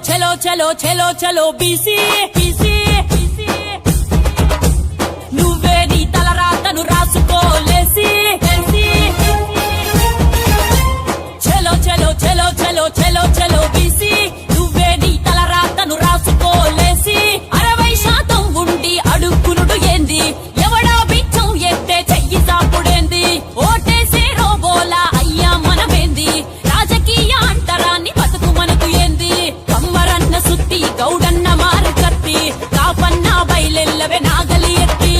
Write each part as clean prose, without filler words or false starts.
చలో చలో చలో చలో బీసీ నువ్వే నీ తలరాతను రాసుకోలేసి చలో చలో చలో చలో చలో చలో బీసీ నువ్వే నీ తలరాతను రాసుకోలేసి 60% ఉండి అడుక్కునుడు ఏంది ఎవడా బిచ్చం ఎత్తే చెయ్యి సాపుడేంది ఓటేసే రోబోలా అయ్యా మనమేంది రాజకీయ అంటరాన్ని బతుకు మనకు ఏంది కమ్మరన్న సుత్తి గౌడన్న మారు కత్తి కాపన్న బయలెల్లవే నాగలి ఎత్తి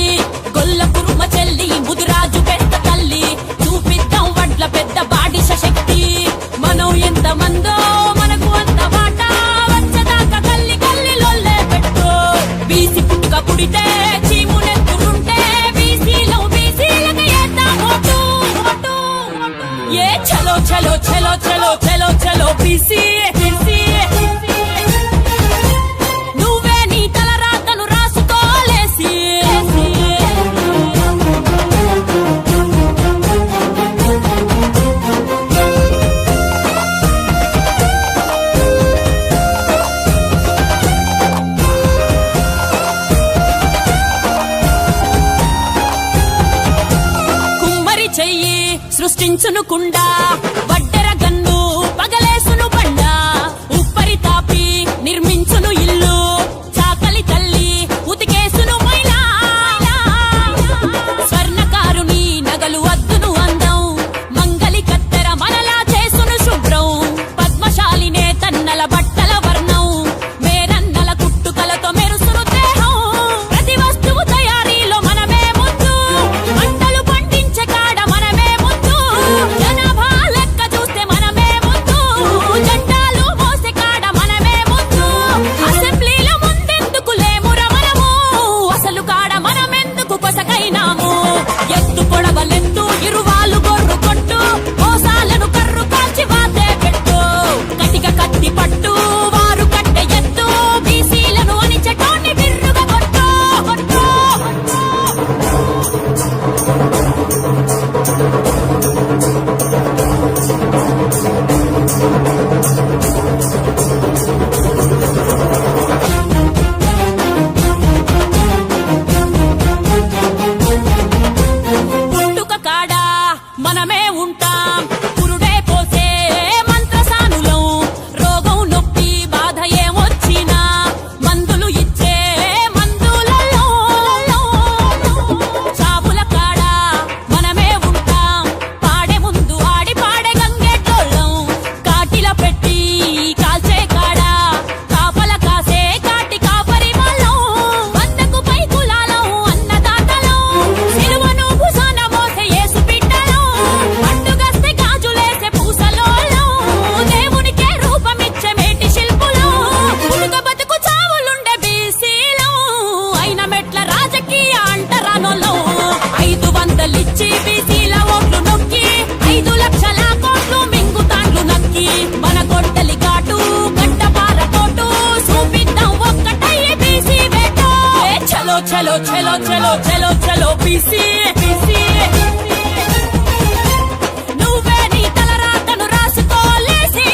గొల్ల కురుమ చెల్లి ముదిరాజు పెద్ద తల్లి చూపిద్దాం వడ్ల పెద్ద బాడిష శక్తి మనం ఎంత మందో మనకు అంత బాట వచ్చదాకా కల్లి కల్లిలోల్లే పెట్టు బీసీ పుట్టుక పుడితే చీమునెత్తురుంటే బీసీలకు ఏద్దాం ఓటు ఏ చలో చలో చలో చలో చలో చలో బీసీ నువ్వే నీ తలరాతను రాసుకోలేసి కుమ్మరి చెయ్యి సృష్టించునుకుండా వడ్డెర గన్ను పగలేసును బండ ఉప్పరి తాపి నిర్మించును ఇల్లు చాకలి తల్లి ఉతికేసును మైలా స్వర్ణకారుని నగలు అద్దును అందం మంగలి కత్తెర మనలా చేసును శుభ్రం పద్మశాలినే తన్నల బట్టల వర్ణం మేరన్నల కుట్టుకలతో మెరుసును దేహం ప్రతి వస్తువు తయారీలో మనమే ముందు పంటలు పండించే కాడ మనమే ముందు జనాభా లెక్క చూస్తే మనమే ముందు జెండాలు మోసే కాడ మనమే ముందు అసెంబ్లీలో ముందెందుకు లేమురా మనము అసలు కాడ మనమెందుకు కొసకైనాము ఎత్తు పొడవలెత్తు ఇరువాలు గొర్రు కొట్టు మోసాలను కర్రు కాల్చి వాతే పెట్టు కటిక కత్తి పట్టు వారు కట్టె ఎత్తు బీసీలను అనిచెటోని బిర్రుగా కొట్టు పుట్టుక కాడ మనమే ఉంటాం పురుడే పోసే మంత్రసానులం రోగం నొప్పి బాధ ఏమొచ్చినా మందులు ఇచ్చే మందులలో చావుల కాడ మనమే ఉంటాం పాడే ముందు ఆడి పాడే గంగెట్టోళ్ళం కాటిల పెట్టి కాల్చే కాడ కాపల కాసే కాటి కాపరి వాళ్ళం 100కు పై కులాలం అన్నదాతలం సిలువను భుజాన మోసే యేసు బిడ్డలం పండుగస్తే గాజులేసే పూసలోళ్ళం దేవునికే రూపమిచ్చే మేటి శిల్పులం పుట్టుక బతుకు చావులుండే బీసీలం అయిన మెట్ల రాజకీయ అంటరానోళ్ళం 500 ఇచ్చి బీసీల ఓట్లు నొక్కి 5 లక్షల కోట్లు మింగుతాండ్లు నక్కి మన గొడ్డలి ఘాటు గడ్డపార పోటు చూపిద్దాం ఒక్కటయ్యే బీసీ వేటో ఏ చలో చలో చలో చలో చలో చలో బీసీ నువ్వే నీ తలరాతను రాసుకోలేసి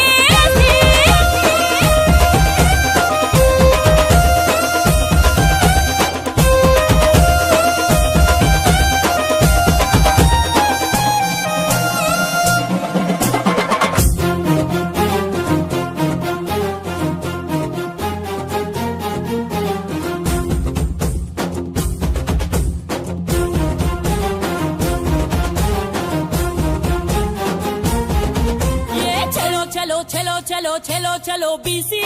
ఏ చలో చలో చలో చలో చలో చలో బీసీ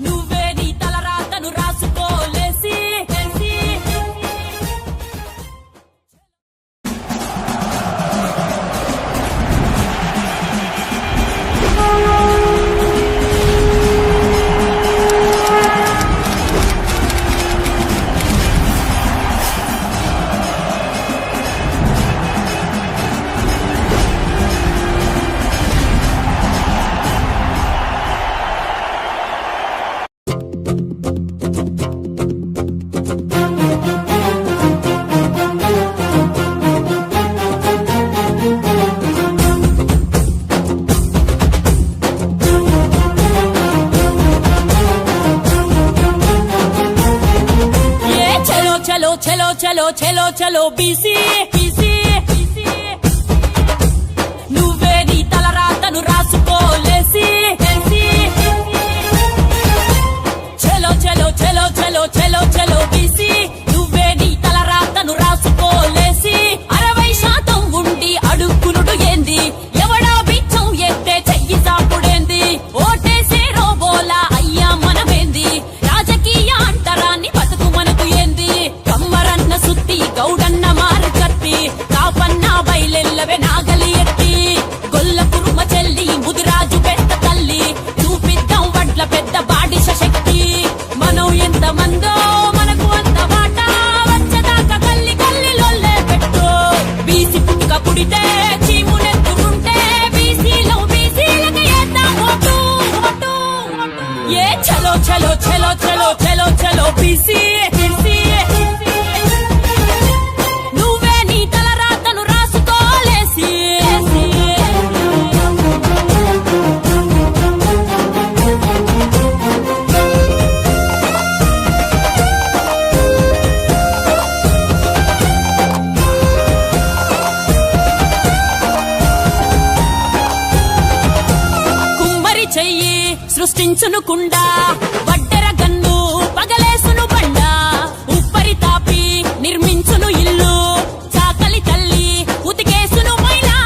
నువ్వే నీ తలరాతను రాసుకోలేసి చలో చలో చలో బీసీ బీసీ నువ్వే నీ తల రాతను రాసుకోలేసి చలో చలో చలో చలో చలో చలో బీసీ నువ్వే నీ తల రాతను రాసుకోలేసి 60% ఉండి అడుక్కునుడు ఏంది ఎవడా బిచ్చం ఎత్తే చెయ్యి సాపుడేంది ఓటేసే రోబోలా అయ్యా మనమేంది రాజకీయ అంటరాన్ని బతుకు మనకు ఏంది కమ్మరన్న సుత్తి గౌడన్న మారు కత్తి కాపన్న బయలెల్లవే నాగలి ఎత్తి గొల్ల కురుమ చెల్లి ముదిరాజు పెద్ద తల్లి చూపిద్దాం వడ్ల పెద్ద బాడిష శక్తి మనం ఎంత మందో మనకు అంత మాట వచ్చేదాకా కల్లి కల్లిలోల్లే పెట్టు బీసీ పుట్టుక పుడితే చీమునెత్తుకుంటే బీసీలో బీసీలకు ఏద్దాం ఓటు ఓటు ఏ చలో చలో చలో చలో చలో చలో బీసీ నువ్వే నీ తల రాతను రాసుకోలేసి కుమ్మరి చెయ్యి సృష్టించునుకుండా వడ్డెర గన్ను పగలేసును బండ ఉప్పరి తాపి నిర్మించును ఇల్లు చాకలి తల్లి ఉతికేసును మైలా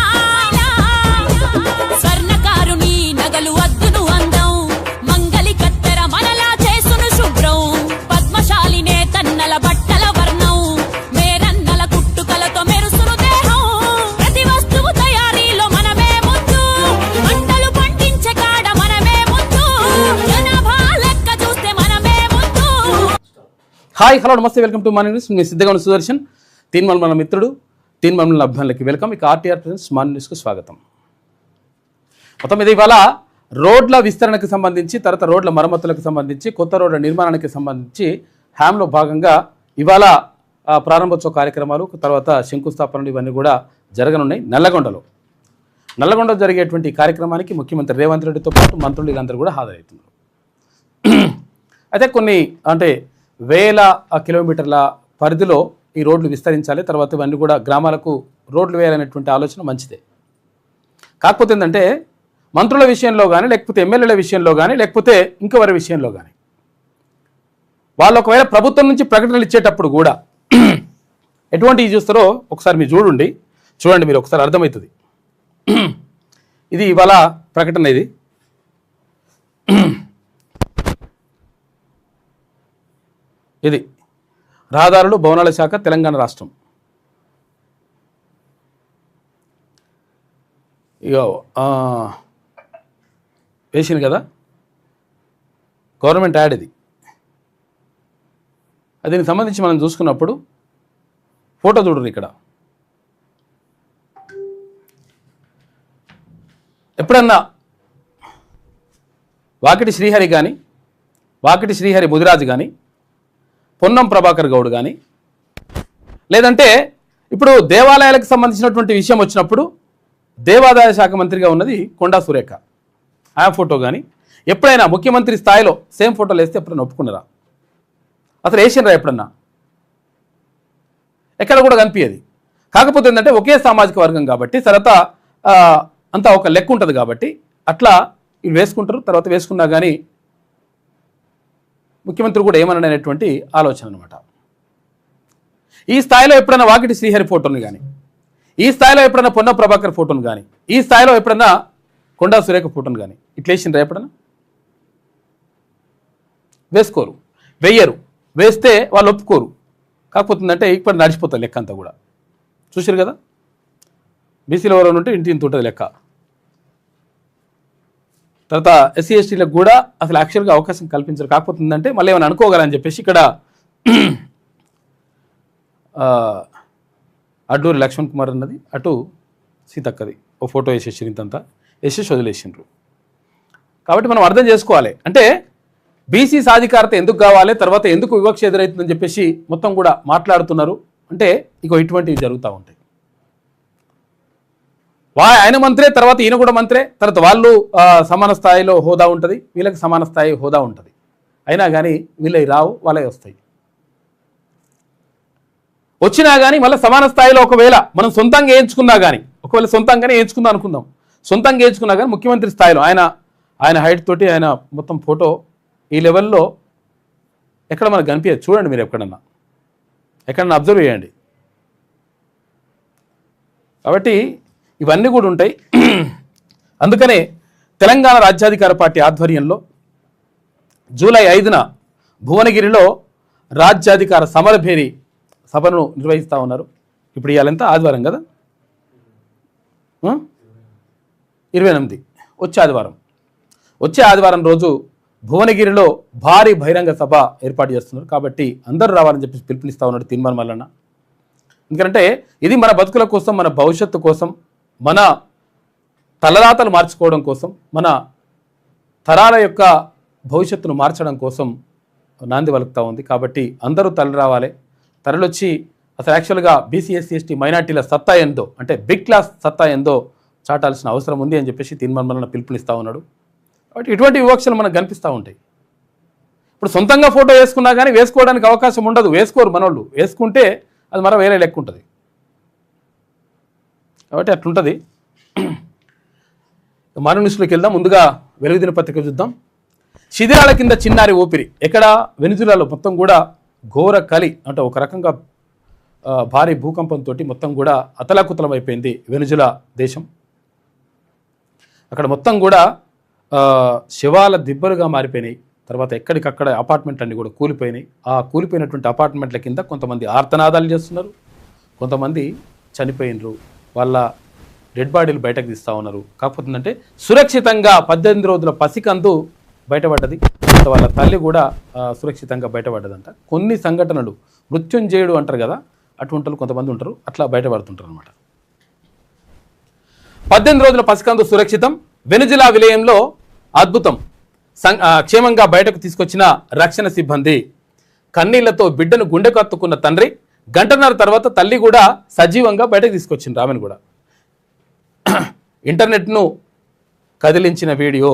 స్వర్ణకారుని నగలు అద్దును అందం మంగలి కత్తెర మనలా చేసును శుభ్రం పద్మశాలినే తన్నల బట్టల వర్ణం మేరన్నల కుట్టుకలతో మెరుసును దేహం ప్రతి వస్తువు తయారీలో మనమే ముందు మంటలు పండించే కాడ మనమే ముందు జనాభా లెక్క చూస్తే మనమే ముందు. హాయ్ హలో నమస్తే వెల్కమ్ టు మార్నింగ్ న్యూస్. మీ సిద్ధంగా ఉన్న సుదర్శన్ తీన్మల్ మన మిత్రుడు తీన్మల్ అభ్యాన్లకి వెల్కమ్. ఇక ఆర్టీఆర్ ప్రెజెన్స్ మార్నింగ్ న్యూస్కు స్వాగతం. మొత్తం మీద ఇవాళ రోడ్ల విస్తరణకు సంబంధించి తర్వాత రోడ్ల మరమ్మతులకు సంబంధించి కొత్త రోడ్ల నిర్మాణానికి సంబంధించి హ్యామ్లో భాగంగా ఇవాళ ప్రారంభోత్సవ కార్యక్రమాలు తర్వాత శంకుస్థాపనలు ఇవన్నీ కూడా జరగనున్నాయి. నల్లగొండ జరిగేటువంటి కార్యక్రమానికి ముఖ్యమంత్రి రేవంత్ రెడ్డితో పాటు మంత్రులు వీళ్ళందరూ కూడా హాజరవుతున్నారు. అయితే కొన్ని అంటే వేల కిలోమీటర్ల పరిధిలో ఈ రోడ్లు విస్తరించాలి, తర్వాత ఇవన్నీ కూడా గ్రామాలకు రోడ్లు వేయాలనేటువంటి ఆలోచన మంచిదే. కాకపోతే ఏంటంటే మంత్రుల విషయంలో కానీ లేకపోతే ఎమ్మెల్యేల విషయంలో కానీ లేకపోతే ఇంకెవరి విషయంలో కానీ వాళ్ళు ఒకవేళ ప్రభుత్వం నుంచి ప్రకటనలు ఇచ్చేటప్పుడు కూడా ఎటువంటివి చూస్తారో ఒకసారి మీరు చూడండి మీరు ఒకసారి అర్థమవుతుంది. ఇది ఇవాళ ప్రకటన. ఇది రహదారులు భవనాల శాఖ తెలంగాణ రాష్ట్రం. ఇక వేసింది కదా గవర్నమెంట్ యాడ్. ఇది దీనికి సంబంధించి మనం చూసుకున్నప్పుడు ఫోటో చూడండి. ఇక్కడ ఎప్పుడన్నా వాకిటి శ్రీహరి ముదిరాజు కానీ పొన్నం ప్రభాకర్ గౌడ్ కానీ లేదంటే ఇప్పుడు దేవాలయాలకు సంబంధించినటువంటి విషయం వచ్చినప్పుడు దేవాదాయ శాఖ మంత్రిగా ఉన్నది కొండా సురేఖ, ఆ ఫోటో కానీ ఎప్పుడైనా ముఖ్యమంత్రి స్థాయిలో సేమ్ ఫోటోలు వేస్తే ఎప్పుడైనా ఒప్పుకున్నారా? అసలు వేసినరా ఎప్పుడన్నా? ఎక్కడ కూడా కనిపించేది. కాకపోతే ఏంటంటే ఒకే సామాజిక వర్గం కాబట్టి తర్వాత అంతా ఒక లెక్క ఉంటుంది కాబట్టి అట్లా వీళ్ళు వేసుకుంటారు. తర్వాత వేసుకున్నా కానీ ముఖ్యమంత్రి కూడా ఏమననేటువంటి ఆలోచన అనమాట. ఈ స్థాయిలో ఎప్పుడైనా వాకిటి శ్రీహరి ఫోటోని కానీ, ఈ స్థాయిలో ఎప్పుడైనా పొన్న ప్రభాకర్ ఫోటోను కానీ, ఈ స్థాయిలో ఎప్పుడైనా కొండా సురేఖ ఫోటోను కానీ ఇట్లా వేసిండ్రా ఎప్పుడైనా? వేసుకోరు, వెయ్యరు. వేస్తే వాళ్ళు ఒప్పుకోరు. కాకపోతే ఏంటంటే ఇప్పుడు నడిచిపోతారు లెక్క అంతా కూడా. చూసారు కదా, బీసీలో ఎవరైనా ఉంటే ఇంత ఉంటుంది లెక్క. తర్వాత ఎస్సీ ఎస్టీలకు కూడా అసలు యాక్చువల్గా అవకాశం కల్పించరు. కాకపోతే ఏంటంటే మళ్ళీ ఏమైనా అనుకోగలని చెప్పేసి ఇక్కడ అడ్డూరి లక్ష్మణ్ కుమార్ అన్నది, అటు సీతక్కది ఓ ఫోటో వేసేసారు, ఇంతంతా వేసేసి వదిలేసిండ్రు. కాబట్టి మనం అర్థం చేసుకోవాలి, అంటే బీసీ సాధికారత ఎందుకు కావాలి, తర్వాత ఎందుకు వివక్ష ఎదురవుతుందని చెప్పేసి మొత్తం కూడా మాట్లాడుతున్నారు. అంటే ఇక ఇటువంటివి జరుగుతూ ఉంటాయి. ఆయన మంత్రే, తర్వాత ఈయన కూడా మంత్రే, తర్వాత వాళ్ళు సమాన స్థాయిలో హోదా ఉంటుంది, వీళ్ళకి సమాన స్థాయి హోదా ఉంటుంది. అయినా కానీ వీళ్ళవి రావు, వాళ్ళవి వస్తాయి. వచ్చినా కానీ మళ్ళీ సమాన స్థాయిలో ఒకవేళ మనం సొంతంగా వేయించుకున్నా కానీ ఒకవేళ సొంతంగానే వేయించుకుందాం అనుకుందాం, సొంతంగా వేయించుకున్నా కానీ ముఖ్యమంత్రి స్థాయిలో ఆయన హైట్ తోటి ఆయన మొత్తం ఫోటో ఈ లెవెల్లో ఎక్కడ మనకు కనిపించదు. చూడండి మీరు ఎక్కడన్నా అబ్జర్వ్ చేయండి. కాబట్టి ఇవన్నీ కూడా ఉంటాయి. అందుకనే తెలంగాణ రాజ్యాధికార పార్టీ ఆధ్వర్యంలో జూలై 5న భువనగిరిలో రాజ్యాధికార సమరభేరి సభను నిర్వహిస్తూ ఉన్నారు. ఇప్పుడు ఇవాళంతా ఆదివారం కదా, 28 వచ్చే ఆదివారం రోజు భువనగిరిలో భారీ బహిరంగ సభ ఏర్పాటు చేస్తున్నారు. కాబట్టి అందరూ రావాలని చెప్పి పిలుపునిస్తూ ఉన్నాడు తీన్మార్ మల్లన్న. ఎందుకంటే ఇది మన బతుకుల కోసం, మన భవిష్యత్తు కోసం, మన తలరాతలు మార్చుకోవడం కోసం, మన తరాల యొక్క భవిష్యత్తును మార్చడం కోసం నాంది వలుకుతూ ఉంది. కాబట్టి అందరూ తరలి తరలొచ్చి అసలు యాక్చువల్గా బీసీ ఎస్సీ ఎస్టీ మైనార్టీల సత్తా ఏందో, అంటే బిగ్ క్లాస్ సత్తా ఏందో చాటాల్సిన అవసరం ఉంది అని చెప్పేసి తీన్మార్ మల్లన్న పిలుపునిస్తూ ఉన్నాడు. కాబట్టి ఇటువంటి వివక్షలు మనకు కనిపిస్తూ ఉంటాయి. ఇప్పుడు సొంతంగా ఫోటో వేసుకున్నా కానీ వేసుకోవడానికి అవకాశం ఉండదు, వేసుకోరు మనోళ్ళు. వేసుకుంటే అది మరో వేరే లెక్క ఉంటుంది. కాబట్టి అట్లుంటుంది. మరో న్యూస్లోకి వెళ్దాం. ముందుగా వెలుగు దినపత్రిక చూద్దాం. శిథిరాల కింద చిన్నారి ఊపిరి. ఎక్కడ? వెనిజులాలో మొత్తం కూడా ఘోర కలి, అంటే ఒక రకంగా భారీ భూకంపంతో మొత్తం కూడా అతలాకుతలం అయిపోయింది వెనిజులా దేశం. అక్కడ మొత్తం కూడా శవాల దిబ్బలుగా మారిపోయినాయి. తర్వాత ఎక్కడికక్కడ అపార్ట్మెంట్లు అన్నీ కూడా కూలిపోయినాయి. ఆ కూలిపోయినటువంటి అపార్ట్మెంట్ల కింద కొంతమంది ఆర్తనాదాలు చేస్తున్నారు, కొంతమంది చనిపోయినరు, వాళ్ళ డెడ్ బాడీలు బయటకు తీస్తూ ఉన్నారు. కాకపోతే ఏంటంటే సురక్షితంగా 18 రోజుల పసికందు బయటపడ్డది. వాళ్ళ తల్లి కూడా సురక్షితంగా బయటపడ్డదంట. కొన్ని సంఘటనలు మృత్యుంజయుడు అంటారు కదా, అటువంటి కొంతమంది ఉంటారు, అట్లా బయటపడుతుంటారు అనమాట. 18 రోజుల పసికందు సురక్షితం. వెనిజులా విలయంలో అద్భుతం. క్షేమంగా బయటకు తీసుకొచ్చిన రక్షణ సిబ్బంది. కన్నీళ్లతో బిడ్డను గుండెకు హత్తుకున్న తండ్రి. గంటన్నర తర్వాత తల్లి కూడా సజీవంగా బయటకు తీసుకొచ్చింది ఆమెను కూడా. ఇంటర్నెట్ను కదిలించిన వీడియో.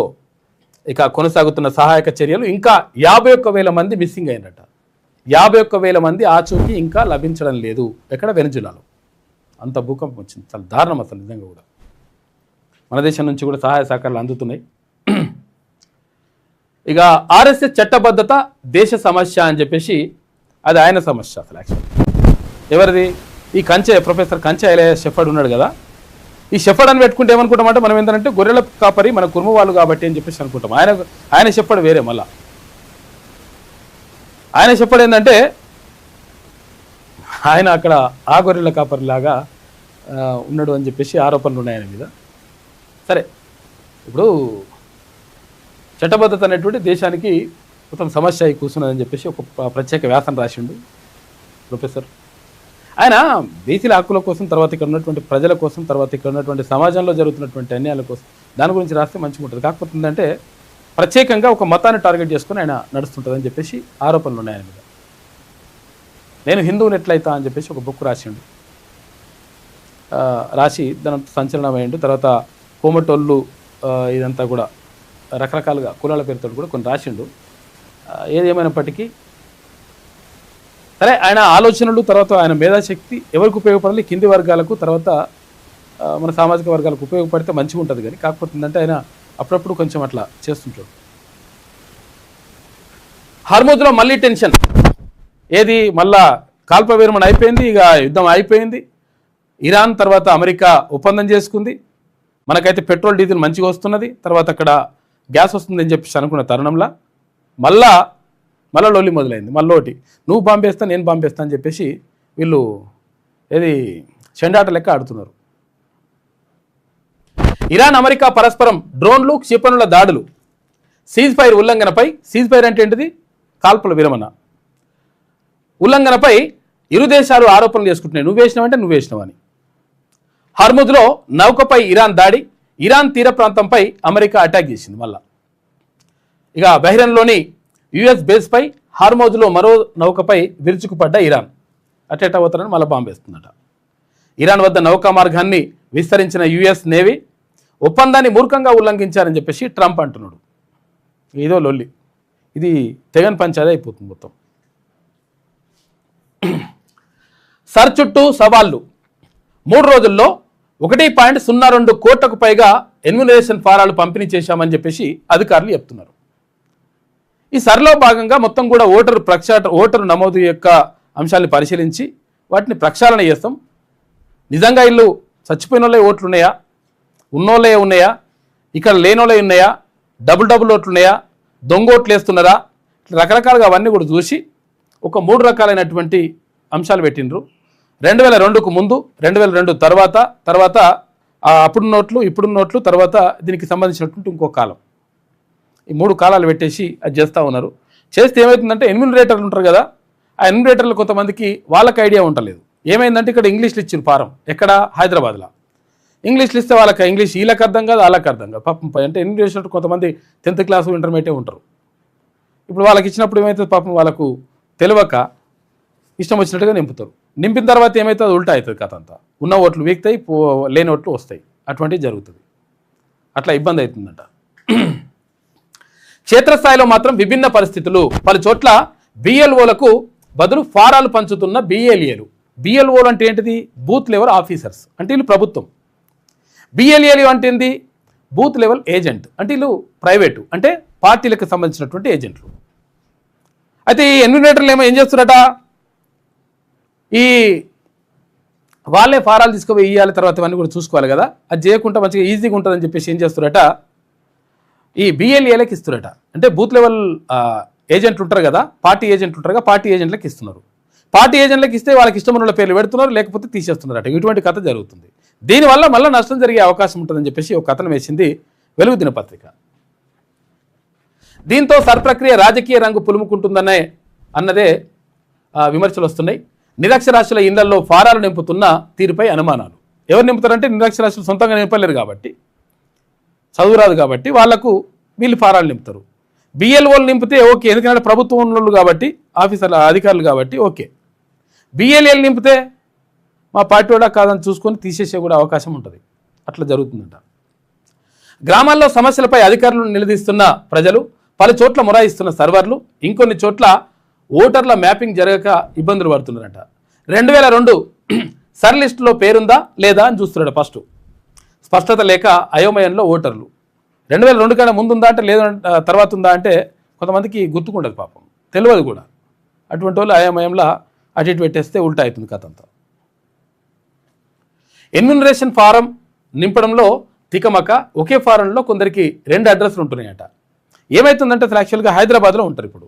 ఇక కొనసాగుతున్న సహాయక చర్యలు. ఇంకా 51,000 మంది మిస్సింగ్ అయినట్ట. 51,000 మంది ఆచూకీ ఇంకా లభించడం లేదు. ఎక్కడ? వెనిజులాలో. అంత భూకంపం వచ్చింది. చాలా దారుణం అసలు నిజంగా కూడా. మన దేశం నుంచి కూడా సహాయ సహకారాలు అందుతున్నాయి. ఇక ఆర్ఎస్ఎస్ చట్టబద్ధత దేశ సమస్య అని చెప్పేసి, అది ఆయన సమస్య అసలు. యాక్చువల్ ఎవరిది? ఈ ప్రొఫెసర్ కంచె ఎలయ షెఫర్డ్ ఉన్నాడు కదా, ఈ షెఫర్డ్ అని పెట్టుకుంటే ఏమనుకుంటామంటే మనం ఏంటంటే గొర్రెల కాపరి మన కుర్మ వాళ్ళు కాబట్టి అని చెప్పేసి అనుకుంటాం. ఆయన షెఫర్డ్ వేరే. మళ్ళా ఆయన షెఫర్డ్ ఏంటంటే ఆయన అక్కడ ఆ గొర్రెల కాపరి లాగా ఉన్నాడు అని చెప్పేసి ఆరోపణలు ఉన్నాయి ఆయన మీద. సరే, ఇప్పుడు చట్టబద్ధత అనేటువంటి దేశానికి మొత్తం సమస్య అయి కూర్చున్నదని చెప్పేసి ఒక ప్రత్యేక వ్యాసం రాసిండు ప్రొఫెసర్. ఆయన బీసీల హక్కుల కోసం, తర్వాత ఇక్కడ ఉన్నటువంటి ప్రజల కోసం, తర్వాత ఇక్కడ ఉన్నటువంటి సమాజంలో జరుగుతున్నటువంటి అన్యాయాల కోసం దాని గురించి రాస్తే మంచిగా ఉంటుంది. కాకపోతే ఏంటంటే ప్రత్యేకంగా ఒక మతాన్ని టార్గెట్ చేసుకుని ఆయన నడుస్తుంటుందని చెప్పేసి ఆరోపణలు ఉన్నాయి ఆయన మీద. నేను హిందువుని ఎట్లయితా అని చెప్పేసి ఒక బుక్ రాసిండు. రాసి దాని సంచలనమైండు. తర్వాత కోమటోళ్ళు ఇదంతా కూడా రకరకాలుగా కులాల పేరుతో కూడా కొన్ని రాసిండు. ఏదేమైనప్పటికీ సరే, ఆయన ఆలోచనలు, తర్వాత ఆయన మేధాశక్తి ఎవరికి ఉపయోగపడాలి? కింది వర్గాలకు, తర్వాత మన సామాజిక వర్గాలకు ఉపయోగపడితే మంచిగా ఉంటుంది. కానీ కాకపోతే ఏంటంటే ఆయన అప్పుడప్పుడు కొంచెం అట్లా చేస్తుంటాడు. హార్మోజ్లో మళ్ళీ టెన్షన్. ఏది? మళ్ళా కాల్ప విరమణ అయిపోయింది, ఇక యుద్ధం అయిపోయింది. ఇరాన్ తర్వాత అమెరికా ఒప్పందం చేసుకుంది. మనకైతే పెట్రోల్ డీజిల్ మంచిగా వస్తున్నది, తర్వాత అక్కడ గ్యాస్ వస్తుందని చెప్పేసి అనుకున్న తరుణంలో మళ్ళా లొల్లి మొదలైంది. మళ్ళీ నువ్వు బాంబేస్తా, నేను బాంబేస్తా అని చెప్పేసి వీళ్ళు ఏది చెండాట లెక్క ఆడుతున్నారు. ఇరాన్ అమెరికా పరస్పరం డ్రోన్లు, క్షిపణుల దాడులు. సీజ్ ఫైర్ ఉల్లంఘనపై, సీజ్ ఫైర్ అంటే ఏంటిది? కాల్పుల విరమణ ఉల్లంఘనపై ఇరు దేశాలు ఆరోపణలు చేసుకుంటున్నాయి. నువ్వు వేసినావంటే నువ్వు వేసినావని. హార్ముజ్లో నౌకపై ఇరాన్ దాడి. ఇరాన్ తీర ప్రాంతంపై అమెరికా అటాక్ చేసింది. మళ్ళా ఇక బహ్రెయిన్లోని యుఎస్ బేస్పై హార్మోజ్లో మరో నౌకపై విరుచుకుపడ్డ ఇరాన్. అటేటా పోతారని మళ్ళీ బాంబేస్తుందట. ఇరాన్ వద్ద నౌకా మార్గాన్ని విస్తరించిన యుఎస్ నేవీ ఒప్పందాన్ని మూర్ఖంగా ఉల్లంఘించారని చెప్పేసి ట్రంప్ అంటున్నాడు. ఏదో లొల్లి, ఇది తెగన్ పంచాయతీ అయిపోతుంది మొత్తం. సర్ చుట్టూ సవాళ్లు 3 రోజుల్లో 1.02 కోట్లకు పైగా ఎన్యూమరేషన్ ఫారాలు పంపిణీ చేశామని చెప్పేసి అధికారులు చెప్తున్నారు. ఈ సర్లో భాగంగా మొత్తం కూడా ఓటరు నమోదు యొక్క అంశాలను పరిశీలించి వాటిని ప్రక్షాళన చేస్తాం. నిజంగా ఇల్లు చచ్చిపోయిన వాళ్ళే ఓట్లు ఉన్నాయా, ఉన్నోళ్ళే ఉన్నాయా, ఇక్కడ లేనోళ్ళే ఉన్నాయా, డబుల్ ఓట్లు ఉన్నాయా, దొంగ ఓట్లు వేస్తున్నారా, రకరకాలుగా అవన్నీ కూడా చూసి ఒక 3 రకాలైనటువంటి అంశాలు పెట్టిండ్రు. 2002కు ముందు, 2002 తర్వాత అప్పుడు నోట్లు, ఇప్పుడు నోట్లు, తర్వాత దీనికి సంబంధించినటువంటి ఇంకో కాలం, ఈ 3 కాలాలు పెట్టేసి అది చేస్తూ ఉన్నారు. చేస్తే ఏమవుతుందంటే ఎన్యూమరేటర్లు ఉంటారు కదా, ఆ ఎన్యూమరేటర్లు కొంతమందికి వాళ్ళకి ఐడియా ఉండలేదు. ఏమైందంటే ఇక్కడ ఇంగ్లీష్లు ఇచ్చిన ఫారం, ఎక్కడ హైదరాబాద్లో ఇంగ్లీష్లు ఇస్తే వాళ్ళకి ఇంగ్లీష్ వీళ్ళకి అర్థం కాదు, వాళ్ళకి అర్థం కాదు. పాపం అంటే ఎన్యూమరేషన్ కొంతమంది 10th క్లాసు ఇంటర్మీడియట్ ఉంటారు. ఇప్పుడు వాళ్ళకి ఇచ్చినప్పుడు ఏమవుతుంది, పాపం వాళ్ళకు తెలియక ఇష్టం వచ్చినట్టుగా నింపుతారు. నింపిన తర్వాత ఏమవుతుంది, అది ఉల్టా అవుతుంది కథ అంతా. ఉన్న ఓట్లు వీక్తాయి, లేని ఓట్లు వస్తాయి. అటువంటివి జరుగుతుంది. అట్లా ఇబ్బంది అవుతుందంట. క్షేత్రస్థాయిలో మాత్రం విభిన్న పరిస్థితులు. పలు చోట్ల బిఎల్ఓలకు బదులు ఫారాలు పంచుతున్న బిఎల్ఏలు. బిఎల్ఓలు అంటే ఏంటిది, బూత్ లెవెల్ ఆఫీసర్స్ అంటే వీళ్ళు ప్రభుత్వం. బిఎల్ఏలు అంటే ఏంది, బూత్ లెవెల్ ఏజెంట్ అంటే వీళ్ళు ప్రైవేటు, అంటే పార్టీలకు సంబంధించినటువంటి ఏజెంట్లు. అయితే ఈ ఎన్యూమరేటర్లు ఏం చేస్తున్నారట, ఈ వాళ్ళే ఫారాలు తీసుకుపోయి ఇవ్వాలి, తర్వాత ఇవన్నీ కూడా చూసుకోవాలి కదా, అది చేయకుండా మంచిగా ఈజీగా ఉంటుందని చెప్పేసి ఏం చేస్తున్నారట, ఈ బిఎల్ఏలకు ఇస్తున్నారట. అంటే బూత్ లెవెల్ ఏజెంట్లు ఉంటారు కదా, పార్టీ ఏజెంట్లు ఉంటారు కదా, పార్టీ ఏజెంట్లకు ఇస్తున్నారు. పార్టీ ఏజెంట్లకు ఇస్తే వాళ్ళకి ఇష్టమైన పేర్లు పెడుతున్నారు, లేకపోతే తీసేస్తున్నారట. ఇటువంటి కథ జరుగుతుంది. దీనివల్ల మళ్ళీ నష్టం జరిగే అవకాశం ఉంటుందని చెప్పేసి ఒక కథను వేసింది వెలుగు దినపత్రిక. దీంతో సర్ ప్రక్రియ రాజకీయ రంగు పులుముకుంటుందనే అన్నదే విమర్శలు వస్తున్నాయి. నిరక్షరాస్యుల ఇళ్లలో ఫారాలు నింపుతున్న తీరుపై అనుమానాలు. ఎవరు నింపుతారంటే నిరక్షరాస్యులు సొంతంగా నింపలేరు కాబట్టి, చదువురాదు కాబట్టి వాళ్లకు వీళ్ళు ఫారాలు నింపుతారు. బిఎల్ఓలు నింపితే ఓకే, ఎందుకంటే ప్రభుత్వం ఉన్నోళ్ళు కాబట్టి, ఆఫీసర్ల అధికారులు కాబట్టి ఓకే. బిఎల్ఏలు నింపితే మా పార్టీ కూడా కాదని చూసుకొని తీసేసే కూడా అవకాశం ఉంటుంది. అట్లా జరుగుతుందంట. గ్రామాల్లో సమస్యలపై అధికారులను నిలదీస్తున్న ప్రజలు, పలు చోట్ల మొరాయిస్తున్న సర్వర్లు, ఇంకొన్ని చోట్ల ఓటర్ల మ్యాపింగ్ జరగక ఇబ్బందులు పడుతున్నారట. 2002 సర్ లిస్టులో పేరుందా లేదా అని చూస్తున్నాడు. ఫస్ట్ స్పష్టత లేక అయోమయంలో ఓటర్లు. 2002 కన్నా ముందుందా అంటే లేదా తర్వాత ఉందా అంటే కొంతమందికి గుర్తుకుండదు, పాపం తెలియదు కూడా. అటువంటి వాళ్ళు అయోమయంలో అటు ఇటు పెట్టేస్తే ఉల్టా అవుతుంది కథ అంతా. ఎన్యూమరేషన్ ఫారం నింపడంలో తికమక. ఒకే ఫారంలో కొందరికి 2 అడ్రస్లు ఉంటున్నాయట. ఏమవుతుందంటే అసలు యాక్చువల్గా హైదరాబాద్లో ఉంటారు. ఇప్పుడు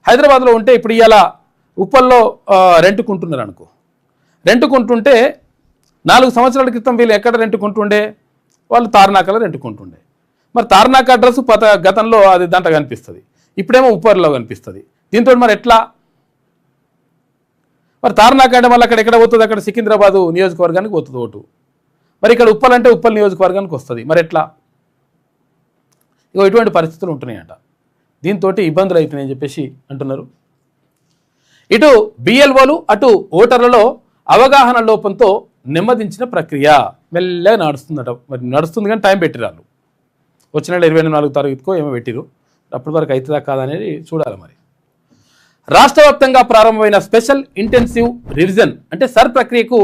హైదరాబాద్లో ఉంటే ఇప్పుడు ఇలా ఉప్పల్లో రెంట్కుంటున్నారు అనుకో. రెంట్కుంటుంటే 4 సంవత్సరాల క్రితం వీళ్ళు ఎక్కడ రెంట్కుంటుండే, వాళ్ళు తార్నాకలో రెంట్కుంటుండే. మరి తార్నాక అడ్రస్ గతంలో అది దాంట్లో కనిపిస్తుంది, ఇప్పుడేమో ఉప్పర్లో కనిపిస్తుంది. దీంతో మరి ఎట్లా, మరి తార్నాక అంటే మళ్ళీ అక్కడ ఎక్కడ పోతుంది, అక్కడ సికింద్రాబాదు నియోజకవర్గానికి పోతుంది ఓటు. మరి ఇక్కడ ఉప్పల్ అంటే ఉప్పల్ నియోజకవర్గానికి వస్తుంది. మరి ఎట్లా, ఇటువంటి పరిస్థితులు ఉంటున్నాయట. దీంతో ఇబ్బందులు అవుతున్నాయని చెప్పేసి అంటున్నారు. ఇటు బిఎల్ఓలు అటు ఓటర్లలో అవగాహన లోపంతో నెమ్మదించిన ప్రక్రియ మెల్లగా నడుస్తుందట. మరి నడుస్తుంది కానీ టైం పెట్టిరాళ్ళు. వచ్చిన 24 తారీఖుకో ఏమో పెట్టిరు. అప్పటి వరకు అవుతుందా కాదా అనేది చూడాలి. మరి రాష్ట్ర వ్యాప్తంగా ప్రారంభమైన స్పెషల్ ఇంటెన్సివ్ రివిజన్ అంటే సర్ ప్రక్రియకు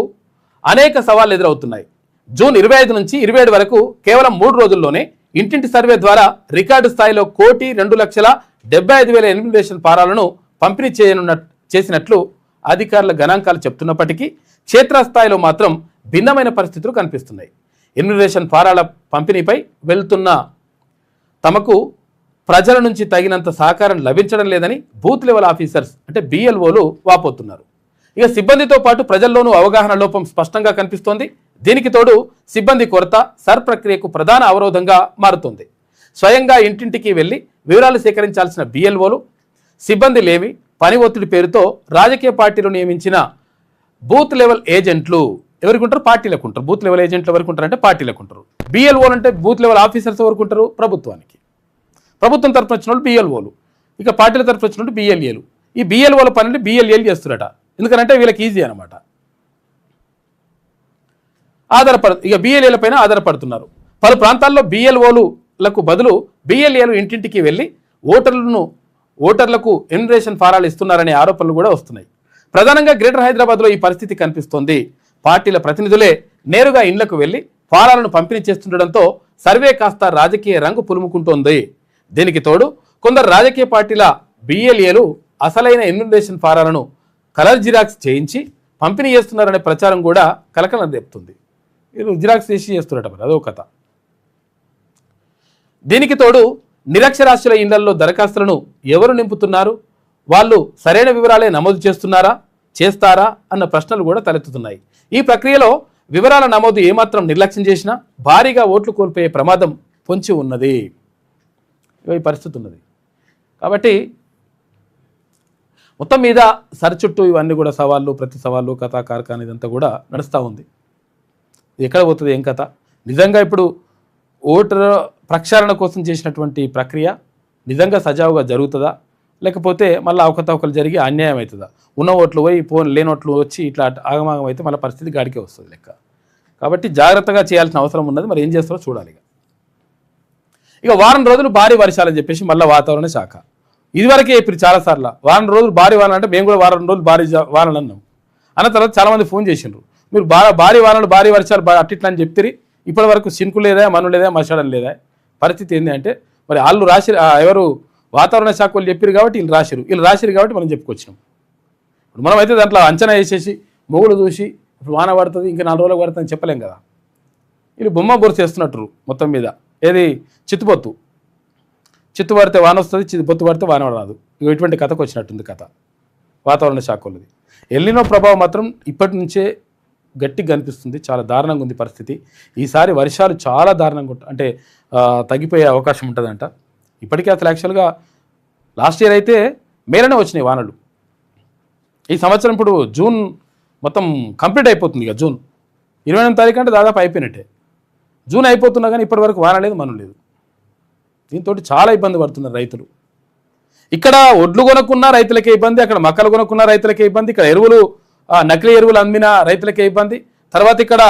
అనేక సవాళ్లు ఎదురవుతున్నాయి. జూన్ 25 నుంచి 27 వరకు కేవలం 3 రోజుల్లోనే ఇంటింటి సర్వే ద్వారా రికార్డు స్థాయిలో 1,02,75,000 ఎన్యూమరేషన్ ఫారాలను పంపిణీ చేసినట్లు అధికారుల గణాంకాలు చెప్తున్నప్పటికీ క్షేత్రస్థాయిలో మాత్రం భిన్నమైన పరిస్థితులు కనిపిస్తున్నాయి. ఎన్యూమరేషన్ ఫారాల పంపిణీపై వెళ్తున్న తమకు ప్రజల నుంచి తగినంత సహకారం లభించడం లేదని బూత్ లెవెల్ ఆఫీసర్స్ అంటే బిఎల్ఓలు వాపోతున్నారు. ఇక సిబ్బందితో పాటు ప్రజల్లోనూ అవగాహన లోపం స్పష్టంగా కనిపిస్తోంది. దీనికి తోడు సిబ్బంది కొరత సర్ ప్రక్రియకు ప్రధాన అవరోధంగా మారుతోంది. స్వయంగా ఇంటింటికి వెళ్లి వివరాలు సేకరించాల్సిన బిఎల్ఓలు సిబ్బంది లేమి, పని ఒత్తిడి పేరుతో రాజకీయ పార్టీలు నియమించిన బూత్ లెవెల్ ఏజెంట్లు ఎవరికి ఉంటారు, పార్టీలకు ఉంటారు. బూత్ లెవెల్ ఏజెంట్లు ఎవరికి ఉంటారు అంటే పార్టీలకు ఉంటారు. బిఎల్ఓలు అంటే బూత్ లెవెల్ ఆఫీసర్స్ ఎవరికి ఉంటారు, ప్రభుత్వానికి. ప్రభుత్వం తరఫున వచ్చిన వాళ్ళు బిఎల్ఓలు, ఇక పార్టీల తరఫున వచ్చిన వాళ్ళు బిఎల్ఏలు. ఈ బిఎల్ఓల పనులు బిఎల్ఏలు చేస్తున్నారట. ఎందుకంటే వీళ్ళకి ఈజీ అనమాట. ఇక బిఎల్ఏల పైన ఆధారపడుతున్నారు. పలు ప్రాంతాల్లో బిఎల్ఓలకు బదులు బిఎల్ఏలు ఇంటింటికి వెళ్ళి ఓటర్లకు ఎన్యూమరేషన్ ఫారాలు ఇస్తున్నారనే ఆరోపణలు కూడా వస్తున్నాయి. ప్రధానంగా గ్రేటర్ హైదరాబాద్లో ఈ పరిస్థితి కనిపిస్తోంది. పార్టీల ప్రతినిధులే నేరుగా ఇండ్లకు వెళ్లి ఫారాలను పంపిణీ చేస్తుండటంతో సర్వే కాస్త రాజకీయ రంగు పులుముకుంటోంది. దీనికి తోడు కొందరు రాజకీయ పార్టీల బిఎల్ఏలు అసలైన ఎన్యుమరేషన్ ఫారాలను కలర్ జిరాక్స్ చేయించి పంపిణీ చేస్తున్నారనే ప్రచారం కూడా కలకలం రేపుతుంది. వీళ్ళు జిరాక్స్ చేసి చేస్తున్నట్టు మరి అదో కథ. దీనికి తోడు నిరక్షరాస్యుల ఇళ్లలో దరఖాస్తులను ఎవరు నింపుతున్నారు, వాళ్ళు సరైన వివరాలే నమోదు చేస్తారా అన్న ప్రశ్నలు కూడా తలెత్తుతున్నాయి. ఈ ప్రక్రియలో వివరాల నమోదు ఏమాత్రం నిర్లక్ష్యం చేసినా భారీగా ఓట్లు కోల్పోయే ప్రమాదం పొంచి ఉన్నది. ఈ పరిస్థితి ఉన్నది. కాబట్టి మొత్తం మీద సరిచుట్టూ ఇవన్నీ కూడా సవాళ్ళు, ప్రతి సవాళ్ళు, కథ కార్ఖాన ఇదంతా కూడా నడుస్తూ ఉంది. ఎక్కడ పోతుంది ఏం కథ? నిజంగా ఇప్పుడు ఓటర్ ప్రక్షాళన కోసం చేసినటువంటి ప్రక్రియ నిజంగా సజావుగా జరుగుతుందా, లేకపోతే మళ్ళీ అవకతవకలు జరిగి అన్యాయం అవుతుందా? ఉన్న ఓట్లు పోయి లేని ఓట్లు వచ్చి ఇట్లా ఆగమాగం అయితే మళ్ళీ పరిస్థితి గాడికే వస్తుంది లెక్క. కాబట్టి జాగ్రత్తగా చేయాల్సిన అవసరం ఉన్నది. మరి ఏం చేస్తారో చూడాలి. ఇక వారం రోజులు భారీ వర్షాలని చెప్పేసి మళ్ళీ వాతావరణ శాఖ ఇదివరకే ఇప్పుడు చాలాసార్లు వారం రోజులు భారీ వానలు అంటే మేము కూడా వారం రోజులు భారీ వానలు అన్నాం. అన్న తర్వాత చాలామంది ఫోన్ చేసిండ్రు, మీరు భారీ వానలు భారీ వర్షాలు అట్టిట్లా అని చెప్తే ఇప్పటి వరకు సినుకు లేదా, మను లేదా, మషాడం లేదా. పరిస్థితి ఏంటి అంటే మరి వాళ్ళు ఎవరు వాతావరణ శాఖ వాళ్ళు చెప్పారు కాబట్టి వీళ్ళు రాసిరు కాబట్టి మనం చెప్పుకొచ్చినాం. ఇప్పుడు మనం అయితే దాంట్లో అంచనా వేసేసి మొగులు చూసి ఇప్పుడు వాన పడుతుంది ఇంకా 4 రోజులకు పడుతుంది అని చెప్పలేం కదా. వీళ్ళు బొమ్మ బొరుసు చేస్తున్నట్టు మొత్తం మీద. ఏది చిత్తు పడితే వాన వస్తుంది, పొత్తు పడితే వాన రాదు. ఇటువంటి కథకు వచ్చినట్టుంది కథ వాతావరణ శాఖ వాళ్ళది. ఎల్నినో ప్రభావం మాత్రం ఇప్పటి నుంచే గట్టిగా కనిపిస్తుంది. చాలా దారుణంగా ఉంది పరిస్థితి. ఈసారి వర్షాలు చాలా దారుణంగా అంటే తగ్గిపోయే అవకాశం ఉంటుందంట. ఇప్పటికే అసలు యాక్చువల్గా లాస్ట్ ఇయర్ అయితే మేలోనే వచ్చినాయి వానలు. ఈ సంవత్సరం ఇప్పుడు జూన్ మొత్తం కంప్లీట్ అయిపోతుంది. ఇక జూన్ 28వ తారీఖు అంటే దాదాపు అయిపోయినట్టే. జూన్ అయిపోతున్నా కానీ ఇప్పటి వరకు వాన లేదు, మనం లేదు. దీంతో చాలా ఇబ్బంది పడుతున్నారు రైతులు. ఇక్కడ ఒడ్లు కొనుక్కున్న రైతులకే ఇబ్బంది, అక్కడ మక్కలు కొనుక్కున్న రైతులకే ఇబ్బంది, ఇక్కడ ఎరువులు నకిలీ ఎరువులు అమ్మిన రైతులకే ఇబ్బంది, తర్వాత ఇక్కడ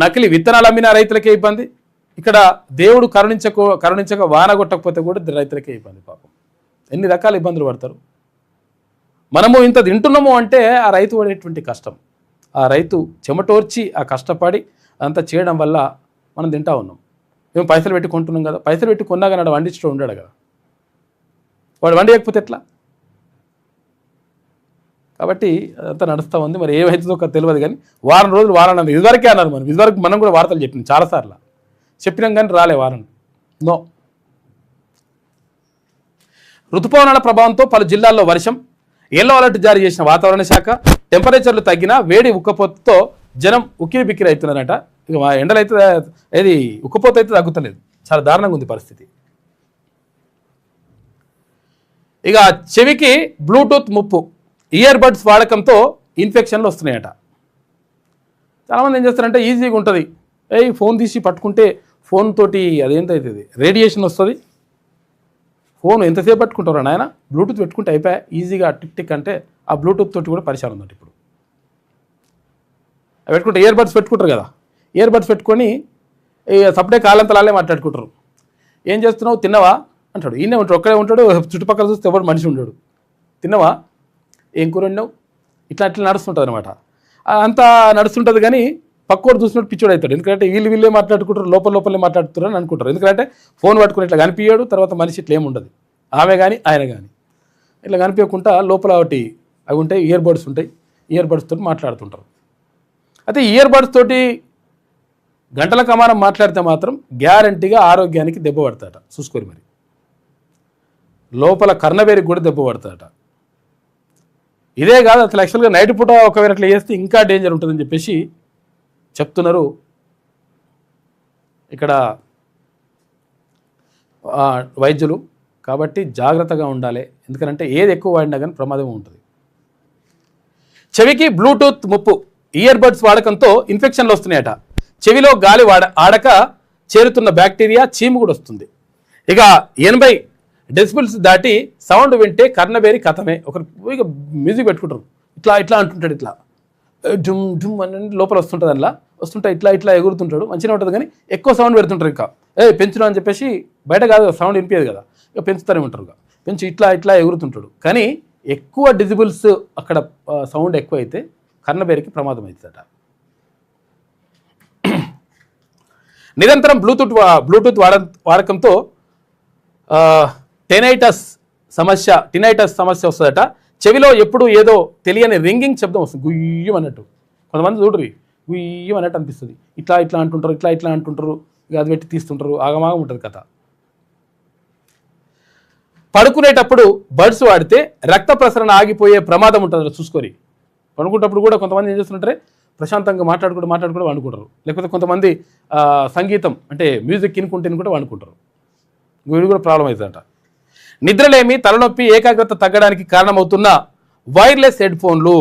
నకిలీ విత్తనాలు అమ్మిన రైతులకే ఇబ్బంది, ఇక్కడ దేవుడు కరుణించక వాన కొట్టకపోతే కూడా రైతులకే ఇబ్బంది. పాపం ఎన్ని రకాల ఇబ్బందులు పడతారు. మనము ఇంత తింటున్నాము అంటే ఆ రైతు పడేటువంటి కష్టం, ఆ రైతు చెమటోర్చి ఆ కష్టపడి అదంతా చేయడం వల్ల మనం తింటా ఉన్నాం. మేము పైసలు పెట్టి కొంటున్నాం కదా, పైసలు పెట్టి కొన్నా కానీ వాడు వండించడం ఉండాడు కదా, వాడు వండియకపోతే ఎట్లా? కాబట్టి అదంతా నడుస్తూ ఉంది. మరి ఏమైతుందో తెలియదు కానీ వారం రోజులు వారాన్ని ఇదివరకే అన్నారు. ఇదివరకు మనం కూడా వార్తలు చెప్పినాం చాలాసార్లు, చెప్పినాం కానీ రాలే వారం. నో. ఋతుపవనాల ప్రభావంతో పలు జిల్లాల్లో వర్షం, ఎల్లో అలర్ట్ జారీ చేసిన వాతావరణ శాఖ. టెంపరేచర్లు తగ్గినా వేడి ఉక్కపోతతో జనం ఉక్కిరి బిక్కిరి అవుతున్నారట. ఇక మా ఎండలు అయితే ఏది ఉక్కపోత అయితే తగ్గుతలేదు. చాలా దారుణంగా ఉంది పరిస్థితి. ఇక చెవికి బ్లూటూత్ ముప్పు, ఇయర్ బడ్స్ వాడకంతో ఇన్ఫెక్షన్లు వస్తున్నాయట. చాలామంది ఏం చేస్తారంటే ఈజీగా ఉంటుంది, ఫోన్ తీసి పట్టుకుంటే ఫోన్ తోటి అదేంటవుతుంది రేడియేషన్ వస్తుంది. ఫోన్ ఎంతసేపు పట్టుకుంటారా నాయన, బ్లూటూత్ పెట్టుకుంటే అయిపోయా ఈజీగా టిక్ టిక్ అంటే ఆ బ్లూటూత్ తోటి కూడా పరిచయం ఉందంట. ఇప్పుడు అవి పెట్టుకుంటే ఇయర్ బడ్స్ పెట్టుకుంటారు కదా, ఇయర్ బడ్స్ పెట్టుకొని సపడే కాలంతలాలే మాట్లాడుకుంటారు. ఏం చేస్తున్నావు, తిన్నావా అంటాడు. ఈయనే ఉంటాడు, ఒక్కడే ఉంటాడు, చుట్టుపక్కల చూస్తే ఎవరు మనిషి ఉండడు. తిన్నావా, ఏం కూర వండావు, ఇట్లా నడుస్తుంటుంది అనమాట. అంతా నడుస్తుంటుంది కానీ పక్కోడు చూసినట్టు పిచ్చోడు అవుతాడు. ఎందుకంటే వీళ్ళే మాట్లాడుకుంటారు, లోపలే మాట్లాడుతున్నారు అని అనుకుంటారు. ఎందుకంటే ఫోన్ పట్టుకుని ఇట్లా కనిపించాడు, తర్వాత మనిషి ఇట్లా ఏముండదు, ఆమె కానీ ఆయన కానీ ఇట్లా కనిపించకుండా లోపల ఒకటి అవి ఉంటాయి, ఇయర్ బడ్స్ ఉంటాయి, ఇయర్ బడ్స్ తోటి మాట్లాడుతుంటారు. అయితే ఇయర్ బడ్స్ తోటి గంటల కమానం మాట్లాడితే మాత్రం గ్యారంటీగా ఆరోగ్యానికి దెబ్బ పడతాడట. చూసుకోరు మరి, లోపల కర్ణవేరికి కూడా దెబ్బ పడతాడట. ఇదే కాదు అసలు యాక్చువల్గా నైట్ పూట ఒకవేళ అట్లా చేస్తే ఇంకా డేంజర్ ఉంటుందని చెప్పేసి చెప్తున్నారు ఇక్కడ వైద్యులు. కాబట్టి జాగ్రత్తగా ఉండాలి, ఎందుకంటే ఏది ఎక్కువ వాడినా కానీ ప్రమాదం ఉంటుంది. చెవికి బ్లూటూత్ ముప్పు, ఇయర్ బడ్స్ వాడకంతో ఇన్ఫెక్షన్లు వస్తున్నాయట. చెవిలో గాలి ఆడక చేరుతున్న బ్యాక్టీరియా, చీము కూడా వస్తుంది. ఇక 80 డెసిబిల్స్ దాటి సౌండ్ వింటే కర్ణబేరి కథమే. ఒకరు ఇక మ్యూజిక్ పెట్టుకుంటారు, ఇట్లా అంటుంటాడు, ఇట్లా డుమ్ డుమ్ అని లోపల వస్తుంటుంది. అలా వస్తుంటే ఇట్లా ఎగురుతుంటాడు, మంచిగా ఉంటుంది. కానీ ఎక్కువ సౌండ్ పెడుతుంటారు, ఇంకా పెంచును అని చెప్పేసి బయట కాదు సౌండ్ వినిపించదు కదా, ఇక పెంచుతూనే ఉంటారు. పెంచి ఇట్లా ఎగురుతుంటాడు. కానీ ఎక్కువ డిజిబుల్స్ అక్కడ సౌండ్ ఎక్కువ అయితే కర్ణబేరికి ప్రమాదం అవుతుందట. నిరంతరం బ్లూటూత్ వాడకంతో టెనైటస్ సమస్య వస్తుందట. చెవిలో ఎప్పుడు ఏదో తెలియని రింగింగ్ శబ్దం వస్తుంది, గుయ్యం అన్నట్టు. కొంతమంది చూడరు, గుయ్యం అన్నట్టు అనిపిస్తుంది. ఇట్లా అంటుంటారు, ఇక అది పెట్టి తీస్తుంటారు, ఆగమాగం ఉంటుంది కథ. పడుకునేటప్పుడు బడ్స్ వాడితే రక్త ప్రసరణ ఆగిపోయే ప్రమాదం ఉంటుంది, చూసుకొని. పడుకునేటప్పుడు కూడా కొంతమంది ఏం చేస్తుంటారే, ప్రశాంతంగా మాట్లాడుకుంటూ వండుకుంటారు. లేకపోతే కొంతమంది సంగీతం అంటే మ్యూజిక్ ఇనుకుంటే కూడా వండుకుంటారు. వీడు కూడా ప్రాబ్లం అవుతుందంట. నిద్రలేమి, తలనొప్పి, ఏకాగ్రత తగ్గడానికి కారణమవుతున్న వైర్లెస్ హెడ్ ఫోన్లు.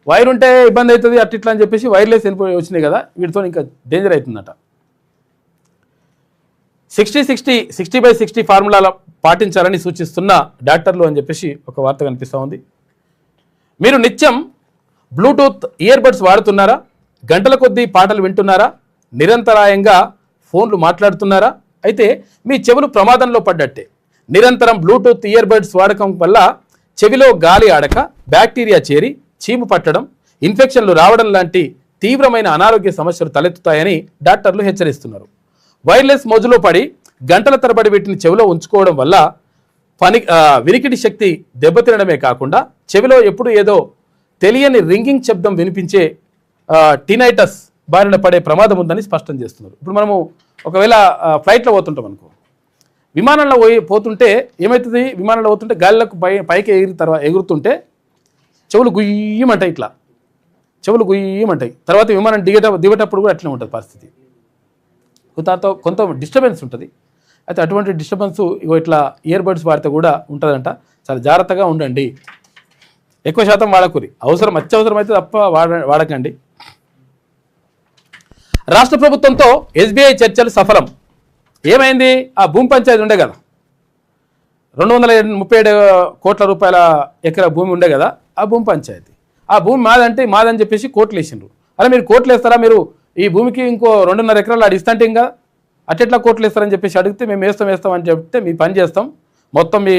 వైర్ ఉంటే ఇబ్బంది అవుతుంది అట్లా అని చెప్పేసి వైర్లెస్ హెడ్ ఫోన్ వచ్చినాయి కదా, వీటితో ఇంకా డేంజర్ అవుతుందట. 60-60 ఫార్ములా పాటించాలని సూచిస్తున్న డాక్టర్లు అని చెప్పేసి ఒక వార్త కనిపిస్తూ ఉంది. మీరు నిత్యం బ్లూటూత్ ఇయర్బడ్స్ వాడుతున్నారా? గంటల కొద్దీ పాటలు వింటున్నారా? నిరంతరాయంగా ఫోన్లు మాట్లాడుతున్నారా? అయితే మీ చెవులు ప్రమాదంలో పడ్డట్టే. నిరంతరం బ్లూటూత్ ఇయర్బడ్స్ వాడకం వల్ల చెవిలో గాలి ఆడక బ్యాక్టీరియా చేరి చీము పట్టడం, ఇన్ఫెక్షన్లు రావడం లాంటి తీవ్రమైన అనారోగ్య సమస్యలు తలెత్తుతాయని డాక్టర్లు హెచ్చరిస్తున్నారు. వైర్లెస్ మోజులో పడి గంటల తరబడి వీటిని చెవిలో ఉంచుకోవడం వల్ల వినికిడి శక్తి దెబ్బతినడమే కాకుండా చెవిలో ఎప్పుడు ఏదో తెలియని రింగింగ్ శబ్దం వినిపించే టినైటస్ బారిన పడే ప్రమాదం ఉందని స్పష్టం చేస్తున్నారు. ఇప్పుడు మనము ఒకవేళ ఫ్లైట్లో పోతుంటాం అనుకో, విమానంలో పోతుంటే ఏమవుతుంది, విమానంలో పోతుంటే గాలిలకు పైకి ఎగురుతుంటే చెవులు గుయ్యమంటాయి, చెవులు గుయ్యమంటాయి. తర్వాత విమానం దిగేటప్పుడు కూడా అట్లనే ఉంటుంది పరిస్థితి. కొంత డిస్టర్బెన్స్ ఉంటుంది. అయితే అటువంటి డిస్టర్బెన్స్ ఇట్లా ఇయర్బడ్స్ వాడితే కూడా ఉంటుందంట. చాలా జాగ్రత్తగా ఉండండి, ఎక్కువ శాతం వాడకూరి, అత్యవసరం అయితే తప్ప వాడకండి. రాష్ట్ర ప్రభుత్వంతో ఎస్బీఐ చర్చలు సఫలం. ఏమైంది, ఆ భూమి పంచాయతీ ఉండే కదా, 237 కోట్ల రూపాయల ఎకరా భూమి ఉండే కదా, ఆ భూమి పంచాయతీ, ఆ భూమి మాదని చెప్పేసి కోట్లు వేసిండ్రు. అలా మీరు కోట్లు వేస్తారా, మీరు ఈ భూమికి ఇంకో 2.5 ఎకరాలు ఆడి ఇస్తాంటే ఇంకా అట్లా కోట్లు వేస్తారని చెప్పేసి అడిగితే మేము వేస్తాం అని చెప్తే మీ పని చేస్తాం, మొత్తం మీ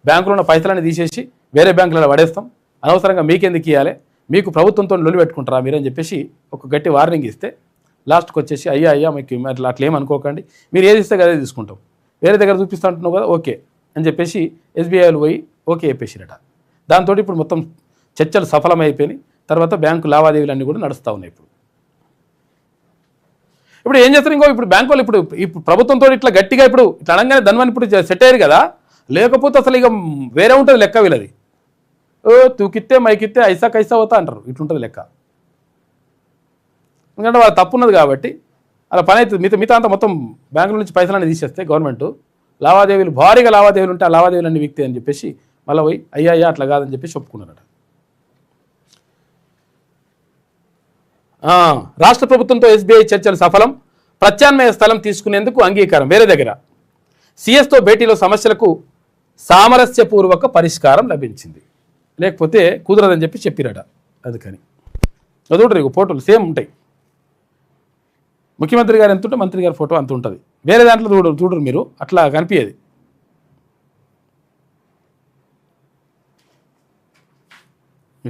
బ్యాంకులో ఉన్న పైసలని తీసేసి వేరే బ్యాంకులలో పడేస్తాం, అనవసరంగా మీకెందుకు ఇవ్వాలి, మీకు ప్రభుత్వంతో లొల్లి పెట్టుకుంటారా మీరని చెప్పేసి ఒక గట్టి వార్నింగ్ ఇస్తే లాస్ట్కి వచ్చేసి అయ్యా మీకు అట్లా ఏమనుకోకండి, మీరు ఏది ఇస్తే అదే తీసుకుంటాం, వేరే దగ్గర చూపిస్తా అంటున్నావు కదా ఓకే అని చెప్పేసి ఎస్బీఐలు పోయి ఓకే చెప్పేసిరట. దాంతో ఇప్పుడు మొత్తం చర్చలు సఫలమైపోయినాయి. తర్వాత బ్యాంకు లావాదేవీలన్నీ కూడా నడుస్తూ ఉన్నాయి. ఇప్పుడు ఏం చేస్తారు, ఇప్పుడు బ్యాంకు వాళ్ళు ఇప్పుడు ప్రభుత్వంతో ఇట్లా గట్టిగా ఇప్పుడు ఇట్లా అనగానే ధనవని ఇప్పుడు సెట్ అయ్యారు కదా, లేకపోతే అసలు ఇక వేరే ఉంటుంది లెక్క వీళ్ళది. తూకిస్తే మైకిస్తే ఐసా కైసా అవుతా అంటారు, ఇట్లుంటుంది లెక్క. ఎందుకంటే వాళ్ళ తప్పు ఉన్నది కాబట్టి అలా పని అవుతుంది. మిగతా అంతా మొత్తం బ్యాంకుల నుంచి పైసలన్నీ తీసేస్తే గవర్నమెంట్ లావాదేవీలు భారీగా లావాదేవీలు ఉంటే ఆ లావాదేవీలన్నీ విక్తాయి అని చెప్పేసి మళ్ళీ పోయి అయ్యా అట్లా కాదని చెప్పేసి ఒప్పుకున్నారట. రాష్ట్ర ప్రభుత్వంతో ఎస్బీఐ చర్చలు సఫలం. ప్రత్యామ్నాయ స్థలం తీసుకునేందుకు అంగీకారం. వేరే దగ్గర సీఎస్తో భేటీలో సమస్యలకు సామరస్యపూర్వక పరిష్కారం లభించింది, లేకపోతే కుదరదని చెప్పిరట. అందుకని చదువుతారు, ఫోటోలు సేమ్ ఉంటాయి. ముఖ్యమంత్రి గారు ఎంత ఉంటే మంత్రి గారి ఫోటో అంత ఉంటుంది. వేరే దాంట్లో చూడరు మీరు, అట్లా కనిపించేది.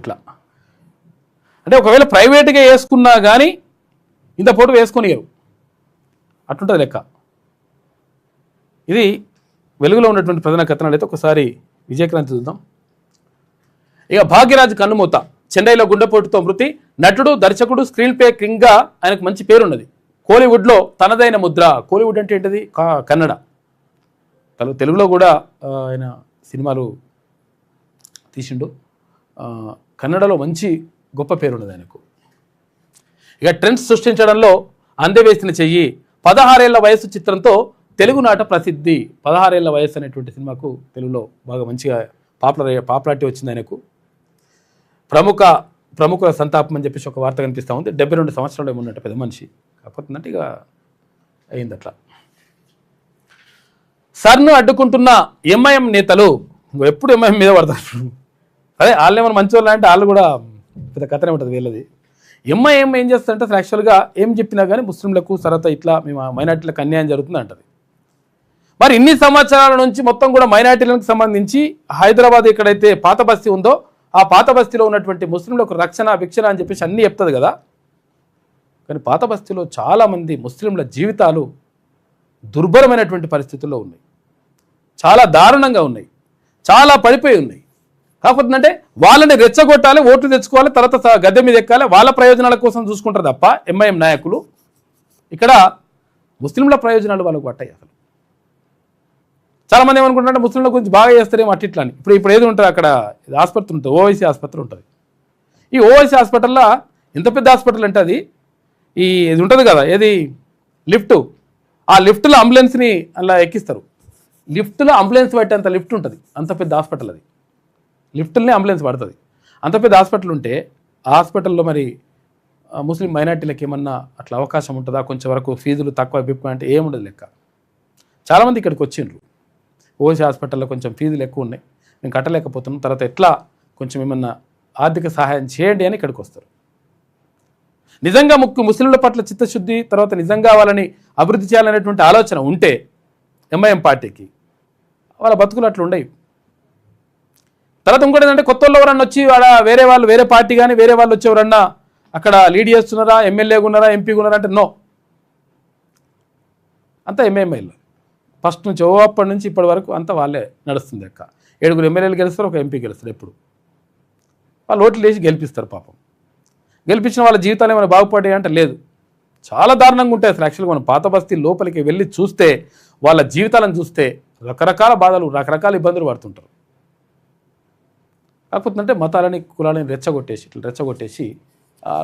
ఇట్లా అంటే ఒకవేళ ప్రైవేట్గా వేసుకున్నా కానీ ఇంత ఫోటో వేసుకొనియరు, అట్లుంటుంది లెక్క. ఇది వెలుగులో ఉన్నటువంటి ప్రధాన కథనాలు. అయితే ఒకసారి విజయక్రాంతి చూద్దాం. ఇక భాగ్యరాజ్ కన్నుమూత. చెన్నైలో గుండెపోటుతో మృతి. నటుడు, దర్శకుడు, స్క్రీన్ ప్లే కింగ్గా ఆయనకు మంచి పేరున్నది. కోలీవుడ్లో తనదైన ముద్ర. కోలీవుడ్ అంటే ఏంటిది, కన్నడ. తెలుగులో కూడా ఆయన సినిమాలు తీసిండు. కన్నడలో మంచి గొప్ప పేరున్నది ఆయనకు. ఇక ట్రెండ్స్ సృష్టించడంలో అందవేసిన చెయ్యి. 16 ఏళ్ల వయసు చిత్రంతో తెలుగునాట ప్రసిద్ధి. 16 ఏళ్ల వయసు అనేటువంటి సినిమాకు తెలుగులో బాగా మంచిగా పాపులారిటీ వచ్చింది ఆయనకు. ప్రముఖుల సంతాపం అని చెప్పేసి ఒక వార్త కనిపిస్తూ ఉంది. 72 సంవత్సరాలు ఏమన్నట్టు పెద్ద మనిషి, కాకపోతే ఇక అయింది అట్లా. సర్ను అడ్డుకుంటున్న ఎంఐఎం నేతలు ఎప్పుడు ఎంఐఎం మీద పడతారు. అదే వాళ్ళు ఏమైనా మంచి వాళ్ళు అంటే వాళ్ళు కూడా పెద్ద కథనే ఉంటుంది వీళ్ళది. ఎంఐఎం ఏం చేస్తారంటే అసలు యాక్చువల్గా ఏం చెప్పినా కానీ ముస్లింలకు తర్వాత ఇట్లా మేము మైనార్టీలకు అన్యాయం జరుగుతుంది అంటది. మరి ఇన్ని సంవత్సరాల నుంచి మొత్తం కూడా మైనారిటీలకు సంబంధించి హైదరాబాద్ ఎక్కడైతే పాత బస్తీ ఉందో ఆ పాత బస్తీలో ఉన్నటువంటి ముస్లింలకు రక్షణ విక్షణ అని చెప్పేసి అన్నీ చెప్తుంది కదా. కానీ పాత బస్తీలో చాలామంది ముస్లింల జీవితాలు దుర్భరమైనటువంటి పరిస్థితుల్లో ఉన్నాయి, చాలా దారుణంగా ఉన్నాయి, చాలా పడిపోయి ఉన్నాయి. కాకపోతే అంటే వాళ్ళని రెచ్చగొట్టాలి, ఓట్లు తెచ్చుకోవాలి, తర్వాత గద్దె మీద ఎక్కాలి, వాళ్ళ ప్రయోజనాల కోసం చూసుకుంటారు తప్ప ఎంఐఎం నాయకులు. ఇక్కడ ముస్లింల ప్రయోజనాలు వాళ్ళకు పట్టాయి. అసలు చాలామంది ఏమనుకుంటారంటే ముస్లింల గురించి బాగా చేస్తారేమో అట్లా అని. ఇప్పుడు ఏది ఉంటుంది అక్కడ ఆసుపత్రి ఉంటుంది, ఓవైసీ ఆసుపత్రి ఉంటుంది. ఈ ఓవైసీ హాస్పిటల్లో ఎంత పెద్ద హాస్పిటల్ అంటే అది ఇది ఉంటుంది కదా, ఏది లిఫ్ట్, ఆ లిఫ్ట్లో అంబులెన్స్ని అలా ఎక్కిస్తారు. లిఫ్ట్లో అంబులెన్స్ పట్టేంత లిఫ్ట్ ఉంటుంది, అంత పెద్ద హాస్పిటల్ అది. లిఫ్ట్లోనే అంబులెన్స్ పడుతుంది, అంత పెద్ద హాస్పిటల్ ఉంటే ఆ హాస్పిటల్లో మరి ముస్లిం మైనార్టీలకు ఏమన్నా అట్లా అవకాశం ఉంటుందా? కొంచెం వరకు ఫీజులు తక్కువ బిప్పు అంటే ఏముండదు లెక్క. చాలామంది ఇక్కడికి వచ్చిండ్రు, ఓసీ హాస్పిటల్లో కొంచెం ఫీజులు ఎక్కువ ఉన్నాయి, నేను కట్టలేకపోతున్నాను, తర్వాత ఎట్లా కొంచెం ఏమన్నా ఆర్థిక సహాయం చేయండి అని ఇక్కడికి వస్తారు. నిజంగా ముస్లింల పట్ల చిత్తశుద్ధి, తర్వాత నిజంగా వాళ్ళని అభివృద్ధి చేయాలనేటువంటి ఆలోచన ఉంటే ఎంఐఎం పార్టీకి వాళ్ళ బతుకులు అట్లా ఉండవు. తర్వాత ఇంకోటి ఏంటంటే కొత్త వాళ్ళు ఎవరన్నా వచ్చి వేరే వాళ్ళు వేరే పార్టీ కానీ వేరే వాళ్ళు వచ్చి ఎవరన్నా అక్కడ లీడ్ చేస్తున్నారా, ఎమ్మెల్యేగా ఉన్నారా, ఎంపీగా ఉన్నారా అంటే నో, అంతా ఎంఐఎంఐలో ఫస్ట్ నుంచి అప్పటి నుంచి ఇప్పటి వరకు అంతా వాళ్ళే నడుస్తుంది. 7 ఎమ్మెల్యేలు గెలుస్తారు, 1 ఎంపీ గెలుస్తారు. ఎప్పుడు వాళ్ళు ఓట్లు వేసి గెలిపిస్తారు. పాపం గెలిపించిన వాళ్ళ జీవితాలు ఏమైనా బాగుపడ్డాయి అంటే లేదు, చాలా దారుణంగా ఉంటాయి. అసలు యాక్చువల్గా మనం పాత బస్తీ లోపలికి వెళ్ళి చూస్తే వాళ్ళ జీవితాలను చూస్తే రకరకాల బాధలు, రకరకాల ఇబ్బందులు పడుతుంటారు. కాకపోతే అంటే మతాలని కులాలని రెచ్చగొట్టేసి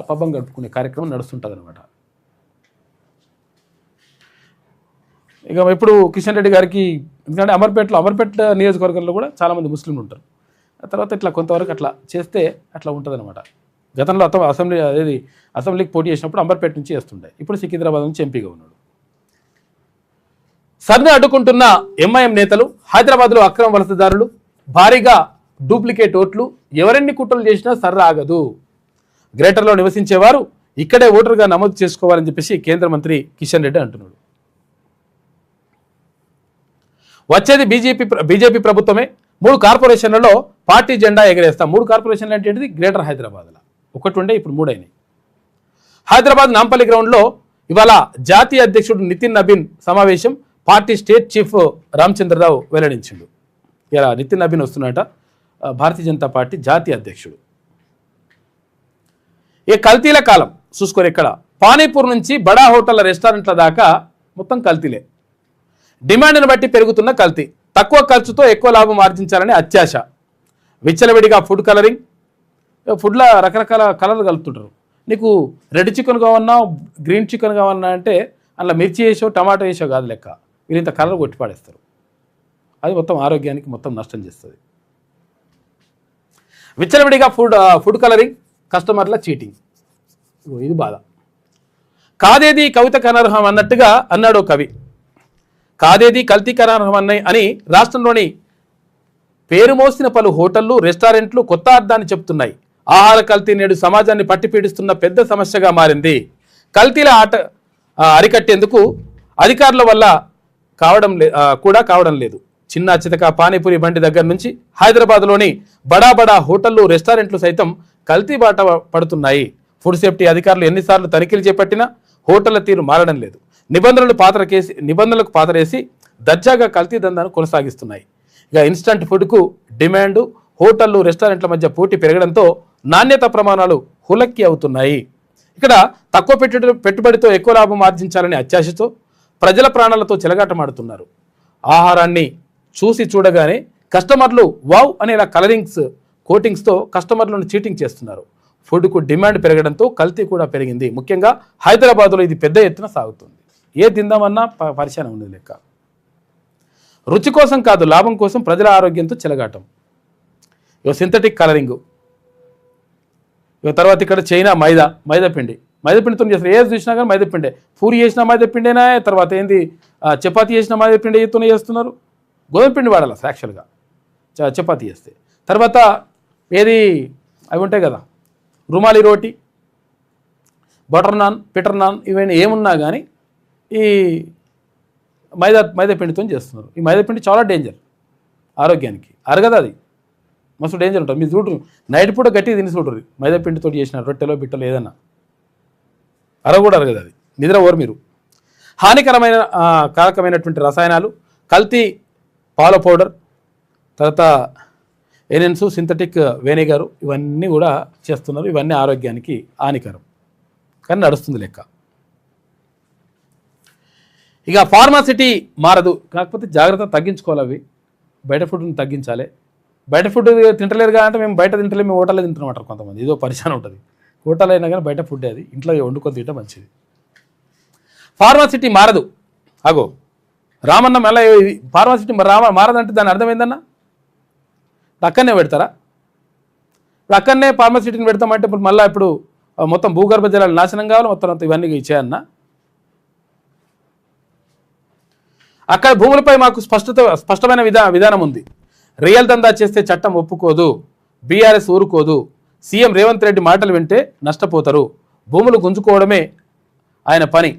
పబ్బం గడుపుకునే కార్యక్రమం నడుస్తుంటుంది అనమాట. ఇక ఇప్పుడు కిషన్ రెడ్డి గారికి, ఎందుకంటే అమర్పేట నియోజకవర్గంలో కూడా చాలామంది ముస్లింలు ఉంటారు. ఆ తర్వాత ఇట్లా కొంతవరకు అట్లా చేస్తే అట్లా ఉంటుంది అనమాట. గతంలో అసెంబ్లీకి పోటీ చేసినప్పుడు అంబర్పేట నుంచి చేస్తుండే, ఇప్పుడు సికింద్రాబాద్ నుంచి ఎంపీగా ఉన్నాడు. సర్ని అడ్డుకుంటున్న ఎంఐఎం నేతలు, హైదరాబాద్లో అక్రమ వలసదారులు, భారీగా డూప్లికేట్ ఓట్లు, ఎవరెన్ని కుట్రలు చేసినా సర్ర ఆగదు. గ్రేటర్లో నివసించేవారు ఇక్కడే ఓటర్గా నమోదు చేసుకోవాలని చెప్పేసి కేంద్ర మంత్రి కిషన్ రెడ్డి అంటున్నాడు. వచ్చేది బీజేపీ ప్రభుత్వమే, 3 కార్పొరేషన్లలో పార్టీ జెండా ఎగరేస్తాం. 3 కార్పొరేషన్లు అంటే ఏంటిది? గ్రేటర్ హైదరాబాద్లో ఒకటి ఉండే, ఇప్పుడు 3 అయినాయి. హైదరాబాద్ నాంపల్లి గ్రౌండ్లో ఇవాళ జాతీయ అధ్యక్షుడు నితిన్ నబీన్ సమావేశం పార్టీ స్టేట్ చీఫ్ రామచంద్రరావు వెల్లడించిండు. ఇలా నితిన్ నబీన్ వస్తున్నట, భారతీయ జనతా పార్టీ జాతీయ అధ్యక్షుడు. ఈ కల్తీల కాలం చూసుకొని ఇక్కడ పానీపూర్ నుంచి బడా హోటళ్ల రెస్టారెంట్ల దాకా మొత్తం కల్తీలే. డిమాండ్ను బట్టి పెరుగుతున్న కల్తీ, తక్కువ ఖర్చుతో ఎక్కువ లాభం ఆర్జించాలని అత్యాశ, విచ్చలవిడిగా ఫుడ్ కలరింగ్, ఫుడ్లో రకరకాల కలర్లు కలుపుతుంటారు. నీకు రెడ్ చికెన్ కావన్నా, గ్రీన్ చికెన్ కావన్నా అంటే అందులో మిర్చి వేసో టమాటో వేసో కాదు లెక్క, వీళ్ళు ఇంత కలర్ కొట్టి పాడేస్తారు. అది మొత్తం ఆరోగ్యానికి మొత్తం నష్టం చేస్తుంది. విచ్చలవిడిగా ఫుడ్ కలరింగ్, కస్టమర్ల చీటింగ్, ఇది బాధ. కాదేది కవితకు అనర్హం అన్నట్టుగా అన్నాడు కవి. కాదేది కల్తీకి అనర్హం అని రాష్ట్రంలోని పేరు మోసిన పలు హోటళ్లు, రెస్టారెంట్లు కొత్త అర్థాన్ని చెప్తున్నాయి. ఆహార కల్తీ నేడు సమాజాన్ని పట్టి పీడిస్తున్న పెద్ద సమస్యగా మారింది. కల్తీల అరికట్టేందుకు అధికారుల వల్ల కావడం లేదు. చిన్న చితక పానీపూరి బండి దగ్గర నుంచి హైదరాబాద్లోని బడా హోటళ్లు, రెస్టారెంట్లు సైతం కల్తీ బాట పడుతున్నాయి. ఫుడ్ సేఫ్టీ అధికారులు ఎన్నిసార్లు తనిఖీలు చేపట్టినా హోటళ్ల తీరు మారడం లేదు. నిబంధనలకు పాతరేసి దర్జాగా కల్తీ దందాను కొనసాగిస్తున్నాయి. ఇక ఇన్స్టంట్ ఫుడ్కు డిమాండ్, హోటళ్లు, రెస్టారెంట్ల మధ్య పోటీ పెరగడంతో నాణ్యత ప్రమాణాలు హులక్కి అవుతున్నాయి. ఇక్కడ తక్కువ పెట్టుబడితో ఎక్కువ లాభం ఆర్జించాలని అత్యాశతో ప్రజల ప్రాణాలతో చెలగాటమాడుతున్నారు. ఆహారాన్ని చూడగానే కస్టమర్లు వావ్ అనేలా కోటింగ్స్తో కస్టమర్లను చీటింగ్ చేస్తున్నారు. ఫుడ్కు డిమాండ్ పెరగడంతో కల్తీ కూడా పెరిగింది. ముఖ్యంగా హైదరాబాద్లో ఇది పెద్ద ఎత్తున సాగుతుంది. ఏ తిందామన్నా పరిశానం ఉండదు లెక్క. రుచి కోసం కాదు, లాభం కోసం ప్రజల ఆరోగ్యంతో చెలగాటం. ఇక సింథటిక్ కలరింగు, ఇక తర్వాత ఇక్కడ చైనా మైదాపిండితో చేస్తారు. ఏది చూసినా కానీ మైదాపిండే. పూరి చేసిన మైదాపిండేనా, తర్వాత ఏంది చపాతీ చేసిన మైదాపిండితోనే చేస్తున్నారు. గోధుమ పిండి వాడాలి అసలు యాక్చువల్గా చపాతీ చేస్తే. తర్వాత ఏది అవి ఉంటాయి కదా, రుమాలి రోటీ, బటర్ నాన్, పిటర్ నాన్, ఇవన్నీ ఏమున్నా కానీ ఈ మైదా పిండితో చేస్తున్నారు. ఈ మైదా పిండి చాలా డేంజర్ ఆరోగ్యానికి, అరగదు అది, మస్తు డేంజర్ ఉంటుంది. మీరు చూడరు నైట్ పూట గట్టిగా తిని చూడరు మైదా పిండితో చేసిన రొట్టెలో బిట్టలో ఏదన్నా కూడా అరగదు అది, నిద్ర ఓరు మీరు. హానికరమైన కారకమైనటువంటి రసాయనాలు, కల్తీ పాల పౌడర్, తర్వాత ఎనెన్స్, సింథటిక్ వెనిగర్, ఇవన్నీ కూడా చేస్తున్నారు. ఇవన్నీ ఆరోగ్యానికి హానికరం, కానీ నడుస్తుంది లెక్క. ఇక ఫార్మాసిటీ మారదు, కాకపోతే జాగ్రత్త తగ్గించుకోవాలి. అవి బయట ఫుడ్ని తగ్గించాలి. బయట ఫుడ్ తింటలేరుగా అంటే మేము బయట తింటలేము, మేము హోటల్లో తింటున్నామంటారు కొంతమంది. ఏదో పరిశానం ఉంటుంది, హోటల్ అయినా కానీ బయట ఫుడ్ అది, ఇంట్లో వండుకొని తింటే మంచిది. ఫార్మాసిటీ మారదు. అగో రామన్న మళ్ళీ ఫార్మాసిటీ మారదంటే దాని అర్థం ఏందన్నా? అక్కడనే పెడతారా? ఇప్పుడు అక్కడనే ఫార్మాసిటీని పెడతామంటే ఇప్పుడు మళ్ళీ ఇప్పుడు మొత్తం భూగర్భ జలాలు నాశనం కావాలి, మొత్తం అంతా ఇవన్నీ ఇచ్చేయన్నా? అక్కడ భూములపై మాకు స్పష్టమైన విధానం ఉంది. రియల్ దందా చేస్తే చట్టం ఒప్పుకోదు, బీఆర్ఎస్ ఊరుకోదు. సీఎం రేవంత్ రెడ్డి మాటలు వింటే నష్టపోతారు. భూములు గుంజుకోవడమే ఆయన పని.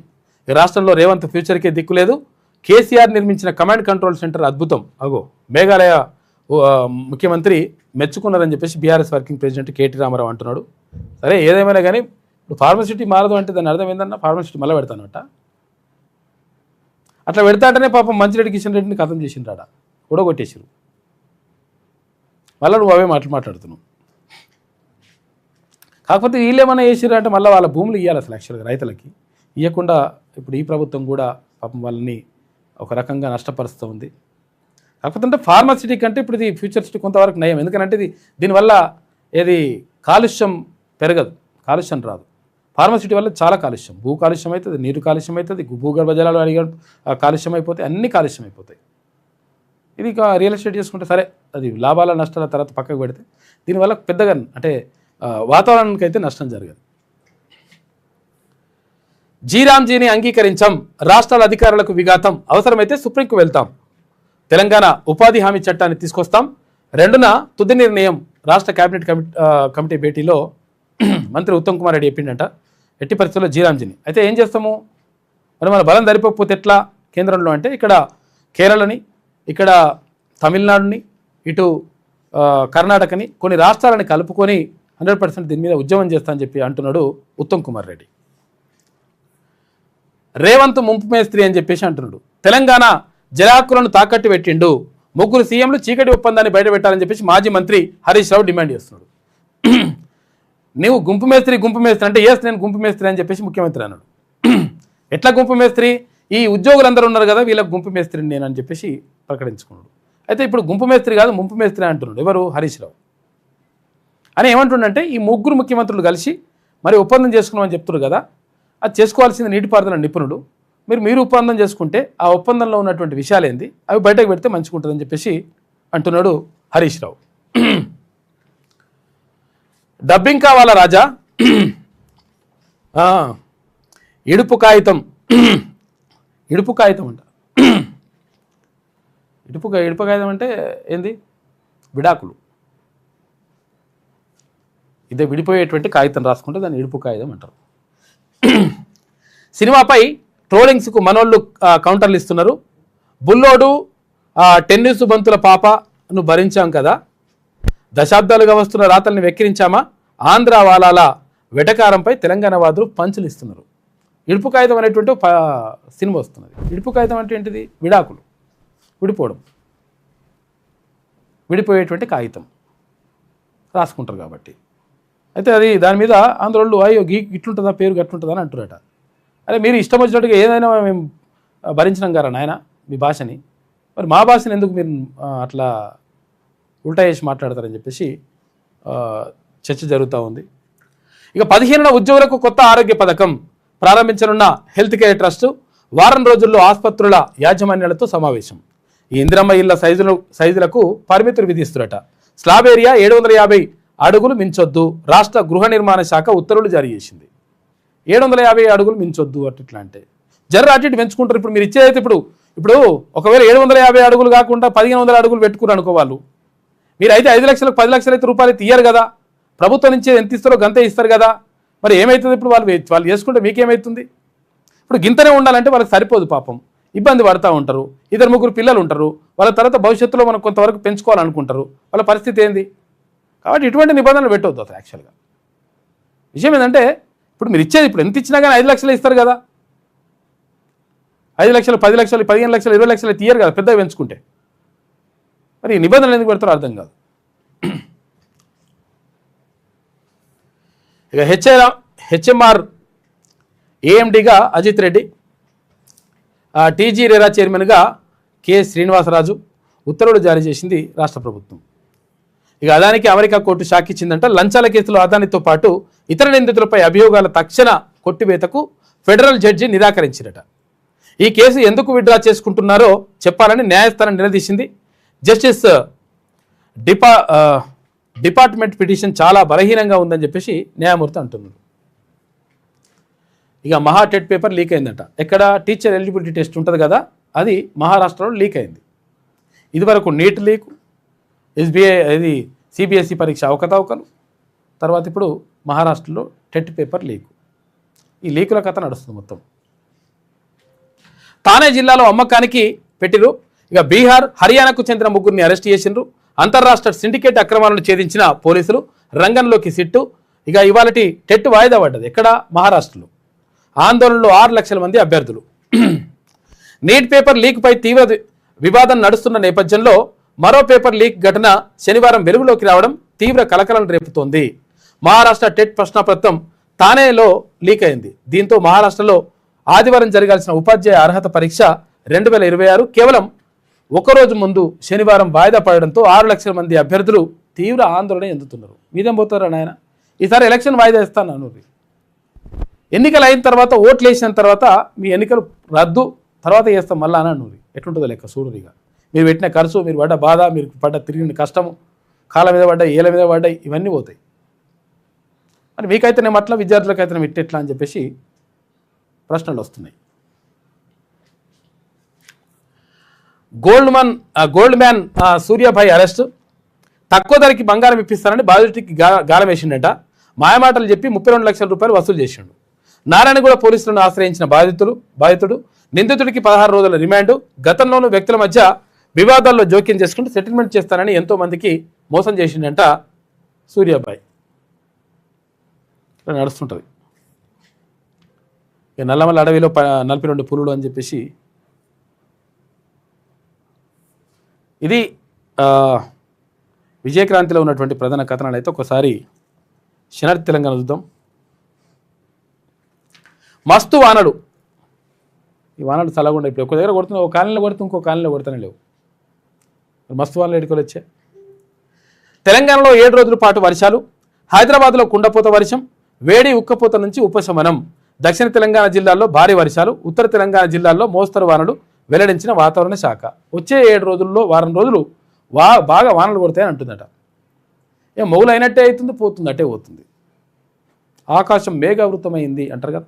ఈ రాష్ట్రంలో రేవంత్ ఫ్యూచర్కే దిక్కులేదు. కేసీఆర్ నిర్మించిన కమాండ్ కంట్రోల్ సెంటర్ అద్భుతం. అగో మేఘాలయ ముఖ్యమంత్రి మెచ్చుకున్నారని చెప్పేసి BRS working president KT Rama Rao అంటున్నాడు. సరే ఏదేమైనా కానీ ఇప్పుడు ఫార్మసిటీ మారదు అంటే దాని అర్థం ఏందన్నా? ఫార్మసిటీ మళ్ళీ పెడతానట. అట్లా పెడతాంటేనే పాపం మంచిరెడ్డి కిషన్ రెడ్డిని ఖతం చేసిండ్రాడ, కూడా కొట్టేసారు. మళ్ళీ నువ్వు అవే మాట్లాడుతున్నావు. కాకపోతే వీళ్ళేమన్నా చేసిర్రు అంటే మళ్ళీ వాళ్ళ భూములు ఇవ్వాలి అసలు యాక్చువల్గా రైతులకి. ఇవ్వకుండా ఇప్పుడు ఈ ప్రభుత్వం కూడా పాపం వాళ్ళని ఒక రకంగా నష్టపరుస్తూ ఉంది. కాకపోతే అంటే ఫార్మాసిటీ కంటే ఇప్పుడు ఇది ఫ్యూచరిస్టిక్ కొంతవరకు నయం. ఎందుకంటే దీనివల్ల ఏది కాలుష్యం పెరగదు, కాలుష్యం రాదు. ఫార్మాసిటీ వల్ల చాలా కాలుష్యం, భూ కాలుష్యం అవుతుంది, నీరు కాలుష్యం అవుతుంది, భూగర్భ జలాలు అడిగా కాలుష్యం అయిపోతాయి, అన్ని కాలుష్యం అయిపోతాయి. ఇది రియల్ ఎస్టేట్ చేసుకుంటే సరే, అది లాభాల నష్టాల తర్వాత పక్కకు పెడితే దీనివల్ల పెద్దగా అంటే వాతావరణానికి అయితే నష్టం జరగదు. జీరాంజీని అంగీకరించాం, రాష్ట్రాల అధికారులకు విఘాతం, అవసరమైతే సుప్రీంకు వెళ్తాం. తెలంగాణ ఉపాధి హామీ చట్టాన్ని తీసుకొస్తాం. 2న తుది నిర్ణయం. రాష్ట్ర కేబినెట్ కమిటీ భేటీలో మంత్రి ఉత్తమ్ కుమార్ రెడ్డి చెప్పిండట ఎట్టి పరిస్థితుల్లో జీరాంజీని. అయితే ఏం చేస్తాము మరి, మన బలం సరిపోకపోతే ఎట్లా కేంద్రంలో అంటే ఇక్కడ కేరళని, ఇక్కడ తమిళనాడుని, ఇటు కర్ణాటకని, కొన్ని రాష్ట్రాలని కలుపుకొని 100% దీని మీద ఉద్యమం చేస్తా అని చెప్పి అంటున్నాడు ఉత్తమ్ కుమార్ రెడ్డి. రేవంత్ ముంపు మేస్త్రి అని చెప్పేసి అంటున్నాడు. తెలంగాణ జలాకులను తాకట్టు పెట్టిండు. 3 సీఎంలు చీకటి ఒప్పందాన్ని బయట పెట్టాలని చెప్పేసి మాజీ మంత్రి హరీష్ రావు డిమాండ్ చేస్తున్నాడు. నువ్వు గుంపు మేస్త్రి అంటే ఎస్ నేను గుంపు మేస్త్రి అని చెప్పేసి ముఖ్యమంత్రి అన్నాడు. ఎట్లా గుంపు మేస్త్రి? ఈ ఉద్యోగులందరూ ఉన్నారు కదా వీళ్ళకి గుంపు మేస్త్రిని నేను అని చెప్పేసి ప్రకటించుకున్నాడు. అయితే ఇప్పుడు గుంపు మేస్త్రి కాదు ముంపు మేస్త్రి అంటున్నాడు. ఎవరు? హరీష్ రావు. అని ఏమంటుండంటే ఈ 3 ముఖ్యమంత్రులు కలిసి మరి ఒప్పందం చేసుకున్నామని చెప్తున్నారు కదా, అది చేసుకోవాల్సింది నీటిపారుదల నిపుణుడు. మీరు ఒప్పందం చేసుకుంటే ఆ ఒప్పందంలో ఉన్నటువంటి విషయాలు ఏంది అవి బయటకు పెడితే మంచిగా ఉంటుందని చెప్పేసి అంటున్నాడు హరీష్ రావు. డబ్బింగ్ కావాలా రాజా? ఇడుపు కాగితం అంట. ఇడుపు కాగితం అంటే ఏంది? విడాకులు. ఇదే విడిపోయేటువంటి కాగితం రాసుకుంటే దాన్ని ఇడుపు కాగితం అంటారు. సినిమాపై ట్రోలింగ్స్కు మనోళ్ళు కౌంటర్లు ఇస్తున్నారు. బుల్లోడు టెన్నిస్ బంతుల పాపను భరించాం కదా, దశాబ్దాలుగా వస్తున్న రాతల్ని వెక్కిరించామా, ఆంధ్ర వాలాల వెటకారంపై తెలంగాణ వాదులు పంచులు ఇస్తున్నారు. ఇడుపు కాగితం అనేటువంటి సినిమా వస్తున్నది. ఇడుపు కాగితం అంటే ఏంటిది? విడాకులు, విడిపోవడం, విడిపోయేటువంటి కాగితం రాసుకుంటారు కాబట్టి. అయితే అది దాని మీద ఆంధ్రోళ్ళు అయ్యో ఇట్లుంటుందా, పేరు గట్లుంటుందా అని అంటున్నారట. అరే మీరు ఇష్టం వచ్చినట్టుగా ఏదైనా మేము భరించినాం కదా నాయన మీ భాషని, మరి మా భాషను ఎందుకు మీరు అట్లా ఉల్టా చేసి మాట్లాడతారని చెప్పేసి చర్చ జరుగుతూ ఉంది. ఇక 15న ఉద్యోగులకు కొత్త ఆరోగ్య పథకం ప్రారంభించనున్న హెల్త్ కేర్ ట్రస్ట్ వారం రోజుల్లో ఆసుపత్రుల యాజమాన్యాలతో సమావేశం. ఈ ఇందిరమ్మ ఇళ్ల సైజులకు పరిమితులు విధిస్తురట. స్లాబ్ ఏరియా 750 అడుగులు మించొద్దు. రాష్ట్ర గృహ నిర్మాణ శాఖ ఉత్తర్వులు జారీ చేసింది. 750 అడుగులు మించొద్దు అట్లా అంటే జర్ర అటు ఇటు పెంచుకుంటారు. ఇప్పుడు మీరు ఇచ్చేదైతే ఇప్పుడు ఒకవేళ 750 అడుగులు కాకుండా 1500 అడుగులు పెట్టుకుని అనుకోవాళ్ళు, మీరు అయితే 5 లక్షలకు 10 లక్షలు అయితే రూపాయలు అయితే ఇయ్యరు కదా, ప్రభుత్వం నుంచి ఎంత ఇస్తారో గంతే ఇస్తారు కదా. మరి ఏమవుతుంది ఇప్పుడు వాళ్ళు చేసుకుంటే మీకేమవుతుంది? ఇప్పుడు గింతనే ఉండాలంటే వాళ్ళకి సరిపోదు పాపం. ఇబ్బంది పడుతూ ఉంటారు, 2-3 పిల్లలు ఉంటారు, వాళ్ళ తర్వాత భవిష్యత్తులో మనం కొంతవరకు పెంచుకోవాలనుకుంటారు, వాళ్ళ పరిస్థితి ఏంది? కాబట్టి ఇటువంటి నిబంధనలు పెట్టవద్దు అసలు. యాక్చువల్గా విషయం ఏంటంటే ఇప్పుడు మీరు ఇచ్చేది ఇప్పుడు ఎంత ఇచ్చినా కానీ 5 లక్షలు ఇస్తారు కదా, 5 లక్షలు 10 లక్షలు 15 లక్షలు 20 లక్షలు తీయరు కదా పెద్దగా పెంచుకుంటే. మరి ఈ నిబంధనలు ఎందుకు పెడతారో అర్థం కాదు. ఇక హెచ్ఎంఆర్ ఏఎండిగా అజిత్ రెడ్డి, టీజీ రేరా చైర్మన్గా కె శ్రీనివాసరాజు ఉత్తర్వులు జారీ చేసింది రాష్ట్ర ప్రభుత్వం. ఇక అదానికి అమెరికా కోర్టు షాక్ ఇచ్చిందంట. లంచాల కేసులో అదానితో పాటు ఇతర నిందితులపై అభియోగాల తక్షణ కొట్టివేతకు ఫెడరల్ జడ్జి నిరాకరించినట. ఈ కేసు ఎందుకు విత్డ్రా చేసుకుంటున్నారో చెప్పాలని న్యాయస్థానం నిలదీసింది. జస్టిస్ డిపార్ట్మెంట్ పిటిషన్ చాలా బలహీనంగా ఉందని చెప్పేసి న్యాయమూర్తి అంటున్నారు. ఇక మహా టెట్ పేపర్ లీక్ అయిందట. ఎక్కడ టీచర్ ఎలిజిబిలిటీ టెస్ట్ ఉంటుంది కదా, అది మహారాష్ట్రలో లీక్ అయింది. ఇదివరకు నీట్ లీక్, ఎస్బీఐ ఇది సిబిఎస్ఈ పరీక్ష అవకతవకలు, తర్వాత ఇప్పుడు మహారాష్ట్రలో టెట్ పేపర్ లీక్. ఈ లీకుల కథ నడుస్తుంది మొత్తం. తానే జిల్లాలో అమ్మకానికి పెట్టిరు. ఇక బీహార్, హర్యానాకు చెందిన 3 అరెస్ట్ చేసిండ్రు. అంతర్రాష్ట్ర సిండికేట్ అక్రమాలను ఛేదించిన పోలీసులు రంగంలోకి సిట్టు. ఇక ఇవాళటి టెట్ వాయిదా పడ్డది. ఎక్కడ? మహారాష్ట్రలో. ఆందోళనలో 6 లక్షల మంది అభ్యర్థులు. నీట్ పేపర్ లీక్పై తీవ్ర వివాదం నడుస్తున్న నేపథ్యంలో మరో పేపర్ లీక్ ఘటన శనివారం వెలుగులోకి రావడం తీవ్ర కలకలం రేపుతోంది. మహారాష్ట్ర టెట్ ప్రశ్నపత్రం తానేలో లీక్ అయింది. దీంతో మహారాష్ట్రలో ఆదివారం జరగాల్సిన ఉపాధ్యాయ అర్హత పరీక్ష 2026 కేవలం ఒకరోజు ముందు శనివారం వాయిదా పడడంతో 6 లక్షల మంది అభ్యర్థులు తీవ్ర ఆందోళన చెందుతున్నారు. మీదేం పోతారా నాయన, ఈసారి ఎలక్షన్ వాయిదా ఇస్తాను అన్నది. ఎన్నికలు అయిన తర్వాత, ఓట్లు వేసిన తర్వాత మీ ఎన్నికలు రద్దు, తర్వాత చేస్తాం మళ్ళా అని అన్నది. ఎట్లుంటుందో లెక్క చూడరిగా. మీరు పెట్టిన ఖర్చు, మీరు పడ్డ బాధ, మీరు పడ్డ తిరిగిన కష్టము, కాళ్ళ మీద పడ్డాయి, ఏళ్ళ మీద పడ్డాయి, ఇవన్నీ పోతాయి. మరి మీకైతేనేమో అట్లా, విద్యార్థులకైతేనే ఇట్టెట్లా అని చెప్పేసి ప్రశ్నలు వస్తున్నాయి. Gold man Suryabhai arrest. తక్కువ ధరకి బంగారం ఇప్పిస్తానని బాధితుడికి గాలం వేసిండట. మాయమాటలు చెప్పి 32 లక్షల రూపాయలు వసూలు చేసిండు. నారాయణగూడ పోలీసులను ఆశ్రయించిన బాధితుడు నిందితుడికి 16 రోజుల రిమాండ్. గతంలోనూ వ్యక్తుల మధ్య వివాదాల్లో జోక్యం చేసుకుంటూ సెటిల్మెంట్ చేస్తానని ఎంతో మందికి మోసం చేసిండంట సూర్యాభాయ్. నడుస్తుంటుంది. నల్లమల్ల అడవిలో 42 పులులు అని చెప్పేసి. ఇది విజయక్రాంతిలో ఉన్నటువంటి ప్రధాన కథనాలు. అయితే ఒకసారి శనార్థి తెలంగాణ చూద్దాం. మస్తు వానలు. ఈ వానలు చల్లకుండా ఇప్పుడు ఒక దగ్గర కొడుతున్నా, ఒక కాలనీలో కొడుతూ ఇంకో కాలనీలో కొడుతూనే లేవు. మస్తు వానలు ఎడుకోలు వచ్చాయి. తెలంగాణలో 7 రోజుల పాటు వర్షాలు. హైదరాబాద్లో కుండపోత వర్షం, వేడి ఉక్కపోత నుంచి ఉపశమనం. దక్షిణ తెలంగాణ జిల్లాల్లో భారీ వర్షాలు, ఉత్తర తెలంగాణ జిల్లాల్లో మోస్తరు వానలు వెల్లడించిన వాతావరణ శాఖ. వచ్చే 7 రోజుల్లో వారం రోజులు బాగా వానలు కొడతాయని అంటుందట. మొగులు అయినట్టే అవుతుంది, పోతుంది, అట్టే పోతుంది. ఆకాశం మేఘావృతమైంది అంటారు కదా,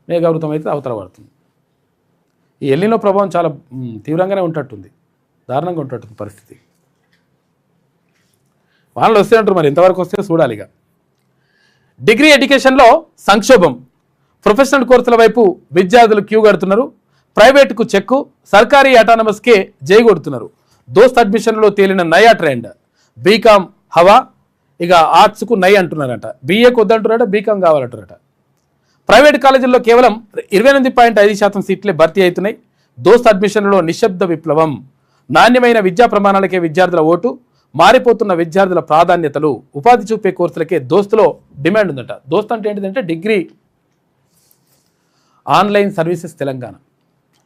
మేఘావృతం అయితే అవతల పడుతుంది. ఈ ఎల్నినో ప్రభావం చాలా తీవ్రంగానే ఉంటట్టుంది, దారుణంగా ఉంటట్టుంది పరిస్థితి. వానలు వస్తే అంటారు, మరి ఎంతవరకు వస్తే చూడాలి. ఇక డిగ్రీ ఎడ్యుకేషన్లో సంక్షోభం. ప్రొఫెషనల్ కోర్సుల వైపు విద్యార్థులు క్యూ కడుతున్నారు. ప్రైవేటుకు చెక్కు, సర్కారీ అటానమస్కే జై కొడుతున్నారు. దోస్త్ అడ్మిషన్లో తేలిన నయా ట్రెండ్. బీకామ్ హవా. ఇక ఆర్ట్స్కు నై అంటున్నారట, బీఏకు వద్దంటున్నారట, బీకామ్ కావాలంటున్నారట. ప్రైవేట్ కాలేజీల్లో కేవలం 28.5% సీట్లే భర్తీ అవుతున్నాయి. దోస్త్ అడ్మిషన్లో నిశ్శబ్ద విప్లవం. నాణ్యమైన విద్యా ప్రమాణాలకే విద్యార్థుల ఓటు, మారిపోతున్న విద్యార్థుల ప్రాధాన్యతలు. ఉపాధి చూపే కోర్సులకే దోస్తులో డిమాండ్ ఉందట. దోస్త్ అంటే ఏంటిదంటే degree online services Telangana,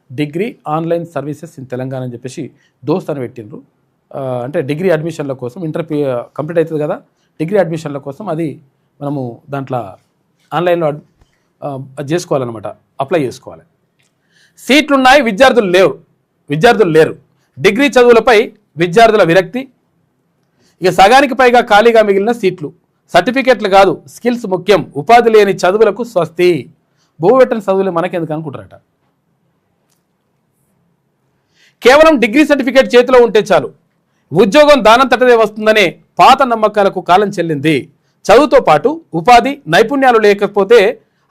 degree online services in Telangana అని చెప్పేసి దోస్త్ అని పెట్టిండ్రు. అంటే డిగ్రీ అడ్మిషన్ల కోసం, ఇంటర్ కంప్లీట్ అవుతుంది కదా, డిగ్రీ అడ్మిషన్ల కోసం అది మనము దాంట్లో ఆన్లైన్లో చేసుకోవాలన్నమాట, అప్లై చేసుకోవాలి. సీట్లున్నాయి, విద్యార్థులు లేరు. డిగ్రీ చదువులపై విద్యార్థుల విరక్తి. ఇక సగానికి పైగా ఖాళీగా మిగిలిన సీట్లు. సర్టిఫికెట్లు కాదు, స్కిల్స్ ముఖ్యం. ఉపాధి లేని చదువులకు స్వస్తి. బోవెట్టని చదువులే మనకెందుకు అనుకుంటారట. కేవలం డిగ్రీ సర్టిఫికేట్ చేతిలో ఉంటే చాలు, ఉద్యోగం దానంతటదే వస్తుందనే పాత నమ్మకాలకు కాలం చెల్లింది. చదువుతో పాటు ఉపాధి నైపుణ్యాలు లేకపోతే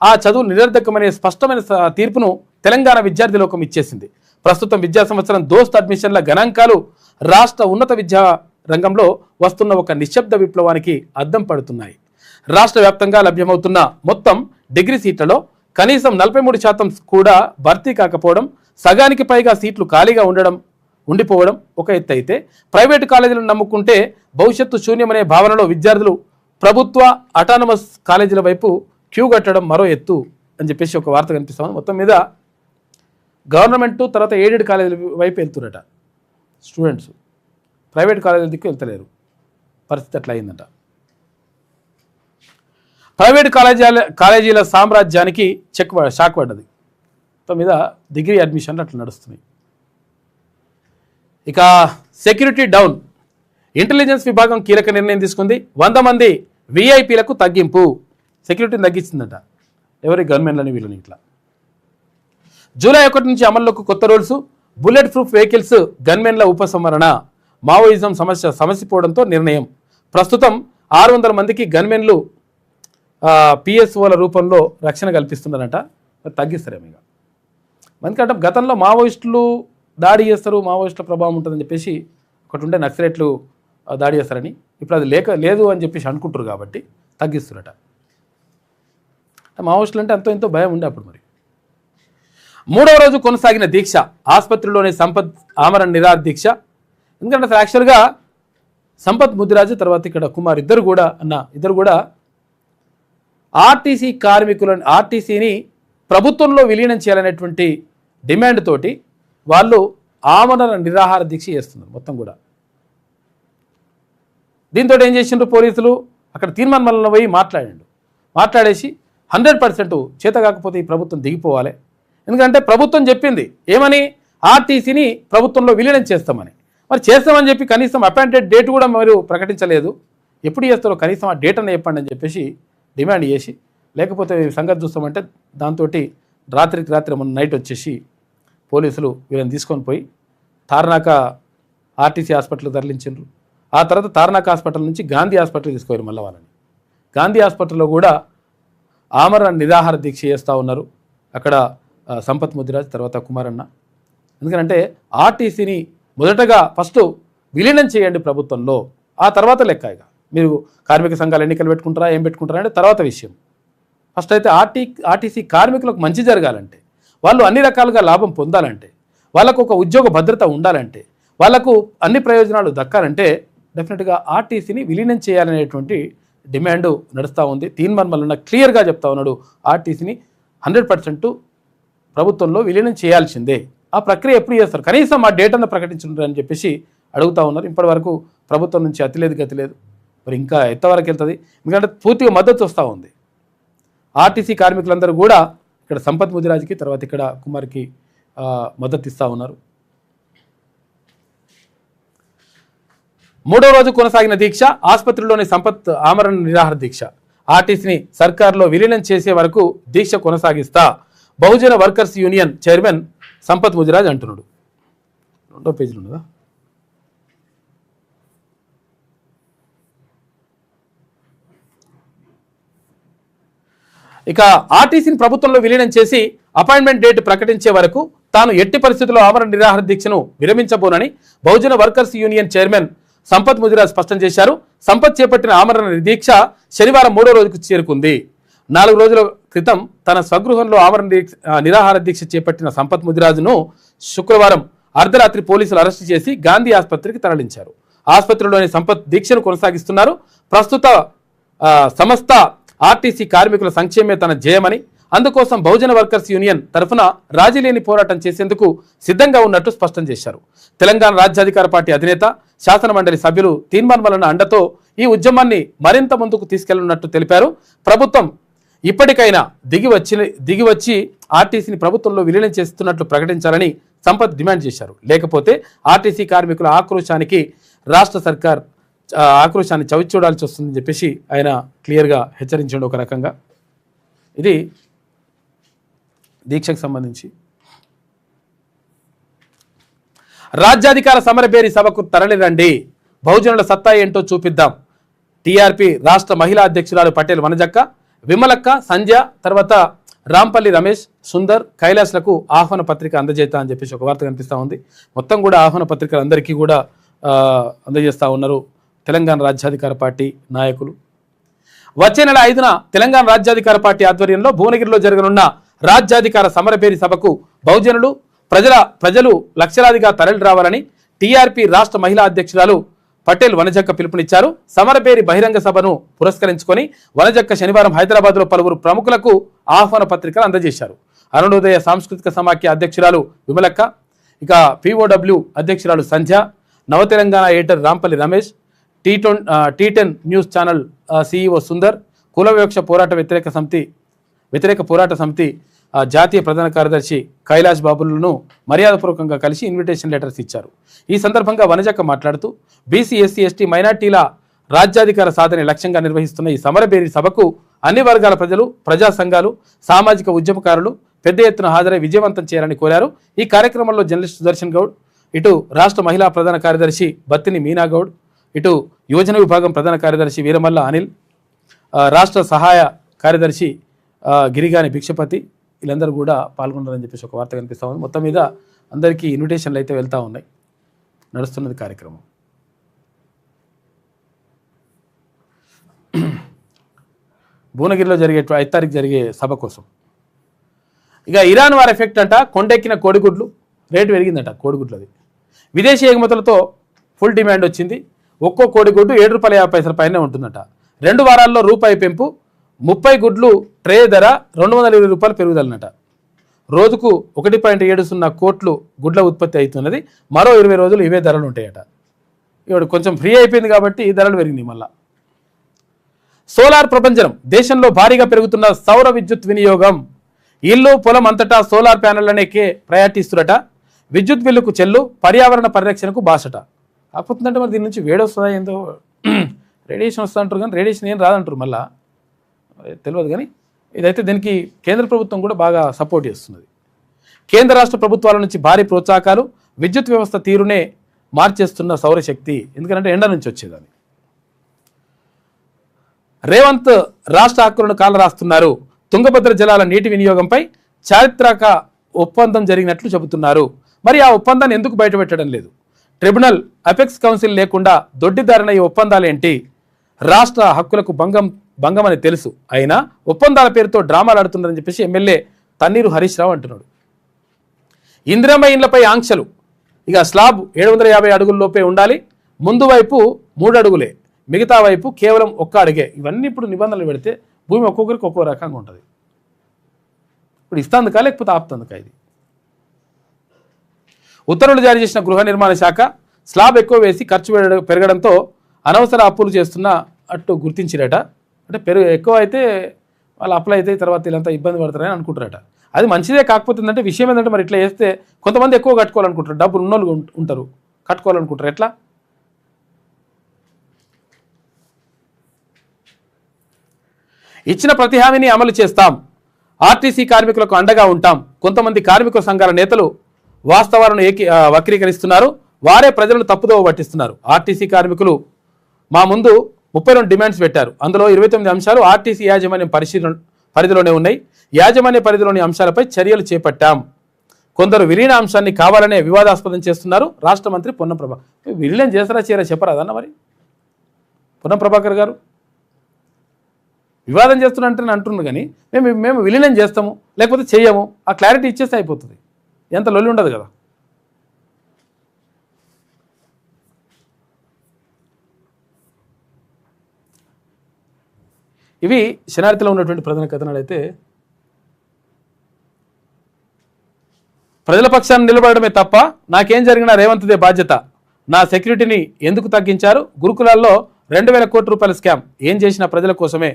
ఆ చదువు నిరర్ధకమనే స్పష్టమైన తీర్పును తెలంగాణ విద్యార్థి లోకం ఇచ్చేసింది. ప్రస్తుతం విద్యా సంవత్సరం దోస్త్ అడ్మిషన్ల గణాంకాలు రాష్ట్ర ఉన్నత విద్యా రంగంలో వస్తున్న ఒక నిశ్శబ్ద విప్లవానికి అద్దం పడుతున్నాయి. రాష్ట్ర వ్యాప్తంగా లభ్యమవుతున్న మొత్తం డిగ్రీ సీట్లలో కనీసం 43% కూడా భర్తీ కాకపోవడం, సగానికి పైగా సీట్లు ఖాళీగా ఉండిపోవడం ఒక ఎత్తు అయితే, ప్రైవేటు కాలేజీలను నమ్ముకుంటే భవిష్యత్తు శూన్యమనే భావనలో విద్యార్థులు ప్రభుత్వ అటానమస్ కాలేజీల వైపు క్యూ కట్టడం మరో ఎత్తు అని చెప్పేసి ఒక వార్త కనిపిస్తాం. మొత్తం మీద గవర్నమెంట్ తర్వాత ఎయిడెడ్ కాలేజీల వైపు వెళ్తున్నట స్టూడెంట్స్, ప్రైవేట్ కాలేజీల దిక్కు వెళ్తలేరు. పరిస్థితి అట్లా అయిందంట. ప్రైవేట్ కాలేజీల సామ్రాజ్యానికి షాక్ పడ్డది. మొత్తం మీద డిగ్రీ అడ్మిషన్లు అట్లా నడుస్తున్నాయి. ఇక సెక్యూరిటీ డౌన్, ఇంటెలిజెన్స్ విభాగం కీలక నిర్ణయం తీసుకుంది. 100 మంది విఐపీలకు తగ్గింపు, సెక్యూరిటీని తగ్గించిందట. ఎవరి గవర్నమెంట్లని వీళ్ళని ఇట్లా. జూలై 1 నుంచి అమల్లోకి కొత్త రూల్స్. బుల్లెట్ ప్రూఫ్ వెహికల్స్ గన్మెన్ల ఉపసంహరణ. మావోయిజం సమసిపోవడంతో నిర్ణయం. ప్రస్తుతం 600 మందికి గన్మెన్లు పిఎస్ఓల రూపంలో రక్షణ కల్పిస్తున్నారట. తగ్గిస్తారేమో ఇక. ఎందుకంటే గతంలో మావోయిస్టులు దాడి చేస్తారు, మావోయిస్టుల ప్రభావం ఉంటుందని చెప్పేసి ఒకటి ఉంటే నక్సలైట్లు దాడి చేస్తారని, ఇప్పుడు అది లేదు అని చెప్పేసి అనుకుంటారు కాబట్టి తగ్గిస్తున్నట. మావోయిస్టులు అంటే ఎంతో ఎంతో భయం ఉండే అప్పుడు. మరి 3వ రోజు కొనసాగిన దీక్ష, ఆసుపత్రిలోని సంపత్ ఆమరణ నిరాహార దీక్ష. ఎందుకంటే అసలు యాక్చువల్గా సంపత్ ముదిరాజు తర్వాత ఇక్కడ కుమార్ ఇద్దరు కూడా ఆర్టీసీని ప్రభుత్వంలో విలీనం చేయాలనేటువంటి డిమాండ్ తోటి వాళ్ళు ఆమరణ నిరాహార దీక్ష చేస్తున్నారు మొత్తం కూడా. దీంతో ఏం చేసిండ్రు పోలీసులు, అక్కడ తీర్మానంలో పోయి మాట్లాడేసి 100% చేత కాకపోతే ఈ ప్రభుత్వం దిగిపోవాలి. ఎందుకంటే ప్రభుత్వం చెప్పింది ఏమని, ఆర్టీసీని ప్రభుత్వంలో విలీనం చేస్తామని. మరి చేస్తామని చెప్పి కనీసం అపాయింటెడ్ డేట్ కూడా మీరు ప్రకటించలేదు. ఎప్పుడు చేస్తారో కనీసం ఆ డేట్ అని చెప్పండి అని చెప్పేసి డిమాండ్ చేసి, లేకపోతే సంగతి చూస్తామంటే దాంతో రాత్రికి రాత్రి మొన్న నైట్ వచ్చేసి పోలీసులు వీళ్ళని తీసుకొని పోయి తార్నాక ఆర్టీసీ హాస్పిటల్ తరలించారు. ఆ తర్వాత తార్నాక హాస్పిటల్ నుంచి గాంధీ హాస్పిటల్ తీసుకుపోయారు. మళ్ళీ వాళ్ళని గాంధీ హాస్పిటల్లో కూడా ఆమరణ నిరాహార దీక్ష చేస్తూ ఉన్నారు. అక్కడ సంపత్ ముదిరాజ్ తర్వాత కుమారన్న. ఎందుకంటే ఆర్టీసీని మొదటగా ఫస్ట్ విలీనం చేయండి ప్రభుత్వంలో, ఆ తర్వాత లెక్క. ఇక మీరు కార్మిక సంఘాలు ఎన్నికలు పెట్టుకుంటారా ఏం పెట్టుకుంటారా అంటే తర్వాత విషయం. ఫస్ట్ అయితే ఆర్టీసీ కార్మికులకు మంచి జరగాలంటే, వాళ్ళు అన్ని రకాలుగా లాభం పొందాలంటే, వాళ్ళకు ఒక ఉద్యోగ భద్రత ఉండాలంటే, వాళ్ళకు అన్ని ప్రయోజనాలు దక్కాలంటే డెఫినెట్గా ఆర్టీసీని విలీనం చేయాలనేటువంటి డిమాండ్ నడుస్తూ ఉంది. తీర్మానం వలన క్లియర్గా చెప్తా ఉన్నాడు, ఆర్టీసీని 100% ప్రభుత్వంలో విలీనం చేయాల్సిందే. ఆ ప్రక్రియ ఎప్పుడు చేస్తారు, కనీసం ఆ డేటాను ప్రకటించుంటారు అని చెప్పేసి అడుగుతూ ఉన్నారు. ఇప్పటి వరకు ప్రభుత్వం నుంచి అతి గతి లేదు. మరి ఇంకా ఎంతవరకు వెళ్తుంది, ఎందుకంటే పూర్తిగా మద్దతు వస్తూ ఉంది. ఆర్టీసీ కార్మికులందరూ కూడా ఇక్కడ సంపత్ ముదిరాజ్కి తర్వాత ఇక్కడ కుమార్కి మద్దతు ఇస్తూ ఉన్నారు. 3వ రోజు కొనసాగిన దీక్ష, ఆసుపత్రిలోని సంపత్ ఆమరణ నిరాహార దీక్ష. ఆర్టీసీని సర్కార్లో విలీనం చేసే వరకు దీక్ష కొనసాగిస్తా, Bahujan workers union chairman Sampath Mudiraj అంటున్నాడు. 2వ పేజీలో ఉన్నదా. ఇక ఆర్టీసీని ప్రభుత్వంలో విలీనం చేసి అపాయింట్మెంట్ డేట్ ప్రకటించే వరకు తాను ఎట్టి పరిస్థితుల్లో ఆమరణ నిరాహార దీక్షను విరమించబోనని Bahujan workers union chairman Sampath Mudiraj స్పష్టం చేశారు. సంపత్ చేపట్టిన ఆమరణ దీక్ష శనివారం 3వ రోజుకు చేరుకుంది. 4 రోజుల క్రితం తన స్వగృహంలో ఆమరణ నిరాహార దీక్ష చేపట్టిన సంపత్ ముదిరాజును శుక్రవారం అర్ధరాత్రి పోలీసులు అరెస్టు చేసి గాంధీ ఆసుపత్రికి తరలించారు. ఆసుపత్రిలోని సంపత్ దీక్షను కొనసాగిస్తున్నారు. ప్రస్తుత సంస్థ ఆర్టీసీ కార్మికుల సంక్షేమే తన జయమని, అందుకోసం బహుజన వర్కర్స్ యూనియన్ తరఫున రాజీ లేని పోరాటం చేసేందుకు సిద్ధంగా ఉన్నట్టు స్పష్టం చేశారు. తెలంగాణ రాజ్యాధికార పార్టీ అధినేత, శాసన మండలి సభ్యులు తీర్మానం వలన అండతో ఈ ఉద్యమాన్ని మరింత ముందుకు తీసుకెళ్లనున్నట్టు తెలిపారు. ప్రభుత్వం ఇప్పటికైనా దిగివచ్చి ఆర్టీసీని ప్రభుత్వంలో విలీనం చేస్తున్నట్లు ప్రకటించాలని సంపత్ డిమాండ్ చేశారు. లేకపోతే ఆర్టీసీ కార్మికుల ఆక్రోశానికి రాష్ట్ర సర్కార్ ఆక్రోశాన్ని చవిచూడాల్సి వస్తుందని చెప్పేసి ఆయన క్లియర్గా హెచ్చరించాడు. ఒక రకంగా ఇది దీక్షకు సంబంధించి. రాజ్యాధికార సమరభేరి సభకు తరలిరండి, బహుజనుల సత్తా ఏంటో చూపిద్దాం. టీఆర్పీ రాష్ట్ర మహిళా అధ్యక్షురాలు పటేల్ వనజక్క, విమలక్క, సంధ్య తర్వాత రాంపల్లి రమేష్, సుందర్, కైలాస్లకు ఆహ్వాన పత్రిక అందజేస్తా అని చెప్పేసి ఒక వార్త కనిపిస్తూ ఉంది. మొత్తం కూడా ఆహ్వాన పత్రికలు అందరికీ కూడా అందజేస్తూ ఉన్నారు తెలంగాణ రాజ్యాధికార పార్టీ నాయకులు. వచ్చే నెల 5న తెలంగాణ రాజ్యాధికార పార్టీ ఆధ్వర్యంలో భువనగిరిలో జరగనున్న రాజ్యాధికార సమరపేరి సభకు బహుజనులు ప్రజలు లక్షలాదిగా తరలి రావాలని టీఆర్పీ రాష్ట్ర మహిళా అధ్యక్షురాలు పటేల్ వనజక్క పిలుపునిచ్చారు. సమరపేరి బహిరంగ సభను పురస్కరించుకొని వనజక్క శనివారం హైదరాబాద్లో పలువురు ప్రముఖులకు ఆహ్వాన పత్రికలు అందజేశారు. అరుణోదయ సాంస్కృతిక సమాఖ్య అధ్యక్షురాలు విమలక్క, ఇక POW అధ్యక్షురాలు Sandhya, Navatelangana editor Rampalli Ramesh, T10 news channel CEO Sundar, కుల వివక్ష వ్యతిరేక పోరాట సమితి జాతీయ ప్రధాన కార్యదర్శి కైలాష్ బాబులను మర్యాదపూర్వకంగా కలిసి ఇన్విటేషన్ లెటర్స్ ఇచ్చారు. ఈ సందర్భంగా వనజక్క మాట్లాడుతూ BC SC ST మైనార్టీల రాజ్యాధికార సాధన లక్ష్యంగా నిర్వహిస్తున్న ఈ సమరపేరి సభకు అన్ని వర్గాల ప్రజలు, ప్రజా సంఘాలు, సామాజిక ఉద్యమకారులు పెద్ద ఎత్తున హాజరై విజయవంతం చేయాలని కోరారు. ఈ కార్యక్రమంలో జర్నలిస్ట్ సుదర్శన్ గౌడ్, ఇటు రాష్ట్ర మహిళా ప్రధాన కార్యదర్శి బత్తిని మీనా గౌడ్, ఇటు యువజన విభాగం ప్రధాన కార్యదర్శి వీరమల్ల అనిల్, రాష్ట్ర సహాయ కార్యదర్శి గిరిగాని భిక్షపతి, వీళ్ళందరూ కూడా పాల్గొన్నారని చెప్పేసి ఒక వార్త కనిపిస్తూ ఉంది. మొత్తం మీద అందరికీ ఇన్విటేషన్లు అయితే వెళ్తూ ఉన్నాయి. నడుస్తున్నది కార్యక్రమం. భువనగిరిలో 5 తారీఖు జరిగే సభ కోసం ఇక ఇరాన్ వార్ ఎఫెక్ట్ అంట. కొండెక్కిన కోడిగుడ్లు రేటు పెరిగిందట. కోడిగుడ్లది విదేశీ ఎగుమతులతో ఫుల్ డిమాండ్ వచ్చింది. ఒక్కో కోడిగుడ్డు ₹7.50 పైనే ఉంటుందట. 2 వారాల్లో రూపాయి పెంపు, 30 గుడ్లు ట్రే ధర ₹220 పెరుగుదలనట. రోజుకు 1.70 కోట్లు గుడ్ల ఉత్పత్తి అవుతున్నది. మరో 20 రోజులు ఇవే ధరలు ఉంటాయట. ఇప్పుడు కొంచెం ఫ్రీ అయిపోయింది కాబట్టి ధరలు పెరిగినాయి. మళ్ళా సోలార్ ప్రపంచం దేశంలో భారీగా పెరుగుతున్న సౌర విద్యుత్ వినియోగం. ఇల్లు పొలం అంతటా సోలార్ ప్యానెళ్లనే ప్రయారిటీ ఇస్తురట. విద్యుత్ బిల్లుకు చెల్లు, పర్యావరణ పరిరక్షణకు బాసట. కాకపోతుందంటే మరి దీని నుంచి వేడొస్తుందా ఏందో, రేడియేషన్ వస్తూ అంటారు కానీ రేడియేషన్ ఏం రాదంటారు. మళ్ళీ తెలియదు కానీ ఇదైతే దీనికి కేంద్ర ప్రభుత్వం కూడా బాగా సపోర్ట్ చేస్తున్నది. కేంద్ర రాష్ట్ర ప్రభుత్వాల నుంచి భారీ ప్రోత్సాహకాలు, విద్యుత్ వ్యవస్థ తీరునే మార్చేస్తున్న సౌరశక్తి. ఎందుకంటే ఎండ నుంచి వచ్చేదాన్ని. రేవంత్ రాష్ట్ర హక్కులను కాలరాస్తున్నారు. తుంగభద్ర జలాల నీటి వినియోగంపై చారిత్రక ఒప్పందం జరిగినట్లు చెబుతున్నారు. మరి ఆ ఒప్పందాన్ని ఎందుకు బయటపెట్టడం లేదు? ట్రిబ్యునల్, అపెక్స్ కౌన్సిల్ లేకుండా దొడ్డిదారిన ఈ ఒప్పందాలేంటి? రాష్ట్ర హక్కులకు భంగమని తెలుసు, అయినా ఒప్పందాల పేరుతో డ్రామాలు ఆడుతున్నారని చెప్పేసి ఎమ్మెల్యే తన్నీరు హరీష్ రావు అంటున్నాడు. ఇందిరమ్మ ఇండ్లపై ఆంక్షలు. ఇక స్లాబ్ 750 అడుగుల్లోపే ఉండాలి. ముందు వైపు 3 అడుగులే, మిగతా వైపు కేవలం 1 అడుగే. ఇవన్నీ ఇప్పుడు నిబంధనలు పెడితే భూమి ఒక్కొక్కరికి ఒక్కో రకంగా ఉంటుంది. ఇప్పుడు ఇస్తాందుకా లేకపోతే ఆపుతందుకా? ఇది ఉత్తర్వులు జారీ చేసిన గృహ నిర్మాణ శాఖ స్లాబ్ ఎక్కువ వేసి ఖర్చు పెరగడంతో అనవసర అప్పులు చేస్తున్న అట్టు గుర్తించిరట. అంటే ఎక్కువ అయితే వాళ్ళు అప్లై అయితే తర్వాత వీళ్ళంతా ఇబ్బంది పడతారని అనుకుంటారట. అది మంచిదే. కాకపోతే ఏంటంటే విషయం ఏంటంటే మరి ఇట్లా చేస్తే కొంతమంది ఎక్కువ కట్టుకోవాలనుకుంటారు, డబ్బులు ఉన్నోళ్ళు ఉంటారు, కట్టుకోవాలనుకుంటారు. ఎట్లా? ఇచ్చిన ప్రతి హామీని అమలు చేస్తాం, ఆర్టీసీ కార్మికులకు అండగా ఉంటాం. కొంతమంది కార్మిక సంఘాల నేతలు వాస్తవాలను వక్రీకరిస్తున్నారు. వారే ప్రజలను తప్పుదోవ పట్టిస్తున్నారు. ఆర్టీసీ కార్మికులు మా ముందు 32 డిమాండ్స్ పెట్టారు. అందులో 29 అంశాలు ఆర్టీసీ యాజమాన్యం పరిధిలోనే ఉన్నాయి. యాజమాన్య పరిధిలోని అంశాలపై చర్యలు చేపట్టాం. కొందరు విలీన అంశాన్ని కావాలనే వివాదాస్పదం చేస్తున్నారు. రాష్ట్ర మంత్రి పొన్నం ప్రభాకర్ విలీనం చేస్తారా చేయరా చెప్పరాదన్న మరి పొన్నం ప్రభాకర్ గారు వివాదం చేస్తున్నట్టు అంటున్నారు. కానీ మేము విలీనం చేస్తాము లేకపోతే చెయ్యము, ఆ క్లారిటీ ఇచ్చేస్తే అయిపోతుంది. ఎంత లొల్లి ఉండదు కదా. ఇవి శనార్థిలో ఉన్నటువంటి ప్రధాన కథనాలు. అయితే ప్రజల పక్షాన్ని నిలబడమే తప్ప నాకేం జరిగినా రేవంత్దే బాధ్యత. నా సెక్యూరిటీని ఎందుకు తగ్గించారు? గురుకులాల్లో 2000 కోట్ల రూపాయల స్కామ్. ఏం చేసినా ప్రజల కోసమే,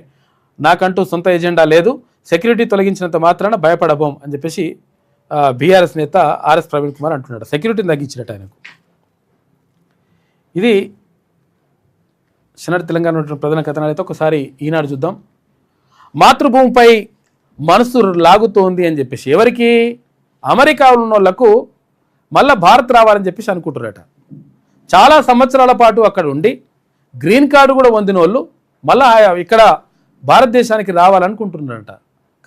నాకంటూ సొంత ఎజెండా లేదు. సెక్యూరిటీ తొలగించినంత మాత్రాన భయపడబోం అని చెప్పేసి బీఆర్ఎస్ నేత ఆర్ఎస్ ప్రవీణ్ కుమార్ అంటున్నాడు. సెక్యూరిటీని తగ్గించినట్టు ఆయనకు. ఇది శనార్థి తెలంగాణ ప్రధాన కథనాలు. అయితే ఒకసారి ఈనాడు చూద్దాం. మాతృభూమిపై మనసు లాగుతోంది అని చెప్పేసి ఎవరికి? అమెరికాలో ఉన్న వాళ్ళకు మళ్ళీ భారత్ రావాలని చెప్పేసి అనుకుంటారట. చాలా సంవత్సరాల పాటు అక్కడ ఉండి గ్రీన్ కార్డు కూడా పొందిన వాళ్ళు మళ్ళీ ఇక్కడ భారతదేశానికి రావాలనుకుంటున్నారట.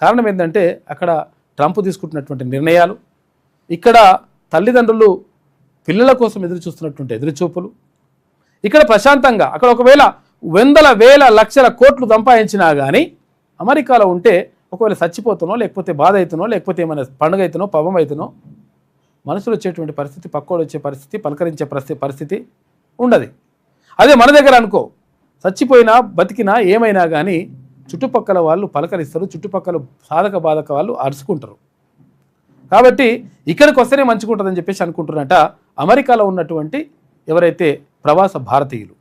కారణం ఏంటంటే అక్కడ ట్రంప్ తీసుకుంటున్నటువంటి నిర్ణయాలు, ఇక్కడ తల్లిదండ్రులు పిల్లల కోసం ఎదురు చూస్తున్నటువంటి ఎదురుచూపులు, ఇక్కడ ప్రశాంతంగా అక్కడ ఒకవేళ వందల వేల లక్షల కోట్లు సంపాదించినా కానీ అమెరికాలో ఉంటే ఒకవేళ చచ్చిపోతునో, లేకపోతే బాధ అవుతునో, లేకపోతే ఏమైనా పండుగ అవుతునో, పవం అవుతునో మనసులో వచ్చేటువంటి పరిస్థితి, పక్కోడు వచ్చే పరిస్థితి, పలకరించే పరిస్థితి ఉండదు. అదే మన దగ్గర అనుకో, చచ్చిపోయినా బతికినా ఏమైనా కానీ చుట్టుపక్కల వాళ్ళు పలకరిస్తారు, చుట్టుపక్కల సాధక బాధక వాళ్ళు అరుచుకుంటారు. కాబట్టి ఇక్కడికి వస్తేనే మంచిగుంటుందని చెప్పేసి అనుకుంటున్నట అమెరికాలో ఉన్నటువంటి ఎవరైతే ప్రవాస భారతీయులు.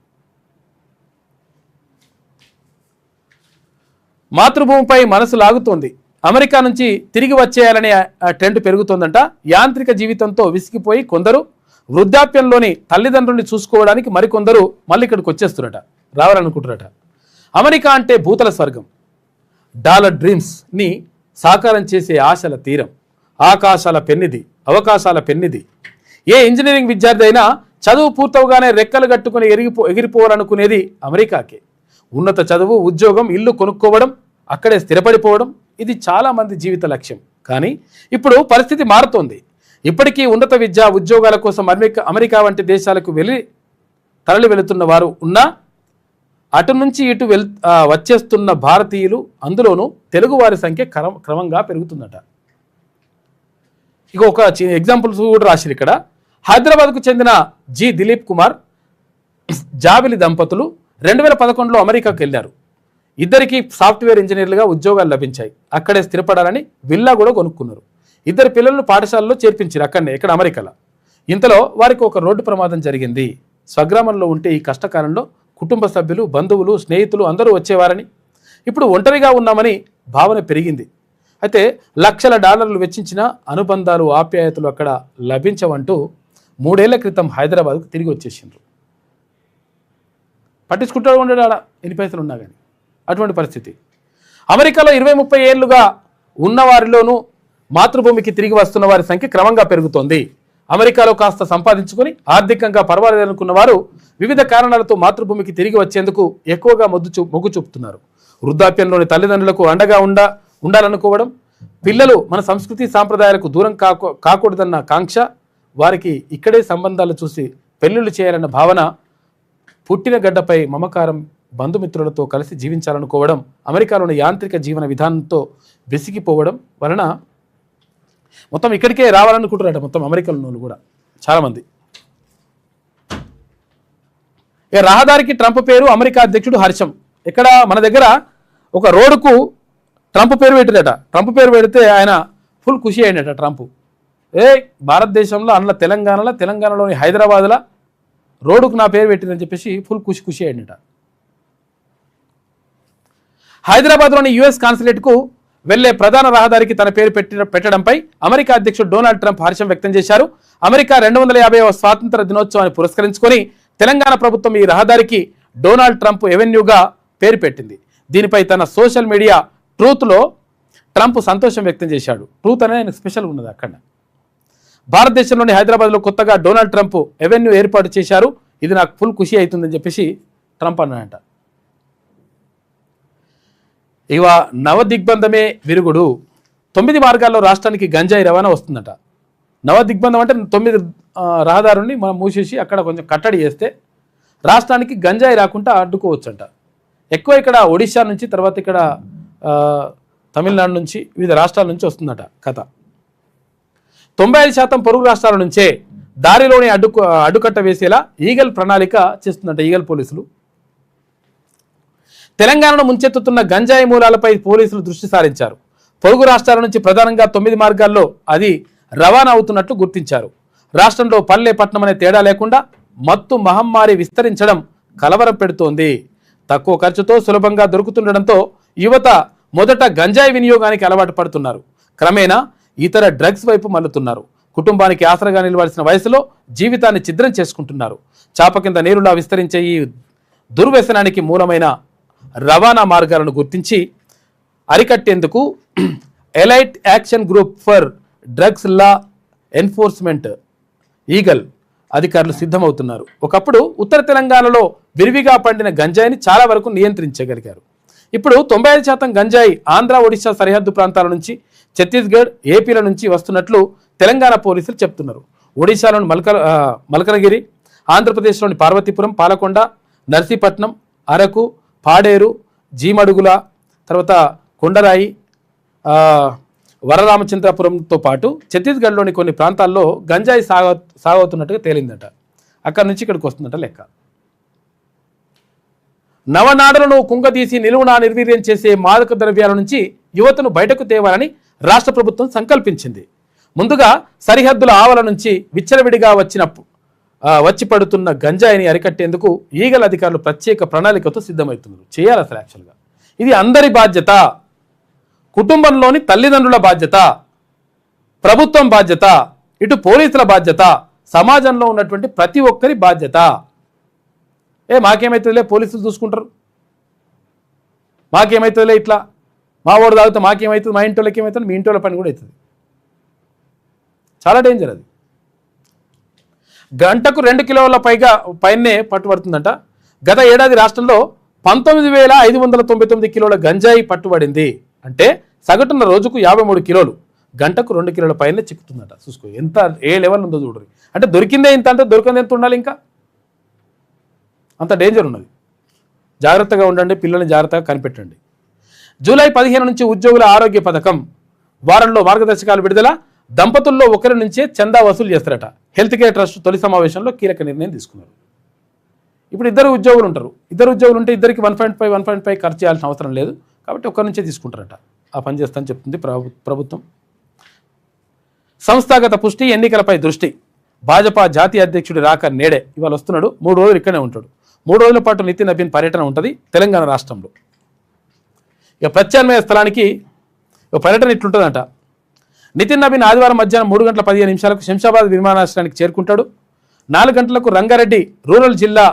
మాతృభూమిపై మనసు లాగుతోంది. అమెరికా నుంచి తిరిగి వచ్చేయాలనే ట్రెండ్ పెరుగుతోందంట. యాంత్రిక జీవితంతో విసిగిపోయి కొందరు వృద్ధాప్యంలోని తల్లిదండ్రుల్ని చూసుకోవడానికి మరికొందరు మళ్ళీ ఇక్కడికి వచ్చేస్తున్నట, రావాలనుకుంటున్నట. అమెరికా అంటే భూతల స్వర్గం, డాలర్ డ్రీమ్స్ని సాకారం చేసే ఆశల తీరం, ఆకాశాల పెన్నిది, అవకాశాల పెన్నిది. ఏ ఇంజనీరింగ్ విద్యార్థి అయినా చదువు పూర్తవగానే రెక్కలు కట్టుకుని ఎగిరిపోవాలనుకునేది అమెరికాకే. ఉన్నత చదువు, ఉద్యోగం, ఇల్లు కొనుక్కోవడం, అక్కడే స్థిరపడిపోవడం, ఇది చాలామంది జీవిత లక్ష్యం. కానీ ఇప్పుడు పరిస్థితి మారుతోంది. ఇప్పటికీ ఉన్నత విద్య, ఉద్యోగాల కోసం అమెరికా వంటి దేశాలకు తరలి వెళుతున్న వారు ఉన్నా అటు నుంచి ఇటు వచ్చేస్తున్న భారతీయులు, అందులోనూ తెలుగు వారి సంఖ్య క్రమంగా పెరుగుతుందట. ఇక ఒక ఎగ్జాంపుల్స్ కూడా రాశారు ఇక్కడ. హైదరాబాద్కు చెందిన జి దిలీప్ కుమార్, జాబిలి దంపతులు 2011లో అమెరికాకు వెళ్ళారు. ఇద్దరికి సాఫ్ట్వేర్ ఇంజనీర్లుగా ఉద్యోగాలు లభించాయి. అక్కడే స్థిరపడాలని విల్లా కూడా కొనుక్కున్నారు. ఇద్దరు పిల్లలను పాఠశాలలో చేర్పించారు అక్కడనే, ఇక్కడ అమెరికాలో. ఇంతలో వారికి ఒక రోడ్డు ప్రమాదం జరిగింది. స్వగ్రామంలో ఉంటే ఈ కష్టకాలంలో కుటుంబ సభ్యులు, బంధువులు, స్నేహితులు అందరూ వచ్చేవారని, ఇప్పుడు ఒంటరిగా ఉన్నామని భావన పెరిగింది. అయితే లక్షల డాలర్లు వెచ్చించిన అనుబంధాలు, ఆప్యాయతలు అక్కడ లభించవంటూ 3 ఏళ్ల క్రితం హైదరాబాద్కు తిరిగి వచ్చేసిండ్రు. పట్టించుకుంటాడు ఉండడు ఆడ ఎన్ని పైసలు ఉన్నా కానీ, అటువంటి పరిస్థితి. అమెరికాలో 20-30 ఏళ్లుగా ఉన్నవారిలోనూ మాతృభూమికి తిరిగి వస్తున్న వారి సంఖ్య క్రమంగా పెరుగుతోంది. అమెరికాలో కాస్త సంపాదించుకొని ఆర్థికంగా పర్వాలేదనుకున్న వారు వివిధ కారణాలతో మాతృభూమికి తిరిగి వచ్చేందుకు ఎక్కువగా మొగ్గు చూపుతున్నారు. వృద్ధాప్యంలోని తల్లిదండ్రులకు అండగా ఉండాలనుకోవడం, పిల్లలు మన సంస్కృతి సాంప్రదాయాలకు దూరం కాకూడదన్న కాంక్ష, వారికి ఇక్కడే సంబంధాలు చూసి పెళ్లిళ్ళు చేయాలన్న భావన, పుట్టిన గడ్డపై మమకారం, బంధుమిత్రులతో కలిసి జీవించాలనుకోవడం, అమెరికాలోని యాంత్రిక జీవన విధానంతో బెసిగిపోవడం వలన మొత్తం ఇక్కడికే రావాలనుకుంటున్నారట మొత్తం అమెరికాలో కూడా చాలామంది. ఇక రహదారికి ట్రంప్ పేరు అమెరికా అధ్యక్షుడు హర్షం. ఇక్కడ మన దగ్గర ఒక రోడ్డుకు ట్రంప్ పేరు పెట్టిరట. ట్రంప్ పేరు పెడితే ఆయన ఫుల్ ఖుషి అయ్యాడట ట్రంప్. భారతదేశంలో అందులో తెలంగాణలోని హైదరాబాద్లో రోడ్డుకు నా పేరు పెట్టిందని చెప్పేసి ఫుల్ ఖుషి అయ్యాడట. హైదరాబాద్లోని యుఎస్ కాన్సులేట్కు వెళ్లే ప్రధాన రహదారికి తన పేరు పెట్టడంపై అమెరికా అధ్యక్షుడు డొనాల్డ్ ట్రంప్ హర్షం వ్యక్తం చేశారు. అమెరికా 250వ స్వాతంత్ర దినోత్సవాన్ని పురస్కరించుకొని తెలంగాణ ప్రభుత్వం ఈ రహదారికి డొనాల్డ్ ట్రంప్ ఎవెన్యూగా పేరు పెట్టింది. దీనిపై తన సోషల్ మీడియా ట్రూత్లో ట్రంప్ సంతోషం వ్యక్తం చేశాడు. ట్రూత్ అనేది ఆయన స్పెషల్గా ఉన్నది అక్కడ. భారతదేశంలోని హైదరాబాద్లో కొత్తగా డొనాల్డ్ ట్రంప్ ఎవెన్యూ ఏర్పాటు చేశారు, ఇది నాకు ఫుల్ ఖుషి అవుతుందని చెప్పేసి ట్రంప్ అన్నాడంట. ఇవ నవదిగ్బంధమే విరుగుడు. 9 మార్గాల్లో రాష్ట్రానికి గంజాయి రవాణా వస్తుందట. నవదిగ్బంధం అంటే 9 రహదారుల్ని మనం మూసేసి అక్కడ కొంచెం కట్టడి చేస్తే రాష్ట్రానికి గంజాయి రాకుండా అడ్డుకోవచ్చంట. ఎక్కువ ఇక్కడ ఒడిశా నుంచి, తర్వాత ఇక్కడ తమిళనాడు నుంచి, వివిధ రాష్ట్రాల నుంచి వస్తుందట కథ. 95% పొరుగు రాష్ట్రాల నుంచే దారిలోని అడ్డుకట్ట వేసేలా ఈగల్ ప్రణాళిక చేస్తుందట ఈగల్ పోలీసులు. తెలంగాణను ముంచెత్తుతున్న గంజాయి మూలాలపై పోలీసులు దృష్టి సారించారు. పొరుగు రాష్ట్రాల నుంచి ప్రధానంగా 9 మార్గాల్లో అది రవాణా అవుతున్నట్లు గుర్తించారు. రాష్ట్రంలో పల్లె పట్టణం అనే తేడా లేకుండా మత్తు మహమ్మారి విస్తరించడం కలవరం పెడుతోంది. తక్కువ ఖర్చుతో సులభంగా దొరుకుతుండడంతో యువత మొదట గంజాయి వినియోగానికి అలవాటు పడుతున్నారు. క్రమేణా ఇతర డ్రగ్స్ వైపు మళ్లుతున్నారు. కుటుంబానికి ఆసరగా నిలవాల్సిన వయసులో జీవితాన్ని ఛిద్రం చేసుకుంటున్నారు. చాప కింద నీరులా విస్తరించే ఈ దుర్వ్యసనానికి మూలమైన రవాణా మార్గాలను గుర్తించి అరికట్టేందుకు elite action group for drugs law enforcement eagle అధికారులు సిద్ధమవుతున్నారు. ఒకప్పుడు ఉత్తర తెలంగాణలో విరివిగా పండిన గంజాయిని చాలా వరకు నియంత్రించగలిగారు. ఇప్పుడు 95% గంజాయి ఆంధ్ర ఒడిశా సరిహద్దు ప్రాంతాల నుంచి, ఛత్తీస్గఢ్ ఏపీల నుంచి వస్తున్నట్లు తెలంగాణ పోలీసులు చెప్తున్నారు. ఒడిశాలోని మల్కనగిరి, ఆంధ్రప్రదేశ్లోని పార్వతీపురం, పాలకొండ, నర్సీపట్నం, అరకు, పాడేరు, జీమడుగుల, తర్వాత కొండరాయి, వరరామచంద్రపురంతో పాటు ఛత్తీస్గఢ్లోని కొన్ని ప్రాంతాల్లో గంజాయి సాగవుతున్నట్టుగా తేలిందట. అక్కడి నుంచి ఇక్కడికి వస్తుందట లెక్క. నవనాడులను కుంగదీసి నిలువునా నిర్వీర్యం చేసే మాదక ద్రవ్యాల నుంచి యువతను బయటకు తేవాలని రాష్ట్ర ప్రభుత్వం సంకల్పించింది. ముందుగా సరిహద్దుల ఆవల నుంచి విచ్చలవిడిగా వచ్చి పడుతున్న గంజాయిని అరికట్టేందుకు ఈగల అధికారులు ప్రత్యేక ప్రణాళికతో సిద్ధమవుతున్నారు. చేయాలి అసలు యాక్చువల్గా. ఇది అందరి బాధ్యత, కుటుంబంలోని తల్లిదండ్రుల బాధ్యత, ప్రభుత్వం బాధ్యత, ఇటు పోలీసుల బాధ్యత, సమాజంలో ఉన్నటువంటి ప్రతి ఒక్కరి బాధ్యత. మాకేమవుతుందిలే, పోలీసులు చూసుకుంటారు, మాకేమవుతుందిలే, ఇట్లా మా ఓడు తాగితే మాకేమవుతుంది, మా ఇంటోళ్ళకి ఏమవుతుంది, మీ ఇంటోళ్ళ పని కూడా అవుతుంది. చాలా డేంజర్ అది. గంటకు 2 కిలోల పైనే పట్టుబడుతుందంట. గత ఏడాది రాష్ట్రంలో 19,599 కిలోల గంజాయి పట్టుబడింది. అంటే సగటున రోజుకు 53 కిలోలు, గంటకు 2 కిలోల పైనే చిక్కుతుందట. చూసుకో ఎంత ఏ లెవెల్ ఉందో చూడరు. అంటే దొరికిందే ఇంత, అంటే దొరికింది ఎంత ఉండాలి, ఇంకా అంత డేంజర్ ఉన్నది. జాగ్రత్తగా ఉండండి, పిల్లల్ని జాగ్రత్తగా కనిపెట్టండి. జూలై 15 నుంచి ఉద్యోగుల ఆరోగ్య పథకం, వారంలో మార్గదర్శకాలు విడుదల. దంపతుల్లో ఒకరి నుంచే చందా వసూలు చేస్తారట. హెల్త్ కేర్ ట్రస్ట్ తొలి సమావేశంలో కీలక నిర్ణయం తీసుకున్నారు. ఇప్పుడు ఇద్దరు ఉద్యోగులు ఉంటారు, ఉంటే ఇద్దరికి 1.5 ఖర్చు చేయాల్సిన అవసరం లేదు, కాబట్టి ఒకరి నుంచే తీసుకుంటారట. ఆ పని చేస్తానని చెప్తుంది ప్రభుత్వం. సంస్థాగత పుష్టి, ఎన్నికలపై దృష్టి. భాజపా జాతీయ అధ్యక్షుడి రాక నేడే, ఇవాళ వస్తున్నాడు, 3 రోజులు ఇక్కడే ఉంటాడు. 3 రోజుల పాటు నితిన్ నబీన్ పర్యటన ఉంటుంది తెలంగాణ రాష్ట్రంలో. ఇక ప్రత్యామ్నాయ స్థలానికి పర్యటన ఇట్లుంటుందంట. నితిన్ నబీన్ ఆదివారం మధ్యాహ్నం 3:15 శంషాబాద్ విమానాశ్రయానికి చేరుకుంటాడు. 4 గంటలకు రంగారెడ్డి రూరల్ జిల్లా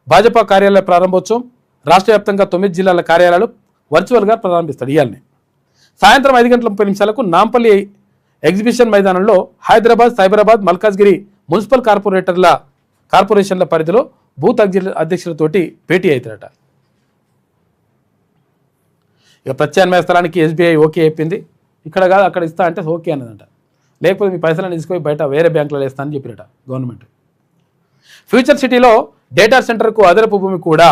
భాజపా కార్యాలయ ప్రారంభోత్సవం. రాష్ట్ర వ్యాప్తంగా 9 జిల్లాల కార్యాలయాలు వర్చువల్గా ప్రారంభిస్తాడు. ఇవాళనే సాయంత్రం 5:30 నాంపల్లి ఎగ్జిబిషన్ మైదానంలో హైదరాబాద్, సైబరాబాద్, మల్కాజ్గిరి మున్సిపల్ కార్పొరేషన్ల పరిధిలో బూత్ అధ్యక్షులతోటి భేటీ అవుతారట. ఇక ప్రత్యామ్నాయ స్థలానికి SBI ఓకే చెప్పింది. ఇక్కడ కాదు అక్కడ ఇస్తా అంటే ఓకే అన్నదంట. లేకపోతే మీ పైసలను తీసుకొని బయట వేరే బ్యాంకులో వేస్తా అని చెప్పిరట గవర్నమెంట్. ఫ్యూచర్ సిటీలో డేటా సెంటర్కు అదనపు భూమి కూడా.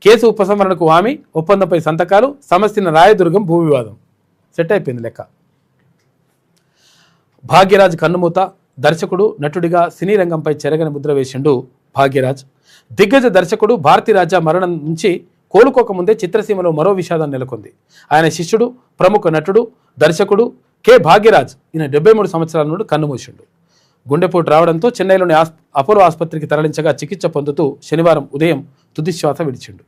కేసు ఉపసంహరణకు హామీ, ఒప్పందంపై సంతకాలు. సమస్యన రాయదుర్గం భూ వివాదం సెట్ అయిపోయింది లెక్క. భాగ్యరాజ్ కన్నుమూత. దర్శకుడు, నటుడిగా సినీ రంగంపై చెరగని ముద్ర వేసిండు భాగ్యరాజ్. దిగ్గజ దర్శకుడు భారతీరాజా మరణం నుంచి కోలుకోకముందే చిత్రసీమలో మరో విషాదం నెలకొంది. ఆయన శిష్యుడు, ప్రముఖ నటుడు, దర్శకుడు కె భాగ్యరాజ్ ఈయన 73 సంవత్సరాల నుండి కన్నుమూసిండు. గుండెపోటు రావడంతో చెన్నైలోని అపోలో ఆసుపత్రికి తరలించగా చికిత్స పొందుతూ శనివారం ఉదయం తుదిశ్వాస విడిచిండు.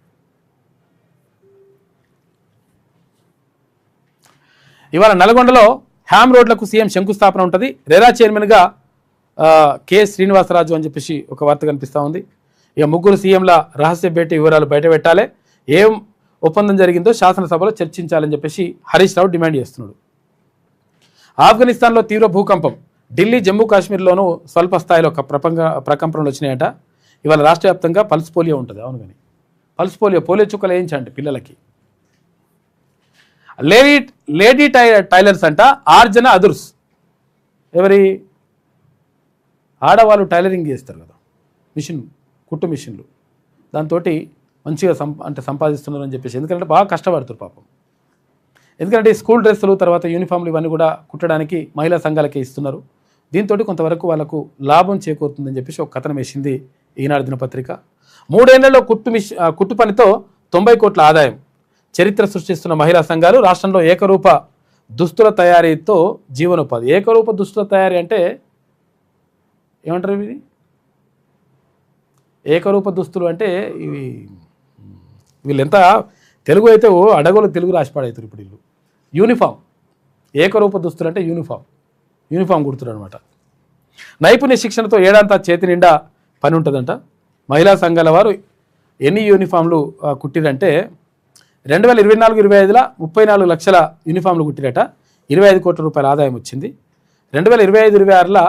ఇవాళ నల్గొండలో హ్యామ్ రోడ్లకు సీఎం శంకుస్థాపన ఉంటుంది. రెరా చైర్మన్గా కె శ్రీనివాసరాజు అని చెప్పేసి ఒక వార్త కనిపిస్తూ ఉంది. ఇక 3 సీఎంల రహస్య భేటీ వివరాలు బయట పెట్టాలి, ఏం ఒప్పందం జరిగిందో శాసనసభలో చర్చించాలని చెప్పేసి హరీష్ రావు డిమాండ్ చేస్తున్నాడు. ఆఫ్ఘనిస్తాన్లో తీవ్ర భూకంపం. ఢిల్లీ, జమ్మూ కాశ్మీర్లోనూ స్వల్ప స్థాయిలో ప్రకంపనలు వచ్చినాయట. ఇవాళ రాష్ట్ర వ్యాప్తంగా పల్స్ పోలియో ఉంటుంది. అవును, కానీ పల్స్ పోలియో చుక్కలు వేయించండి పిల్లలకి. లేడీ టైలర్స్ అంట ఆర్జన అదుర్స్. ఎవరి ఆడవాళ్ళు టైలరింగ్ చేస్తారు కదా, కుట్టు మిషన్లు, దాంతో మంచిగా సంపాదిస్తున్నారని చెప్పేసి. ఎందుకంటే బాగా కష్టపడుతారు పాపం. ఎందుకంటే స్కూల్ డ్రెస్సులు, తర్వాత యూనిఫామ్లు ఇవన్నీ కూడా కుట్టడానికి మహిళా సంఘాలకే ఇస్తున్నారు. దీంతో కొంతవరకు వాళ్ళకు లాభం చేకూరుతుందని చెప్పేసి ఒక కథనం వేసింది ఈనాడు దినపత్రిక. 3 ఏళ్లలో కుట్టు పనితో 90 కోట్ల ఆదాయం. చరిత్ర సృష్టిస్తున్న మహిళా సంఘాలు. రాష్ట్రంలో ఏకరూప దుస్తుల తయారీతో జీవనోపాధి. ఏకరూప దుస్తుల తయారీ అంటే ఏమంటారు ఇది? ఏకరూప దుస్తులు అంటే వీళ్ళెంత తెలుగు అయితే అడగోలు తెలుగు రాసిపాడవుతారు. ఇప్పుడు వీళ్ళు యూనిఫామ్, ఏకరూప దుస్తులు అంటే యూనిఫామ్ కుడుతున్నారు అనమాట. నైపుణ్య శిక్షణతో ఏడాంతా చేతి నిండా పని ఉంటుందంట. మహిళా సంఘాల వారు ఎన్ని యూనిఫామ్లు కుట్టిరంటే 2024-25లో 34 లక్షల యూనిఫామ్లు కుట్టిరట. 25 కోట్ల రూపాయల ఆదాయం వచ్చింది. 2025-26లో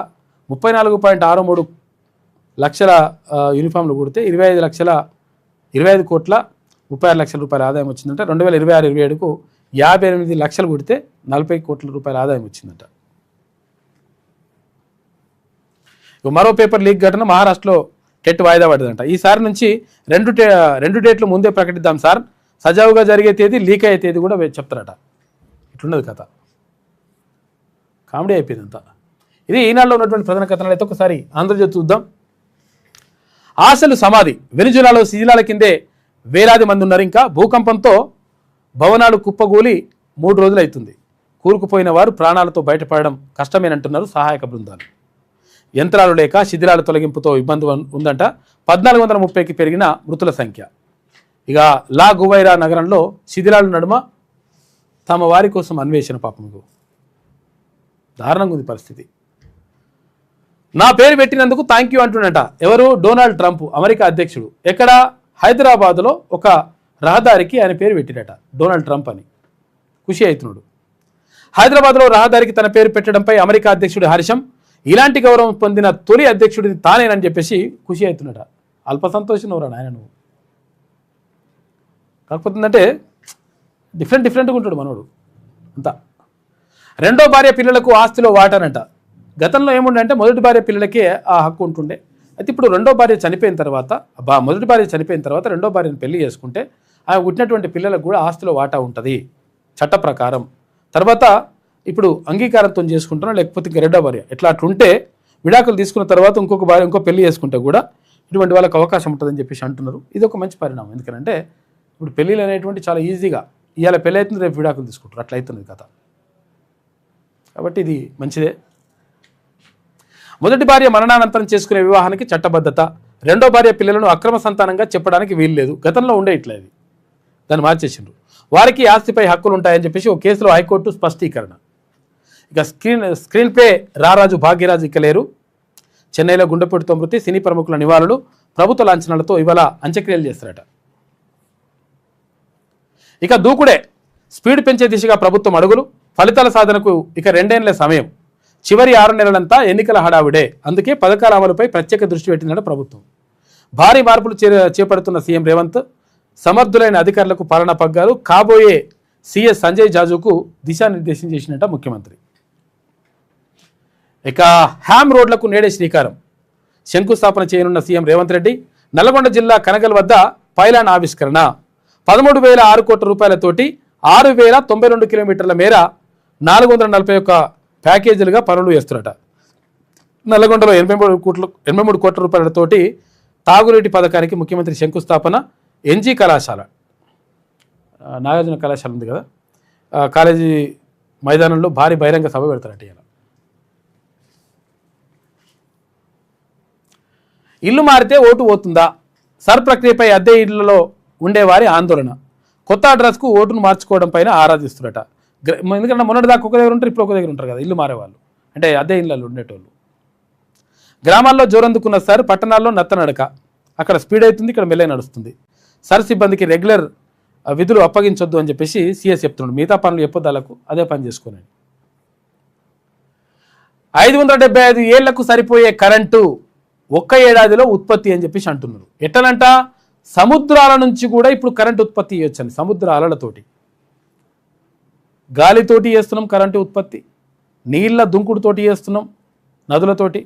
34.63 లక్షల యూనిఫామ్లు కుడితే 25 కోట్ల 36 లక్షల రూపాయల ఆదాయం వచ్చిందంట. 2026-27కు 58 లక్షలు కొడితే 40 కోట్ల రూపాయల ఆదాయం వచ్చిందంట. మరో పేపర్ లీక్ ఘటన, మహారాష్ట్రలో టెట్ వాయిదా పడ్డదంట. ఈసారి నుంచి రెండు డేట్లు ముందే ప్రకటిద్దాం సార్, సజావుగా జరిగే తేదీ, లీక్ అయ్యే తేదీ కూడా చెప్తారట. ఇట్లున్నది కథ. కామెడీ అయిపోయిందంతా. ఇది ఈనాడులో ఉన్నటువంటి ప్రధాన కథనాలు అయితే ఒకసారి ఆంధ్రజ్యోతి చూద్దాం. ఆశలు సమాధి, వెనిజులాలో శిథిలాల కిందే వేలాది మంది ఉన్నారు. ఇంకా భూకంపంతో భవనాలు కుప్పగూలి 3 రోజులు అవుతుంది. కూరుకుపోయిన వారు ప్రాణాలతో బయటపడడం కష్టమేనంటున్నారు సహాయక బృందాలు. యంత్రాలు లేక శిథిలాల తొలగింపుతో ఇబ్బంది ఉందంట. 1430కి పెరిగిన మృతుల సంఖ్య. ఇక లా గువైరా నగరంలో శిథిలాల నడుమ తమ వారి కోసం అన్వేషణ. పాపముకు దారుణంగా ఉంది పరిస్థితి. నా పేరు పెట్టినందుకు థ్యాంక్ యూ అంటున్నట. ఎవరు? డొనాల్డ్ ట్రంప్, అమెరికా అధ్యక్షుడు. ఎక్కడ? హైదరాబాద్లో ఒక రహదారికి ఆయన పేరు పెట్టినట, డొనాల్డ్ ట్రంప్ అని. ఖుషి అవుతున్నాడు. హైదరాబాద్లో రహదారికి తన పేరు పెట్టడంపై అమెరికా అధ్యక్షుడి హర్షం. ఇలాంటి గౌరవం పొందిన తొలి అధ్యక్షుడిని తానేనని చెప్పేసి ఖుషి అవుతున్నట. అల్ప సంతోషం ఎవరా నాయన నువ్వు. కాకపోతే అంటే డిఫరెంట్గా ఉంటాడు మనోడు అంతా. రెండో భార్య పిల్లలకు ఆస్తిలో వాటానంట. గతంలో ఏముండే మొదటి భార్య పిల్లలకే ఆ హక్కు ఉంటుండే. అయితే ఇప్పుడు రెండో భార్య చనిపోయిన తర్వాత, మొదటి భార్య చనిపోయిన తర్వాత రెండో భార్యను పెళ్లి చేసుకుంటే ఆమె పుట్టినటువంటి పిల్లలకు కూడా ఆస్తిలో వాటా ఉంటుంది చట్ట ప్రకారం. తర్వాత ఇప్పుడు అంగీకారంతో చేసుకుంటున్నా, లేకపోతే ఇంకా రెండో భార్య ఎట్లా అట్లుంటే విడాకులు తీసుకున్న తర్వాత ఇంకొక భార్య ఇంకో పెళ్లి చేసుకుంటే కూడా ఇటువంటి వాళ్ళకి అవకాశం ఉంటుందని చెప్పేసి అంటున్నారు. ఇది ఒక మంచి పరిణామం. ఎందుకంటే ఇప్పుడు పెళ్ళిళ్ళు అనేటువంటి చాలా ఈజీగా ఇవాళ పెళ్ళి అవుతుంది, రేపు విడాకులు తీసుకుంటారు, అట్లా అవుతుంది కథ. కాబట్టి ఇది మంచిదే. మొదటి భార్య మరణానంతరం చేసుకునే వివాహానికి చట్టబద్ధత. రెండో భార్య పిల్లలను అక్రమ సంతానంగా చెప్పడానికి వీలు లేదు. గతంలో ఉండే ఇట్లా ఇది, దాన్ని మార్చేసిండ్రు. వారికి ఆస్తిపై హక్కులు ఉంటాయని చెప్పేసి ఒక కేసులో హైకోర్టు స్పష్టీకరణ. ఇక స్క్రీన్ ప్లే రారాజు భాగ్యరాజు ఇక లేరు. చెన్నైలో గుండెపోటుతో మృతి, సినీ ప్రముఖుల నివాళులు, ప్రభుత్వ లాంఛనాలతో ఇవాళ అంత్యక్రియలు చేస్తారట. ఇక దూకుడే, స్పీడ్ పెంచే దిశగా ప్రభుత్వం అడుగులు, ఫలితాల సాధనకు ఇక 2 ఏళ్ల సమయం. చివరి 6 నెలలంతా ఎన్నికల హడావుడే. అందుకే పథకాల అమలుపై ప్రత్యేక దృష్టి పెట్టిందట ప్రభుత్వం. భారీ మార్పులు చేపడుతున్న సీఎం రేవంత్, సమర్థులైన అధికారులకు పాలనా పగ్గాలు, కాబోయే సీఎస్ సంజయ్ జాజుకు దిశానిర్దేశం చేసినట్ట ముఖ్యమంత్రి. ఇక హ్యామ్ రోడ్లకు నేడే శ్రీకారం. శంకుస్థాపన చేయనున్న సీఎం రేవంత్ రెడ్డి. నల్గొండ జిల్లా కనగల్ వద్ద పైలాన్ ఆవిష్కరణ. 13,006 కోట్ల రూపాయలతోటి 6,092 కిలోమీటర్ల మేర 441 ప్యాకేజీలుగా పనులు చేస్తున్నట. నల్గొండలో 83 కోట్ల రూపాయలతోటి తాగునీటి పథకానికి ముఖ్యమంత్రి శంకుస్థాపన. ఎన్జీ కళాశాల, నాగార్జున కళాశాల ఉంది కదా, కాలేజీ మైదానంలో భారీ బహిరంగ సభ పెడతారట. ఇలా ఇల్లు మారితే ఓటు పోతుందా? సర్ ప్రక్రియపై అద్దె ఇళ్లలో ఉండేవారి ఆందోళన. కొత్త అడ్రస్కు ఓటును మార్చుకోవడం పైన ఆరాధిస్తున్నట. ఎందుకంటే మొన్నటి దాకా ఒక దగ్గర ఉంటారు, ఇప్పుడు ఒక దగ్గర ఉంటారు కదా ఇల్లు మారేవాళ్ళు, అంటే అద్దె ఇళ్ళలో ఉండేటోళ్ళు. గ్రామాల్లో జోరందుకున్న సార్, పట్టణాల్లో నత్తనడక. అక్కడ స్పీడ్ అవుతుంది, ఇక్కడ మెల్లగా నడుస్తుంది. సర్ సిబ్బందికి రెగ్యులర్ విధులు అప్పగించొద్దు అని చెప్పేసి సీఎస్ చెప్తున్నాడు. మిగతా పనులు చెప్పొద్దాలకు అదే పని చేసుకోనండి. 575 ఏళ్లకు సరిపోయే కరెంటు ఒక్క ఏడాదిలో ఉత్పత్తి అని చెప్పేసి అంటున్నారు. ఎట్లనంట, సముద్రాల నుంచి కూడా ఇప్పుడు కరెంటు ఉత్పత్తి చేయొచ్చండి. సముద్ర అలలతోటి, గాలితోటి చేస్తున్నాం కరెంటు ఉత్పత్తి, నీళ్ళ దుంకుడుతోటి చేస్తున్నాం, నదులతోటి.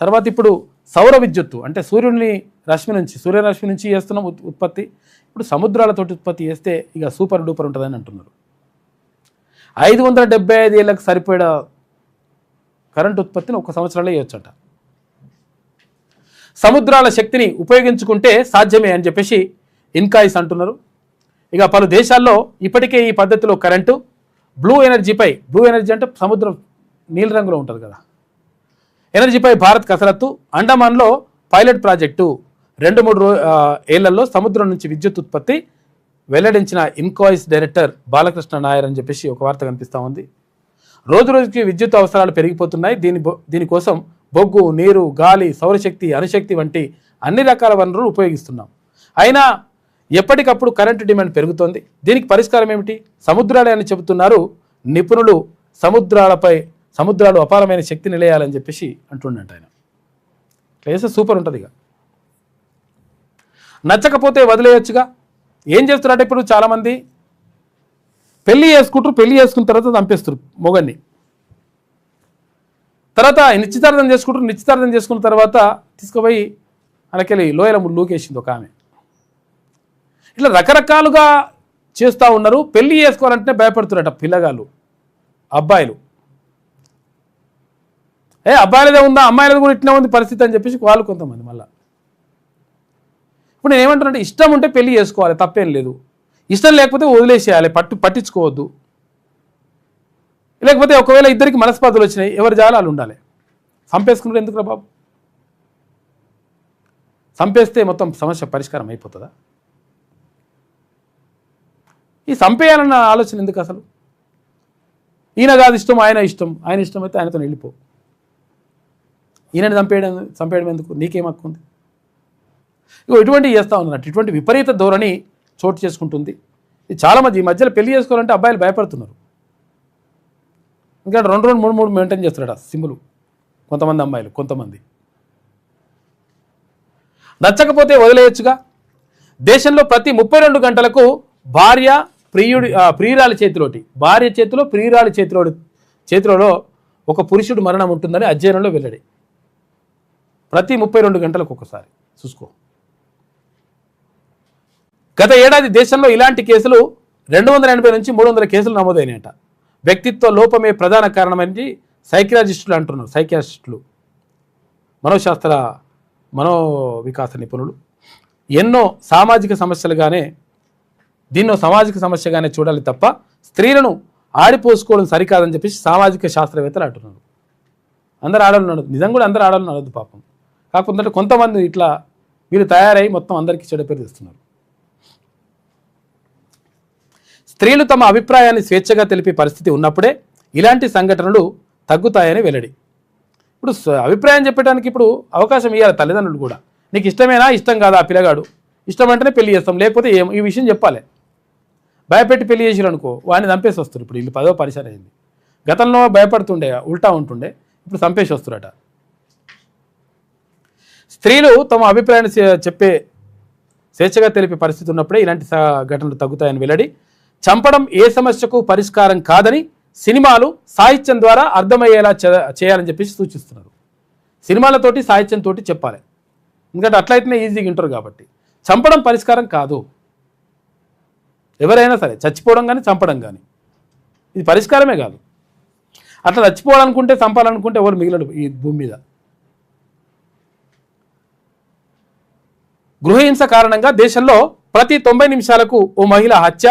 తర్వాత ఇప్పుడు సౌర విద్యుత్తు, అంటే సూర్యరశ్మి నుంచి చేస్తున్నాం ఉత్పత్తి. ఇప్పుడు సముద్రాలతోటి ఉత్పత్తి చేస్తే ఇక సూపర్ డూపర్ ఉంటుందని అంటున్నారు. 575 ఏళ్ళకు సరిపోయే కరెంటు ఉత్పత్తిని 1 సంవత్సరంలో చేయొచ్చట. సముద్రాల శక్తిని ఉపయోగించుకుంటే సాధ్యమే అని చెప్పేసి ఇన్కాయిస్ అంటున్నారు. ఇక పలు దేశాల్లో ఇప్పటికే ఈ పద్ధతిలో కరెంటు, బ్లూ ఎనర్జీ అంటే సముద్రం నీల రంగులో ఉంటుంది కదా, ఎనర్జీపై భారత్ కసరత్తు. అండమాన్లో పైలట్ ప్రాజెక్టు. 2-3 ఏళ్లలో సముద్రం నుంచి విద్యుత్ ఉత్పత్తి వెల్లడించిన ఇన్కాయిస్ డైరెక్టర్ బాలకృష్ణ నాయర్ అని చెప్పేసి ఒక వార్త కనిపిస్తూ ఉంది. రోజుకి విద్యుత్ అవసరాలు పెరిగిపోతున్నాయి. దీనికోసం బొగ్గు, నీరు, గాలి, సౌరశక్తి, అణుశక్తి వంటి అన్ని రకాల వనరులు ఉపయోగిస్తున్నాం. అయినా ఎప్పటికప్పుడు కరెంటు డిమాండ్ పెరుగుతోంది. దీనికి పరిష్కారం ఏమిటి? సముద్రాలే అని చెబుతున్నారు నిపుణులు. సముద్రాలు అపారమైన శక్తి నిలయాలని చెప్పేసి అంటున్నట్టు ఆయన. ప్లేస్ సూపర్ ఉంటుంది. ఇక నచ్చకపోతే వదిలేయొచ్చుగా. ఏం చేస్తున్నారంటే ఇప్పుడు చాలామంది పెళ్లి చేసుకున్న తర్వాత చంపేస్తారు మొగన్ని. తర్వాత నిశ్చితార్థం చేసుకున్న తర్వాత తీసుకుపోయి అనకెళ్ళి లోయల లూకేసింది ఒక ఆమె. ఇట్లా రకరకాలుగా చేస్తూ ఉన్నారు. పెళ్లి చేసుకోవాలంటే భయపడుతున్నారట పిల్లగాళ్ళు, అబ్బాయిలు. అబ్బాయిలదే ఉందా, అమ్మాయిలది కూడా ఇట్లా ఉంది పరిస్థితి అని చెప్పేసి వాళ్ళు కొంతమంది. మళ్ళీ ఇప్పుడు నేను ఏమంటున్నానంటే ఇష్టం ఉంటే పెళ్లి చేసుకోవాలి, తప్పేం లేదు. ఇష్టం లేకపోతే వదిలేసేయాలి, పట్టించుకోవద్దు. లేకపోతే ఒకవేళ ఇద్దరికి మనస్పాతులు వచ్చినాయి, ఎవరి జాలాలు ఉండాలి. చంపేసుకున్నారు ఎందుకురా బాబు? చంపేస్తే మొత్తం సమస్య పరిష్కారం అయిపోతుందా? ఈ చంపేయాలన్న ఆలోచన ఎందుకు అసలు? ఈయన కాదు ఇష్టం, ఆయన ఇష్టం అయితే ఆయనతో వెళ్ళిపో. ఈయనని చంపేయడం ఎందుకు? నీకేం హక్కు ఉంది? ఇగో ఇటువంటివి చేస్తూ ఉన్నట్టు ఇటువంటి విపరీత ధోరణి చోటు చేసుకుంటుంది. ఇది చాలామంది ఈ మధ్యలో పెళ్లి చేసుకోవాలంటే అబ్బాయిలు భయపడుతున్నారు. ఇంకా 2 3 మెయింటైన్ చేస్తున్నాడు సింబులు కొంతమంది అమ్మాయిలు. కొంతమంది నచ్చకపోతే వదిలేయచ్చుగా. దేశంలో ప్రతి 32 గంటలకు భార్య ప్రియురాలి చేతిలో ఒక పురుషుడు మరణం ఉంటుందని అధ్యయనంలో వెల్లడి. ప్రతి 32 గంటలకు ఒకసారి చూసుకో. గత ఏడాది దేశంలో ఇలాంటి కేసులు 280 నుంచి 300 కేసులు నమోదైనాయట. వ్యక్తిత్వ లోపమే ప్రధాన కారణమని సైకియాట్రిస్టులు అంటున్నారు. సైకియాట్రిస్టులు, మనోవికాస నిపుణులు దీన్నో సామాజిక సమస్యగానే చూడాలి తప్ప స్త్రీలను ఆడిపోసుకోవడం సరికాదని చెప్పేసి సామాజిక శాస్త్రవేత్తలు అంటున్నారు. అందరు ఆడవాళ్ళు నడదు, నిజం కూడా అందరు ఆడవాళ్ళు నడదు పాపం. కాకపోతే కొంతమంది ఇట్లా వీళ్ళు తయారై మొత్తం అందరికీ చెడు పేరు తెస్తున్నారు. స్త్రీలు తమ అభిప్రాయాన్ని స్వేచ్ఛగా తెలిపే పరిస్థితి ఉన్నప్పుడే ఇలాంటి సంఘటనలు తగ్గుతాయని వెల్లడి. ఇప్పుడు అభిప్రాయం చెప్పడానికి ఇప్పుడు అవకాశం ఇవ్వాలి తల్లిదండ్రులు కూడా. నీకు ఇష్టమేనా, ఇష్టం కాదా, ఆ పిల్లగాడు ఇష్టం అంటేనే పెళ్లి చేస్తాం, లేకపోతే ఈ విషయం చెప్పాలి. భయపెట్టి పెళ్లి చేసిరు అనుకో, వాడిని చంపేసి వస్తారు. ఇప్పుడు వీళ్ళు 10వ పరిసర అయింది. గతంలో భయపడుతుండే, ఉల్టా ఉంటుండే, ఇప్పుడు చంపేసి వస్తురట. స్త్రీలు తమ అభిప్రాయాన్ని స్వేచ్ఛగా తెలిపే పరిస్థితి ఉన్నప్పుడే ఇలాంటి ఘటనలు తగ్గుతాయని వెల్లడి. చంపడం ఏ సమస్యకు పరిష్కారం కాదని సినిమాలు, సాహిత్యం ద్వారా అర్థమయ్యేలా చేయాలని చెప్పేసి సూచిస్తున్నారు. సినిమాలతోటి, సాహిత్యంతో చెప్పాలి. ఎందుకంటే అట్లయితేనే ఈజీగా వింటారు కాబట్టి. చంపడం పరిష్కారం కాదు. ఎవరైనా సరే చచ్చిపోవడం కానీ చంపడం కానీ ఇది పరిష్కారమే కాదు. అట్లా చచ్చిపోవాలనుకుంటే, చంపాలనుకుంటే ఎవరు మిగిలడు ఈ భూమి మీద. గృహహింస కారణంగా దేశంలో ప్రతి 90 నిమిషాలకు ఓ మహిళ హత్య.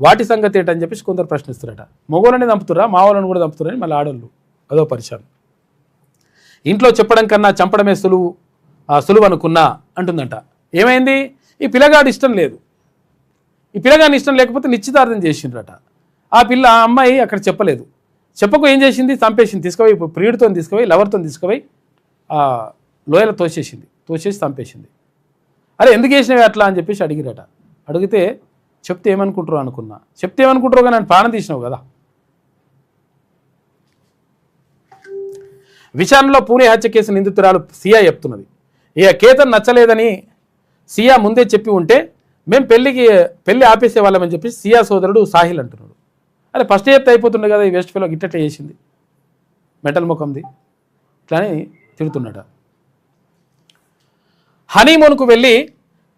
వాటి సంగతి ఏంటని చెప్పేసి కొందరు ప్రశ్నిస్తున్నారట. మగవాళ్ళని చంపుతురా, మావాళ్ళని కూడా చంపుతున్నారని మళ్ళీ ఆడళ్ళు అదో పరిచయం. ఇంట్లో చెప్పడం కన్నా చంపడమే సులువు అనుకున్నా అంటుందంట. ఏమైంది? ఈ పిల్లగాడు ఇష్టం లేదు. ఈ పిల్లగాడిని ఇష్టం లేకపోతే నిశ్చితార్థం చేసిండ్రట. ఆ అమ్మాయి అక్కడ చెప్పలేదు. చెప్పకు ఏం చేసింది? చంపేసింది. తీసుకుపోయి ప్రియుడితో తీసుకుపోయి, లవర్తో తీసుకుపోయి లోయలో తోసేసి చంపేసింది. అరే ఎందుకు చేసినవి అట్లా అని చెప్పేసి అడిగిరట. అడిగితే చెప్తే ఏమనుకుంటారో కానీ నేను ప్రాణం తీసినావు కదా. విచారణలో పూణే హత్య కేసు నిందితురాలు సియా చెప్తున్నది. ఇక కేతన్ నచ్చలేదని సియా ముందే చెప్పి ఉంటే మేము పెళ్లి ఆపేసే వాళ్ళమని చెప్పి సియా సోదరుడు సాహిల్ అంటున్నాడు. అరే ఫస్ట్ చెప్తే అయిపోతుండే కదా, ఈ వెస్ట్ ఫెలో గిట్టట్లే చేసింది, మెటల్ ముఖంది ఇట్లానే తిడుతున్నాడు. హనీమూన్కు వెళ్ళి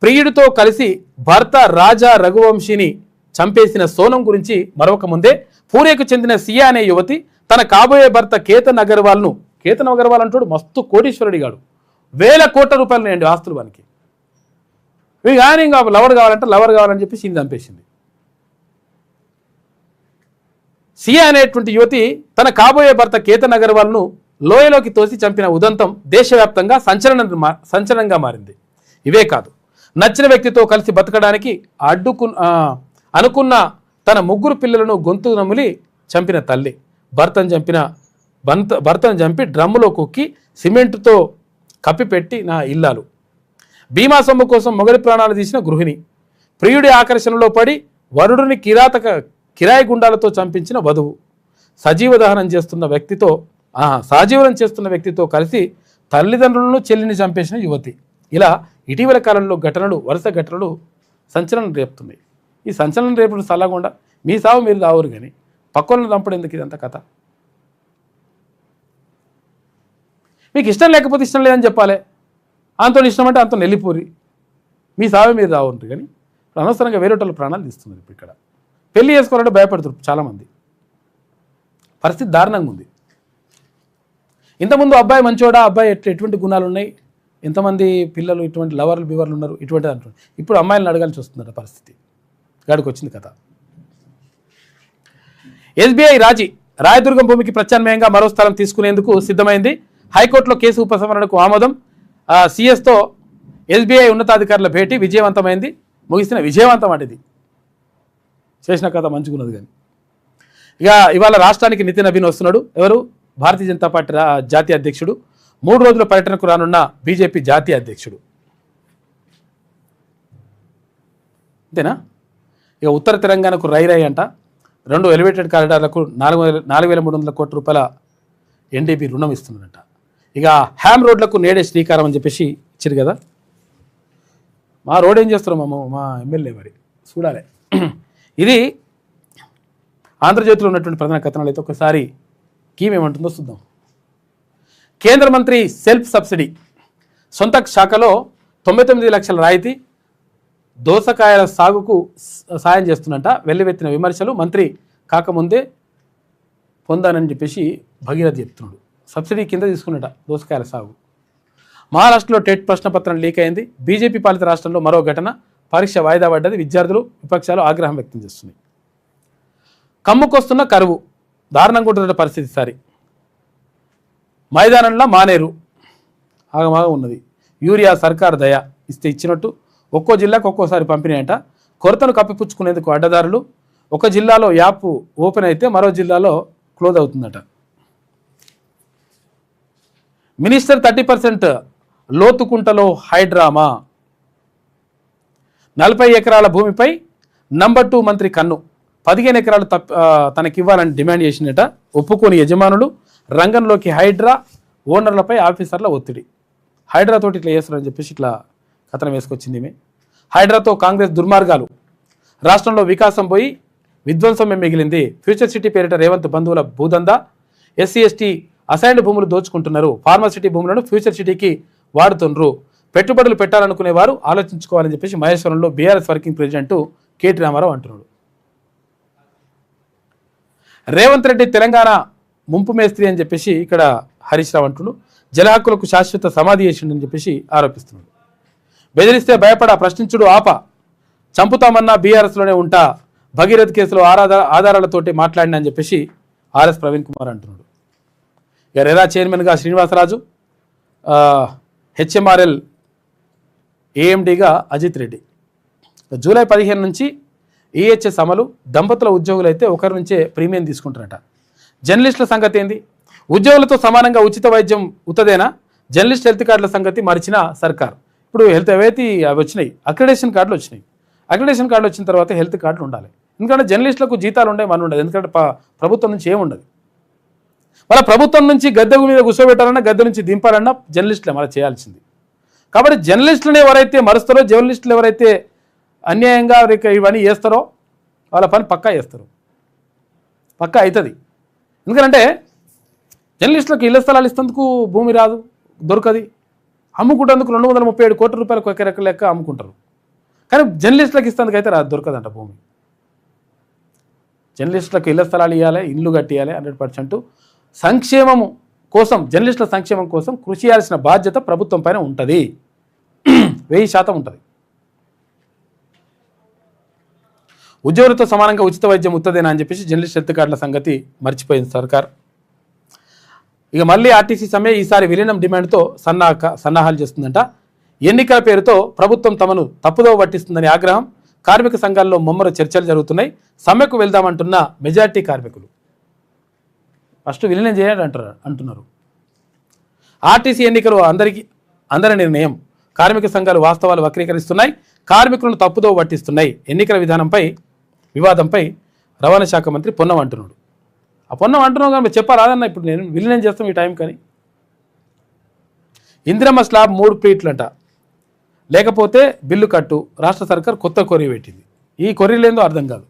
ప్రియుడితో కలిసి భర్త రాజా రఘువంశీని చంపేసిన సోనం గురించి మరొక ముందే పూణేకు చెందిన సియా అనే యువతి తన కాబోయే భర్త కేతన్ అగర్వాల్ అంటాడు, మస్తు కోటీశ్వరుడి గాడు, వేల కోట్ల రూపాయలు ఉన్నాయండి ఆస్తులు వానికి. ఇవి కానీ ఇంకా లవర్ కావాలని చెప్పి సీని చంపేసింది. సియా అనేటువంటి యువతి తన కాబోయే భర్త కేతన్ అగర్వాల్ను లోయలోకి తోసి చంపిన ఉదంతం దేశవ్యాప్తంగా సంచలనంగా మారింది. ఇవే కాదు, నచ్చిన వ్యక్తితో కలిసి బతకడానికి అనుకున్న తన 3 పిల్లలను గొంతు నమిలి చంపిన తల్లి, భర్తను చంపి డ్రమ్ములో కుక్కి సిమెంటుతో కప్పిపెట్టిన ఇల్లాలు, బీమా సొమ్ము కోసం మొగలి ప్రాణాలు తీసిన గృహిణి, ప్రియుడి ఆకర్షణలో పడి వరుడిని కిరాయి గుండాలతో చంపించిన వధువు, సజీవనం చేస్తున్న వ్యక్తితో కలిసి తల్లిదండ్రులను చెల్లిని చంపేసిన యువతి. ఇలా ఇటీవల కాలంలో వరుస ఘటనలు సంచలనం రేపుతున్నాయి. ఈ సంచలనం రేపుడు చల్లకుండా మీ సావు మీరు దావరు, కానీ పక్కలను చంపడం ఎందుకు ఇదంతా కథ? మీకు ఇష్టం లేకపోతే ఇష్టం లేదని చెప్పాలి. అంతో ఇష్టం అంటే అంత వెళ్ళిపోరి, మీ సావే మీరు రావుంటారు. కానీ ఇప్పుడు అనవసరంగా వేరే వాళ్ళ ప్రాణాలు తీస్తున్నారు. ఇప్పుడు ఇక్కడ పెళ్లి చేసుకోవాలంటే భయపడుతున్నారు చాలామంది. పరిస్థితి దారుణంగా ఉంది. ఇంతకుముందు అబ్బాయి మంచోడా, అబ్బాయి ఎటువంటి గుణాలు ఉన్నాయి, ఎంతమంది పిల్లలు ఇటువంటి లవర్లు బివర్లు ఉన్నారు, ఇటువంటి అంటున్నారు. ఇప్పుడు అమ్మాయిలను అడగాల్సి వస్తుందట పరిస్థితి. గాడికి వచ్చింది కథ. ఎస్బీఐ రాయదుర్గం భూమికి ప్రత్యామ్నాయంగా మరో స్థలం తీసుకునేందుకు సిద్ధమైంది. హైకోర్టులో కేసు ఉపసంహరణకు ఆమోదం. సిఎస్తో ఎస్బీఐ ఉన్నతాధికారుల భేటీ విజయవంతమైంది. ముగిసిన విజయవంతం అంటే ఇది చేసిన కథ మంచుకున్నది. కానీ ఇక ఇవాళ రాష్ట్రానికి నితిన్ నవీన్ వస్తున్నాడు. ఎవరు? భారతీయ జనతా పార్టీ జాతీయ అధ్యక్షుడు. 3 రోజుల పర్యటనకు రానున్న బీజేపీ జాతీయ అధ్యక్షుడు. అంతేనా? ఇక ఉత్తర తెలంగాణకు రై అంట. 2 ఎలివేటెడ్ కారిడార్లకు 4,300 కోట్ల రూపాయల ఎన్డీబీ రుణం ఇస్తున్నారంట. ఇక హ్యామ్ రోడ్లకు నేడే శ్రీకారం అని చెప్పేసి ఇచ్చారు కదా. మా రోడ్ ఏం చేస్తున్నాం మా ఎమ్మెల్యే మరి చూడాలి. ఇది ఆంధ్రజ్యోతిలో ఉన్నటువంటి ప్రధాన కథనాలు. అయితే ఒకసారి కీమ్ ఏమంటుందో చూద్దాం. కేంద్ర మంత్రి సెల్ఫ్ సబ్సిడీ సొంత శాఖలో 99 లక్షల రాయితీ, దోసకాయల సాగుకు సాయం చేస్తున్నట్ట. వెల్లువెత్తిన విమర్శలు. మంత్రి కాకముందే పొందానని చెప్పేసి భగీరథ చెప్తున్నాడు. సబ్సిడీ కింద తీసుకున్నట దోసకాయల సాగు. మహారాష్ట్రలో టెట్ ప్రశ్నపత్రం లీక్ అయింది. బీజేపీ పాలిత రాష్ట్రంలో మరో ఘటన. పరీక్ష వాయిదా పడ్డది. విద్యార్థులు విపక్షాలు ఆగ్రహం వ్యక్తం చేస్తున్నాయి. కమ్ముకొస్తున్న కరువు దారుణంగా ఉంటున్న పరిస్థితి. సారి మైదానంలో మానేరు ఆగమాగా ఉన్నది. యూరియా సర్కార్ దయ ఇస్తే ఇచ్చినట్టు ఒక్కో జిల్లాకు ఒక్కోసారి పంపిణీ అంట. కొరతను కప్పిపుచ్చుకునేందుకు అడ్డదారులు. ఒక జిల్లాలో యాప్ ఓపెన్ అయితే మరో జిల్లాలో క్లోజ్ అవుతుందట. మినిస్టర్ 30% లోతుకుంటలో హైడ్రామా. 40 ఎకరాల భూమిపై నంబర్ 2 మంత్రి కన్ను. 15 ఎకరాలు తనకివ్వాలని డిమాండ్ చేసినట. ఒప్పుకోని యజమానులు. రంగంలోకి హైడ్రా ఓనర్లపై ఆఫీసర్ల ఒత్తిడి. హైడ్రాతోటి ఇట్లా చేస్తారని చెప్పేసి ఇట్లా కథనం వేసుకొచ్చింది. హైడ్రాతో కాంగ్రెస్ దుర్మార్గాలు. రాష్ట్రంలో వికాసం పోయి విధ్వంసమే మిగిలింది. ఫ్యూచర్ సిటీ పేరిట రేవంత్ బంధువుల భూదందా. ఎస్సీ ఎస్టీ అసైన్డ్ భూములు దోచుకుంటున్నారు. ఫార్మసిటీ భూములను ఫ్యూచర్ సిటీకి వాడుతుండ్రు. పెట్టుబడులు పెట్టాలనుకునే వారు ఆలోచించుకోవాలని చెప్పేసి మహేశ్వరంలో BRS working president KT Rama Rao అంటున్నాడు. రేవంత్ రెడ్డి తెలంగాణ ముంపు మేస్త్రి అని చెప్పేసి ఇక్కడ హరీష్ రావు అంటున్నాడు. జల హక్కులకు శాశ్వత సమాధి చేసిండని చెప్పేసి ఆరోపిస్తున్నాడు. బెదిరిస్తే భయపడ, ప్రశ్నించుడు ఆప, చంపుతామన్నా బీఆర్ఎస్లోనే ఉంటా, భగీరథ్ కేసులో ఆధారాలతోటి మాట్లాడినా అని చెప్పేసి ఆర్ఎస్ ప్రవీణ్ కుమార్ అంటున్నాడు. ఇక రెరా చైర్మన్గా శ్రీనివాసరాజు, హెచ్ఎంఆర్ఎల్ ఏఎండిగా అజిత్ రెడ్డి. జూలై 15 నుంచి ఈహెచ్ఎస్ అమలు. దంపతుల ఉద్యోగులు అయితే ఒకరి నుంచే ప్రీమియం తీసుకుంటారట. జర్నలిస్టుల సంగతి ఏంది? ఉద్యోగులతో సమానంగా ఉచిత వైద్యం ఉత్తదేనా? జర్నలిస్ట్ హెల్త్ కార్డుల సంగతి మరిచిన సర్కార్. ఇప్పుడు హెల్త్ ఏవైతే అవి వచ్చినాయి, అక్రిడేషన్ కార్డులు వచ్చినాయి. అక్రిడేషన్ కార్డులు వచ్చిన తర్వాత హెల్త్ కార్డులు ఉండాలి. ఎందుకంటే జర్నలిస్టులకు జీతాలు ఉండే మన ఉండదు. ఎందుకంటే ప్రభుత్వం నుంచి ఏముండదు. వాళ్ళ ప్రభుత్వం నుంచి గద్దె మీద కూర్చోబెట్టాలన్నా, గద్దె నుంచి దింపాలన్నా జర్నలిస్టులే మన చేయాల్సింది. కాబట్టి జర్నలిస్టులను ఎవరైతే మరుస్తారో, జర్నలిస్టులు ఎవరైతే అన్యాయంగా ఇవన్నీ చేస్తారో వాళ్ళ పని పక్కా చేస్తారు, పక్కా అవుతుంది. ఎందుకంటే జర్నలిస్టులకు ఇళ్ల స్థలాలు ఇస్తేందుకు భూమి రాదు, దొరకది. అమ్ముకుంటేందుకు 237 కోట్ల రూపాయలకు ఒక ఎకర లెక్క అమ్ముకుంటారు. కానీ జర్నలిస్టులకు ఇస్తేందుకు అయితే దొరకదంట భూమి. జర్నలిస్టులకు ఇళ్ల స్థలాలు ఇవ్వాలి, ఇల్లు కట్టియాలి. 100% సంక్షేమం కోసం, జర్నలిస్టుల సంక్షేమం కోసం కృషి చేయాల్సిన బాధ్యత ప్రభుత్వం పైన ఉంటుంది. 1000% ఉంటుంది. ఉద్యోగులతో సమానంగా ఉచిత వైద్యం ఉత్తదేనా అని చెప్పేసి జర్నలిస్ట్ హెల్త్ కార్డుల సంగతి మర్చిపోయింది సర్కార్. ఇక మళ్ళీ ఆర్టీసీ సమ్మె ఈసారి విలీనం డిమాండ్తో సన్నాహాలు చేస్తుందంట. ఎన్నికల పేరుతో ప్రభుత్వం తమను తప్పుదోవ పట్టిస్తుందని ఆగ్రహం. కార్మిక సంఘాల్లో ముమ్మర చర్చలు జరుగుతున్నాయి. సమ్మెకు వెళ్దామంటున్న మెజార్టీ కార్మికులు ఫస్ట్ విలీనం చేయాలి అంటున్నారు. ఆర్టీసీ ఎన్నికలు అందరి నిర్ణయం. కార్మిక సంఘాలు వాస్తవాలు వక్రీకరిస్తున్నాయి, కార్మికులను తప్పుదోవ పట్టిస్తున్నాయి. ఎన్నికల వివాదంపై రవాణా శాఖ మంత్రి పొన్నం అంటున్నాడు. ఆ పొన్నం అంటున్నావు కానీ చెప్పరాదన్న, ఇప్పుడు నేను విలీనం చేస్తాం ఈ టైం. కానీ ఇందిరమ్మ స్లాబ్ 3 ఫీట్లంట. లేకపోతే బిల్లు కట్టు. రాష్ట్ర సర్కార్ కొత్త కొర్రీ పెట్టింది. ఈ కొర్రీలేందో అర్థం కాదు.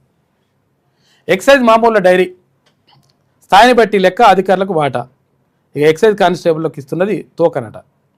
ఎక్సైజ్ మామూలు డైరీ, స్థాయిని బట్టి లెక్క, అధికారులకు వాటా. ఇక ఎక్సైజ్ కానిస్టేబుల్కి ఇస్తున్నది తోకనట.